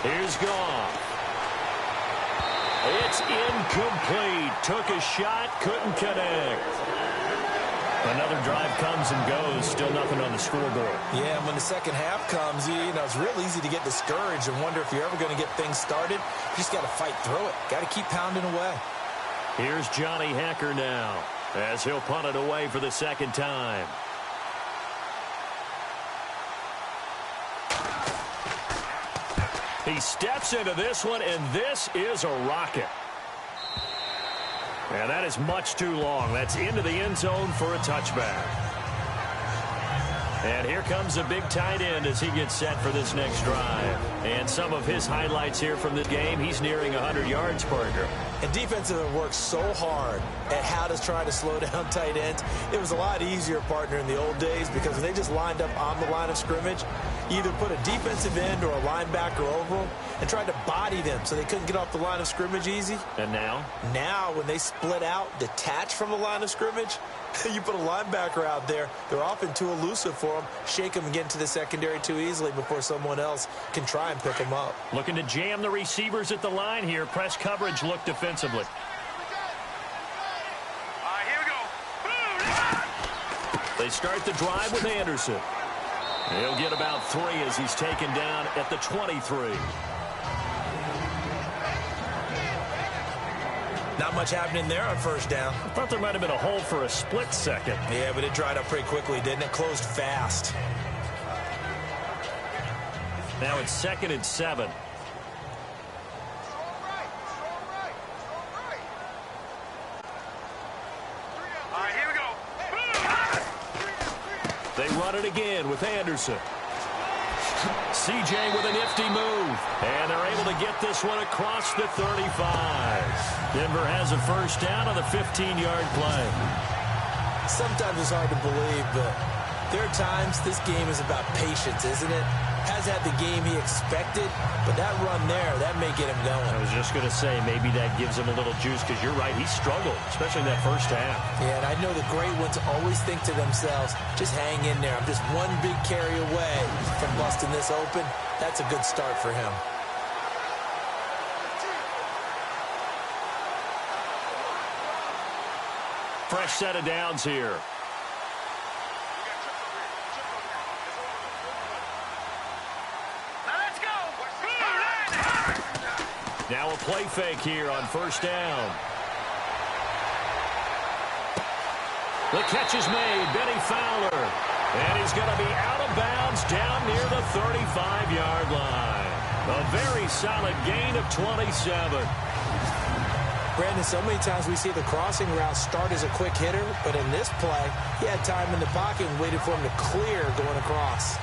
Here's Goff. It's incomplete. Took a shot, couldn't connect. Another drive comes and goes. Still nothing on the scoreboard. Yeah, and when the second half comes, you know, it's real easy to get discouraged and wonder if you're ever going to get things started. You just got to fight through it. Got to keep pounding away. Here's Johnny Hacker now as he'll punt it away for the second time. He steps into this one, and this is a rocket. And that is much too long. That's into the end zone for a touchback. And here comes a big tight end as he gets set for this next drive. And some of his highlights here from the game, he's nearing 100 yards, partner. And defensive have worked so hard at how to try to slow down tight ends. It was a lot easier, partner, in the old days because when they just lined up on the line of scrimmage, you either put a defensive end or a linebacker over them and tried to body them so they couldn't get off the line of scrimmage easy. And now? Now, when they split out, detach from the line of scrimmage, you put a linebacker out there, they're often too elusive for them. Shake them and get into the secondary too easily before someone else can try and pick them up. Looking to jam the receivers at the line here. Press coverage look defensively. Here we go. They start the drive with Anderson. He'll get about 3 as he's taken down at the 23. Not much happening there on first down. I thought there might have been a hole for a split second. Yeah, but it dried up pretty quickly, didn't it? Closed fast. Now it's 2nd and 7. Here we go. They run it again with Anderson. CJ with a nifty move. And they're able to get this one across the 35. Denver has a first down on the 15-yard play. Sometimes it's hard to believe, but there are times this game is about patience, isn't it? Has had the game he expected, but that run there, that may get him going. I was just going to say, maybe that gives him a little juice, because you're right, he struggled, especially in that first half. Yeah, and I know the great ones always think to themselves, just hang in there. I'm just one big carry away from busting this open. That's a good start for him. Fresh set of downs here. Now a play fake here on first down. The catch is made. Benny Fowler. And he's going to be out of bounds down near the 35-yard line. A very solid gain of 27. Brandon, so many times we see the crossing route start as a quick hitter, but in this play, he had time in the pocket and waited for him to clear going across.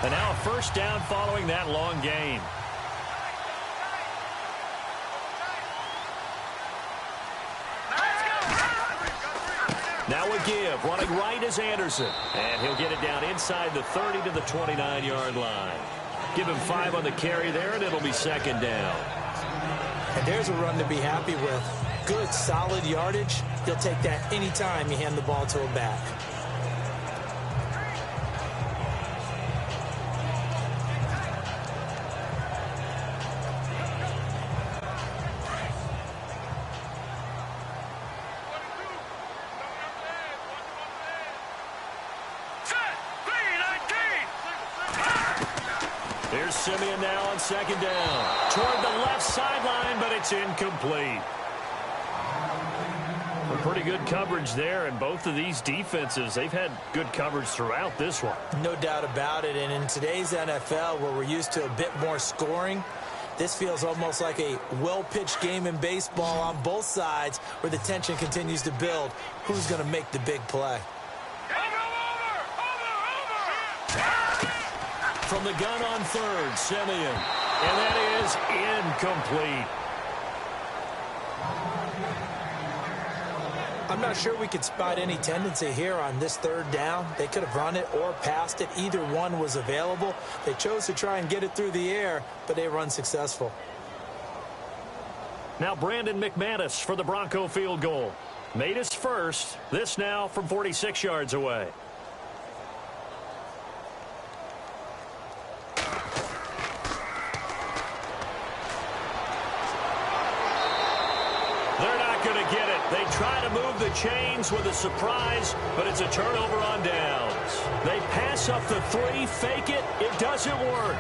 And now a first down following that long gain. Now a give. Running right is Anderson. And he'll get it down inside the 30 to the 29-yard line. Give him 5 on the carry there, and it'll be second down. And there's a run to be happy with. Good, solid yardage. You'll take that anytime you hand the ball to a back. Here's Simeon now on second down. Toward the left sideline, but it's incomplete. A pretty good coverage there, and both of these defenses, they've had good coverage throughout this one. No doubt about it, and in today's NFL, where we're used to a bit more scoring, this feels almost like a well-pitched game in baseball on both sides, where the tension continues to build. Who's going to make the big play? From the gun on third, Simeon. And that is incomplete. I'm not sure we could spot any tendency here on this third down. They could have run it or passed it. Either one was available. They chose to try and get it through the air, but they were unsuccessful. Now Brandon McManus for the Bronco field goal. Made his first. This now from 46 yards away. They're not going to get it. They try to move the chains with a surprise, but it's a turnover on downs. They pass puts up the three, fake it, it doesn't work.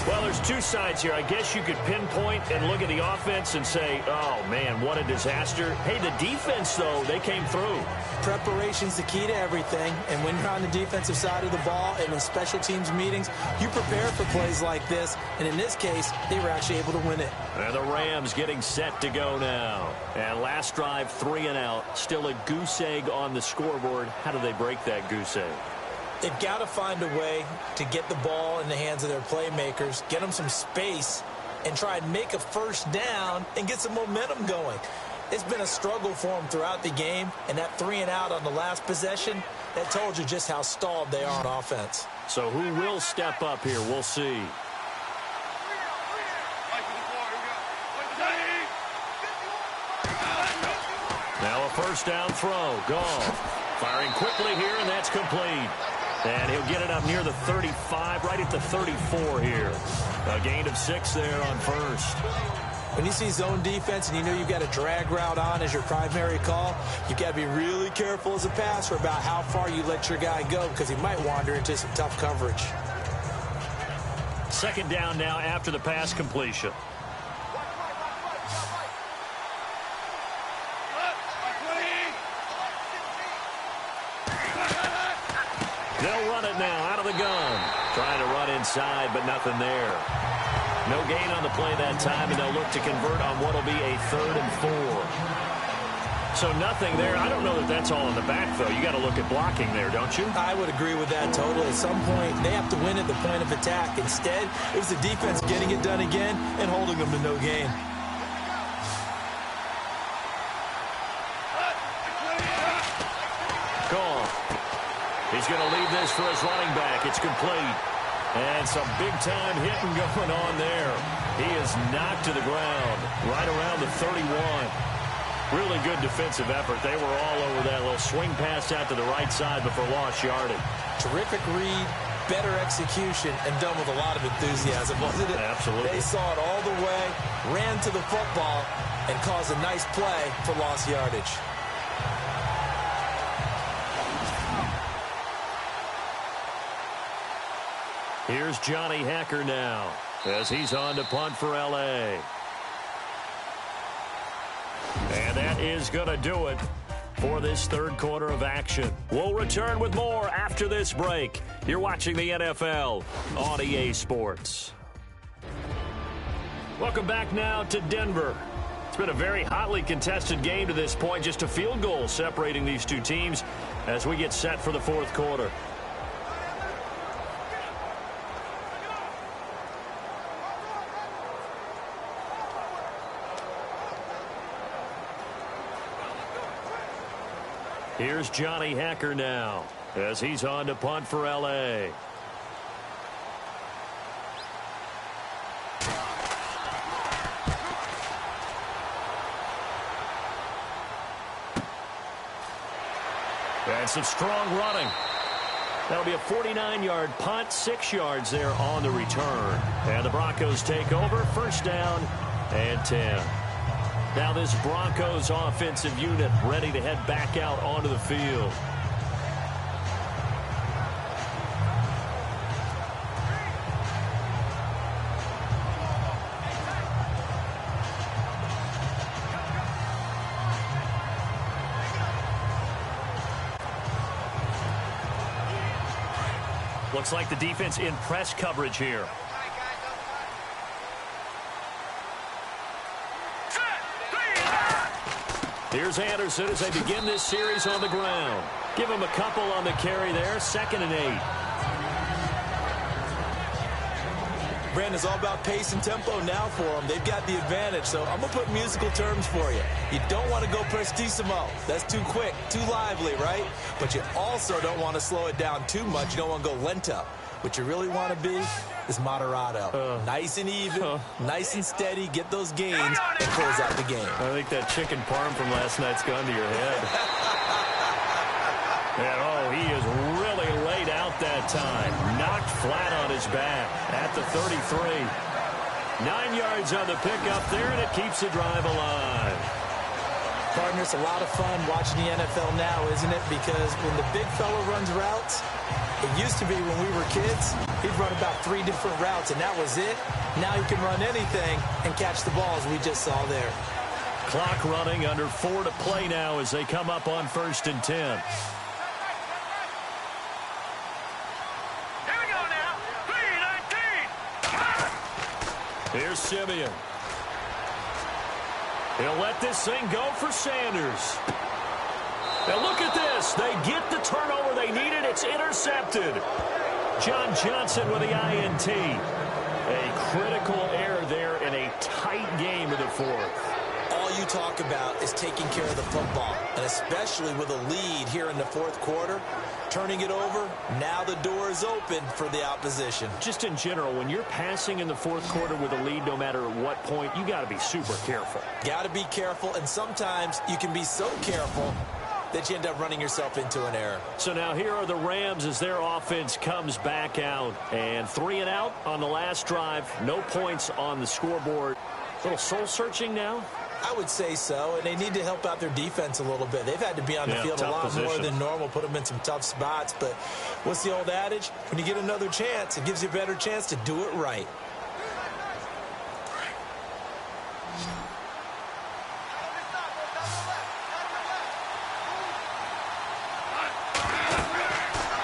Well, there's two sides here. I guess you could pinpoint and look at the offense and say, oh, man, what a disaster. Hey, the defense, though, they came through. Preparation's the key to everything, and when you're on the defensive side of the ball and in special teams meetings, you prepare for plays like this, and in this case, they were actually able to win it. And the Rams getting set to go now. And last drive, 3 and out. Still a goose egg on the scoreboard. How do they break that goose egg? They've got to find a way to get the ball in the hands of their playmakers, get them some space, and try and make a first down and get some momentum going. It's been a struggle for them throughout the game, and that 3 and out on the last possession, that told you just how stalled they are on offense. So who will step up here? We'll see. Now a first down throw. Goff firing quickly here, and that's complete. And he'll get it up near the 35, right at the 34 here. A gain of 6 there on first. When you see zone defense and you know you've got a drag route on as your primary call, you've got to be really careful as a passer about how far you let your guy go because he might wander into some tough coverage. Second down now after the pass completion. They'll run it now out of the gun. Trying to run inside, but nothing there. No gain on the play that time, and they'll look to convert on what will be a 3rd and 4. So nothing there. I don't know that that's all in the back, though. You got to look at blocking there, don't you? I would agree with that totally. At some point, they have to win at the point of attack. Instead, it was the defense getting it done again and holding them to no gain. He's going to leave this for his running back. It's complete. And some big-time hitting going on there. He is knocked to the ground right around the 31. Really good defensive effort. They were all over that little swing pass out to the right side before lost yardage. Terrific read, better execution, and done with a lot of enthusiasm, wasn't it? Absolutely. They saw it all the way, ran to the football, and caused a nice play for lost yardage. Here's Johnny Hacker now as he's on to punt for L.A. And that is going to do it for this third quarter of action. We'll return with more after this break. You're watching the NFL on EA Sports. Welcome back now to Denver. It's been a very hotly contested game to this point. Just a field goal separating these two teams as we get set for the fourth quarter. Here's Johnny Hacker now as he's on to punt for L.A. And some strong running. That'll be a 49-yard punt, 6 yards there on the return. And the Broncos take over, first down and 10. Now this Broncos offensive unit ready to head back out onto the field. Looks like the defense in press coverage here. Here's Anderson as they begin this series on the ground. Give him a couple on the carry there. 2nd and 8. Brandon, it's all about pace and tempo now for them. They've got the advantage, so I'm going to put musical terms for you. You don't want to go prestissimo. That's too quick, too lively, right? But you also don't want to slow it down too much. You don't want to go lento. What you really want to be is moderato. Nice and even, nice and steady, get those gains, and close out the game. I think that chicken parm from last night's gone to your head. And, he is really laid out that time. Knocked flat on his back at the 33. 9 yards on the pickup there, and it keeps the drive alive. Partner, it's a lot of fun watching the NFL now, isn't it? Because when the big fella runs routes, he It used to be when we were kids, he'd run about 3 different routes, and that was it. Now he can run anything and catch the ball, as we just saw there. Clock running, under 4 to play now as they come up on 1st and 10. Here we go now. 3-19. Here's Simeon. He'll let this thing go for Sanders. Now look at this. They get the turnover they needed. It's intercepted. John Johnson with the INT. A critical error there in a tight game of the 4th. All you talk about is taking care of the football, and especially with a lead here in the 4th quarter, turning it over, now the door is open for the opposition. Just in general, when you're passing in the 4th quarter with a lead, no matter at what point, you got to be super careful. Got to be careful, and sometimes you can be so careful that you end up running yourself into an error. So now here are the Rams as their offense comes back out. And 3 and out on the last drive. No points on the scoreboard. A little soul-searching now? I would say so, and they need to help out their defense a little bit. They've had to be on the field a lot more than normal, put them in some tough spots. But what's the old adage? When you get another chance, it gives you a better chance to do it right.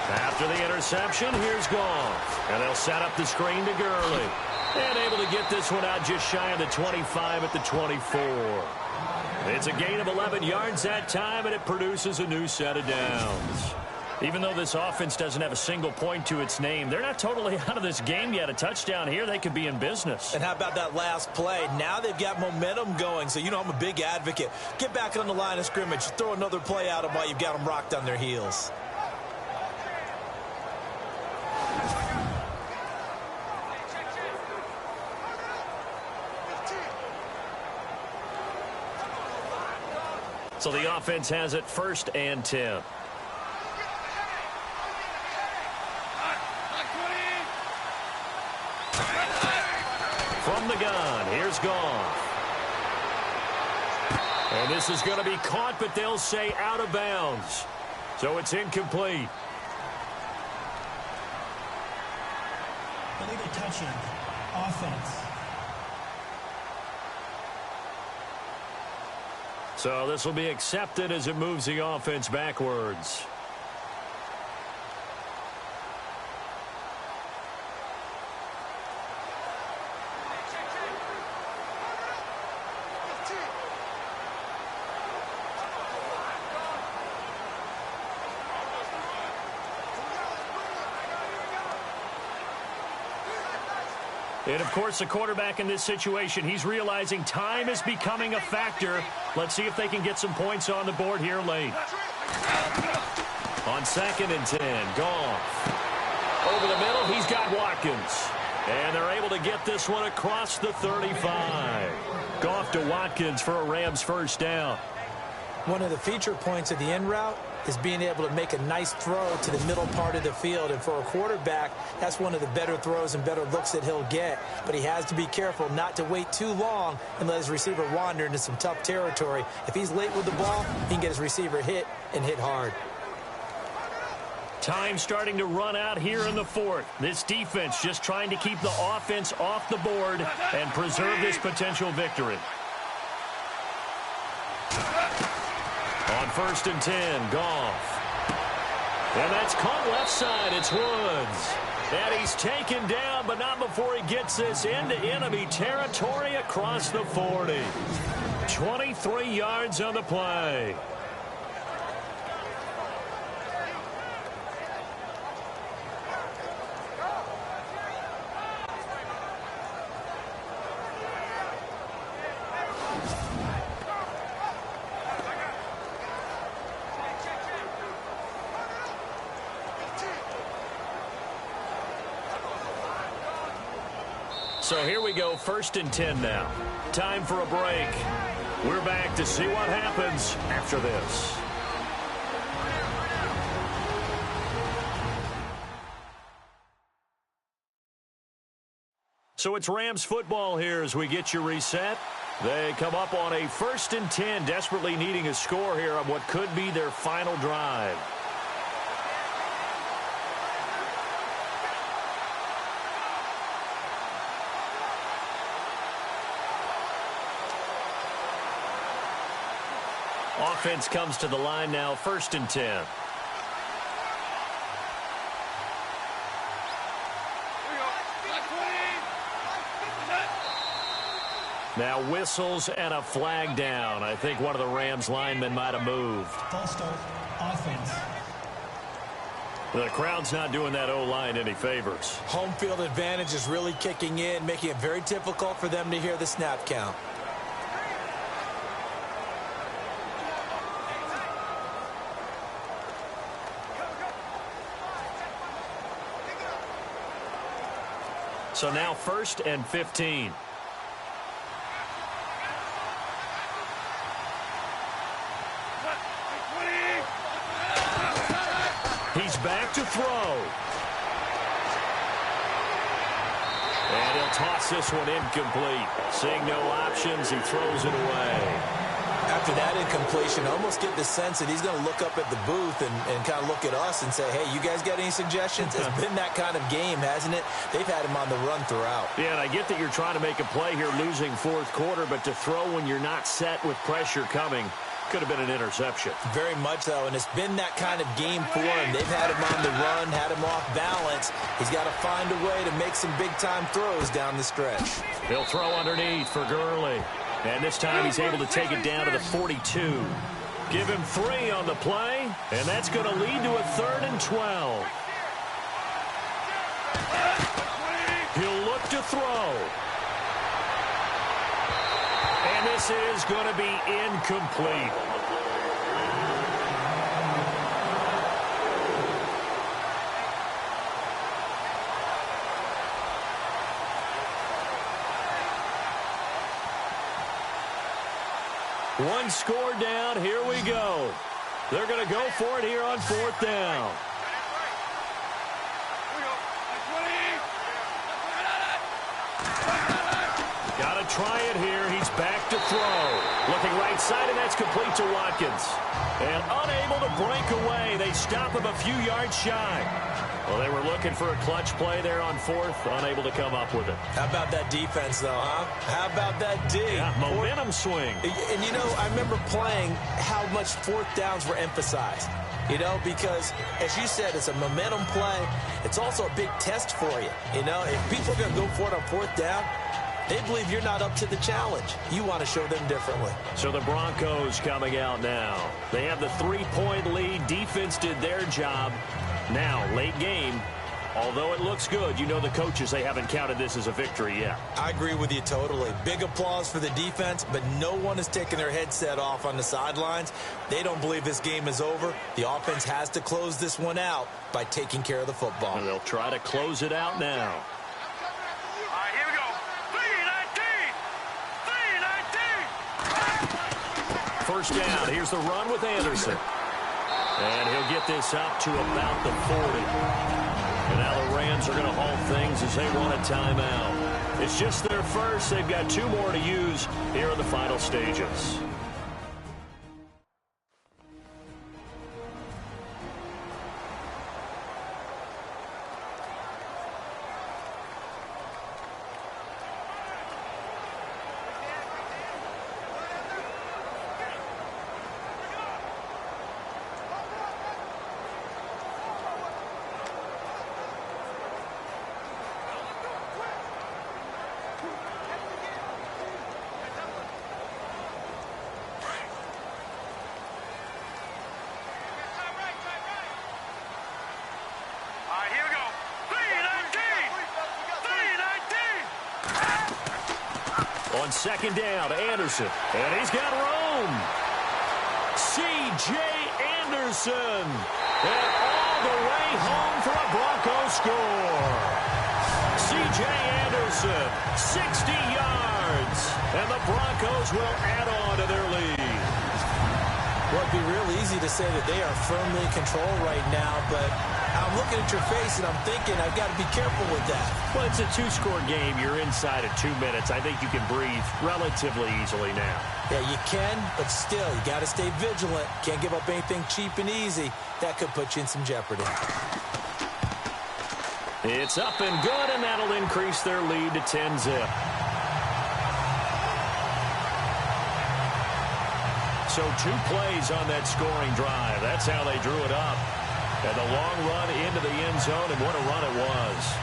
After the interception, here's Goff. And they'll set up the screen to Gurley. And able to get this one out just shy of the 25 at the 24. It's a gain of 11 yards that time, and it produces a new set of downs. Even though this offense doesn't have a single point to its name, they're not totally out of this game yet. A touchdown here, they could be in business. And how about that last play? Now they've got momentum going, so you know I'm a big advocate. Get back on the line of scrimmage. Throw another play at them while you've got them rocked on their heels. So the offense has it 1st and 10. From the gun, here's Goff. And this is going to be caught, but they'll say out of bounds. So it's incomplete. Illegal touching. Offense. So this will be accepted as it moves the offense backwards. And, of course, the quarterback in this situation, he's realizing time is becoming a factor. Let's see if they can get some points on the board here late. On 2nd and 10, Goff. Over the middle, he's got Watkins. And they're able to get this one across the 35. Goff to Watkins for a Rams first down. One of the feature points of the in route is being able to make a nice throw to the middle part of the field. And for a quarterback, that's one of the better throws and better looks that he'll get. But he has to be careful not to wait too long and let his receiver wander into some tough territory. If he's late with the ball, he can get his receiver hit and hit hard. Time starting to run out here in the 4th. This defense just trying to keep the offense off the board and preserve this potential victory. On 1st and 10, Goff. And that's caught left side. It's Woods. And he's taken down, but not before he gets this into enemy territory across the 40. 23 yards on the play. So here we go, 1st and 10 now. Time for a break. We're back to see what happens after this. So it's Rams football here as we get you reset. They come up on a 1st and 10, desperately needing a score here on what could be their final drive. Offense comes to the line now, 1st and 10. Now whistles and a flag down. I think one of the Rams linemen might have moved. False start, offense. The crowd's not doing that O-line any favors. Home field advantage is really kicking in, making it very difficult for them to hear the snap count. So now 1st and 15. He's back to throw. And he'll toss this one incomplete. Seeing no options, he throws it away. After that incompletion, I almost get the sense that he's going to look up at the booth and kind of look at us and say, hey, you guys got any suggestions? It's been that kind of game, hasn't it? They've had him on the run throughout. Yeah, and I get that you're trying to make a play here losing 4th quarter, but to throw when you're not set with pressure coming could have been an interception. Very much so, and it's been that kind of game for him. They've had him on the run, had him off balance. He's got to find a way to make some big-time throws down the stretch. He'll throw underneath for Gurley. And this time he's able to take it down to the 42. Give him 3 on the play, and that's going to lead to a 3rd and 12. He'll look to throw. And this is going to be incomplete. One score down. Here we go. They're going to go for it here on 4th down. Got to try it here. He's back to throw. Looking right side, and that's complete to Watkins. And unable to break away. They stop him a few yards shy. Well, they were looking for a clutch play there on 4th, unable to come up with it. How about that defense, though, huh? How about that D? Yeah, momentum swing. And, you know, I remember playing how much 4th downs were emphasized. You know, because, as you said, it's a momentum play. It's also a big test for you. You know, if people are going to go for it on 4th down, they believe you're not up to the challenge. You want to show them differently. So the Broncos coming out now. They have the 3-point lead. Defense did their job. Now, late game, although it looks good, you know the coaches, they haven't counted this as a victory yet. I agree with you totally. Big applause for the defense, but no one is taking their headset off on the sidelines. They don't believe this game is over. The offense has to close this one out by taking care of the football. And they'll try to close it out now. All right, here we go. 3-19. 3-19. First down. Here's the run with Anderson. And he'll get this up to about the 40. And now the Rams are going to halt things as they want a timeout. It's just their first. They've got 2 more to use here in the final stages. On second down, Anderson. And he's got room. C.J. Anderson. And all the way home for a Broncos score. C.J. Anderson, 60 yards. And the Broncos will add on to their lead. Well, it'd be real easy to say that they are firmly in control right now, but I'm looking at your face and I'm thinking I've got to be careful with that. Well, it's a 2-score game. You're inside of 2 minutes. I think you can breathe relatively easily now. Yeah, you can, but still, you got to stay vigilant. Can't give up anything cheap and easy. That could put you in some jeopardy. It's up and good, and that'll increase their lead to 10-zip. So 2 plays on that scoring drive. That's how they drew it up. And a long run into the end zone, and what a run it was.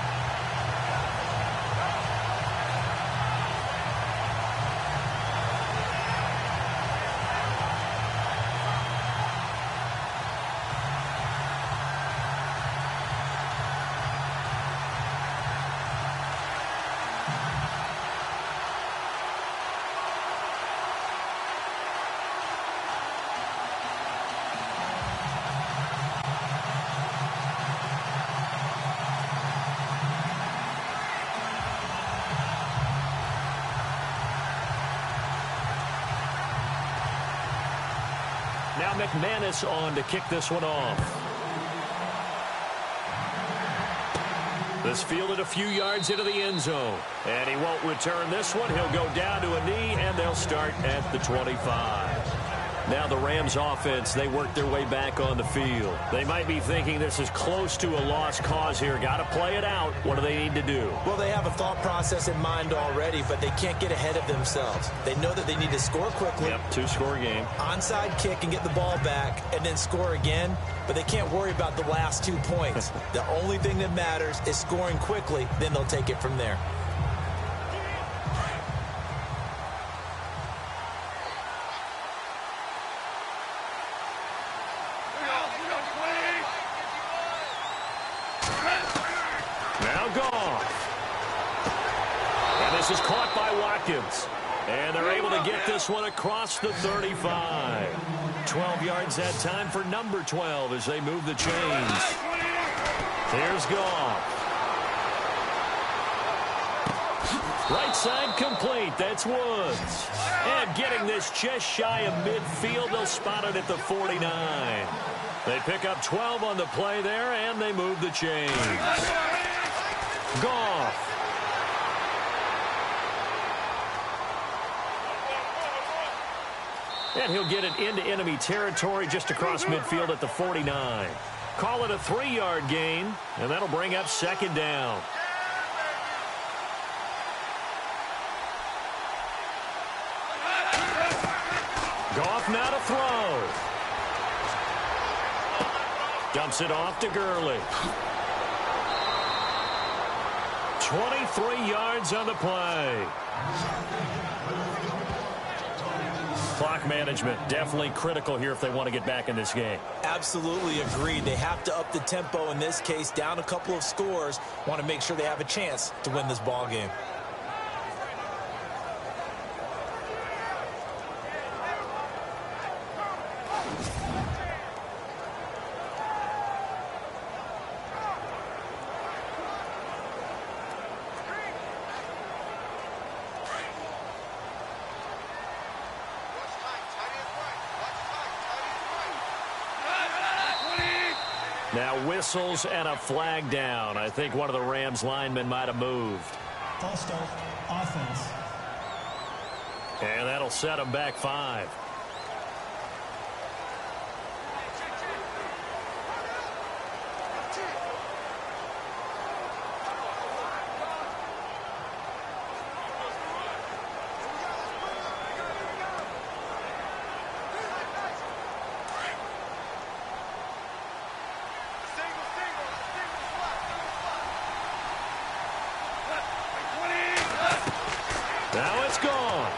Now McManus on to kick this one off. This fielded a few yards into the end zone. And he won't return this one. He'll go down to a knee, and they'll start at the 25. Now the Rams offense, they work their way back on the field. They might be thinking this is close to a lost cause here. Got to play it out. What do they need to do? Well, they have a thought process in mind already, but they can't get ahead of themselves. They know that they need to score quickly. Yep, 2-score game. Onside kick and get the ball back and then score again, but they can't worry about the last 2 points. The only thing that matters is scoring quickly, then they'll take it from there. This is caught by Watkins. And they're able to get this one across the 35. 12 yards that time for number 12 as they move the chains. Here's Goff. Right side complete. That's Woods. And getting this just shy of midfield. They'll spot it at the 49. They pick up 12 on the play there, and they move the chains. Goff. And he'll get it into enemy territory just across midfield at the 49. Call it a 3-yard gain, and that'll bring up second down. Goff now to throw. Dumps it off to Gurley. 23 yards on the play. Clock management definitely critical here if they want to get back in this game. Absolutely agreed. They have to up the tempo in this case, down a couple of scores. Want to make sure they have a chance to win this ball game. Now whistles and a flag down. I think one of the Rams linemen might have moved. False start, offense. And that'll set them back 5. Now it's gone.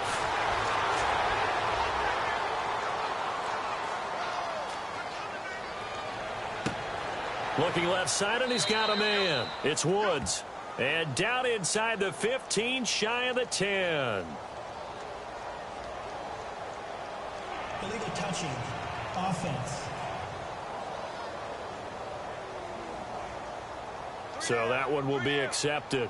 Looking left side, and he's got a man. It's Woods. And down inside the 15, shy of the 10. Illegal touching, offense. So that one will be accepted.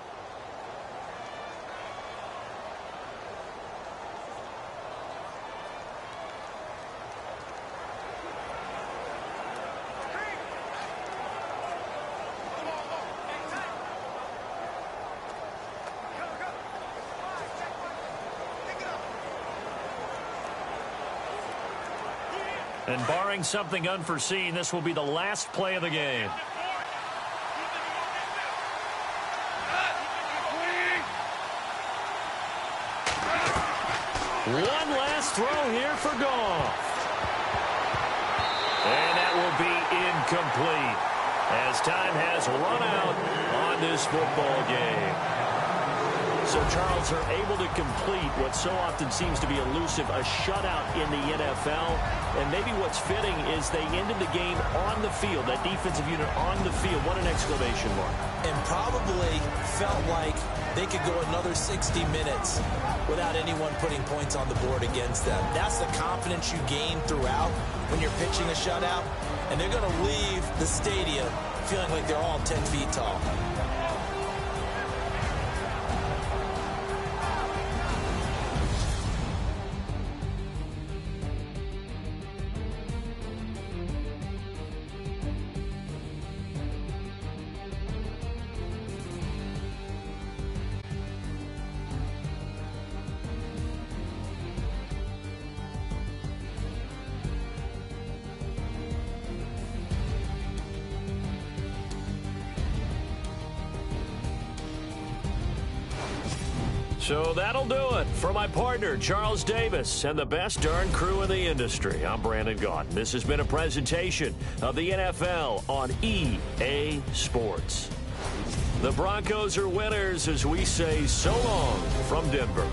And barring something unforeseen, this will be the last play of the game. One last throw here for Goff. will be incomplete as time has run out on this football game. So, Charles, are able to complete what so often seems to be elusive, a shutout in the NFL. And maybe what's fitting is they ended the game on the field, that defensive unit on the field. What an exclamation mark. And probably felt like they could go another 60 minutes without anyone putting points on the board against them. That's the confidence you gain throughout when you're pitching a shutout. And they're going to leave the stadium feeling like they're all 10 feet tall. So that'll do it for my partner, Charles Davis, and the best darn crew in the industry. I'm Brandon Gaudin. This has been a presentation of the NFL on EA Sports. The Broncos are winners as we say so long from Denver.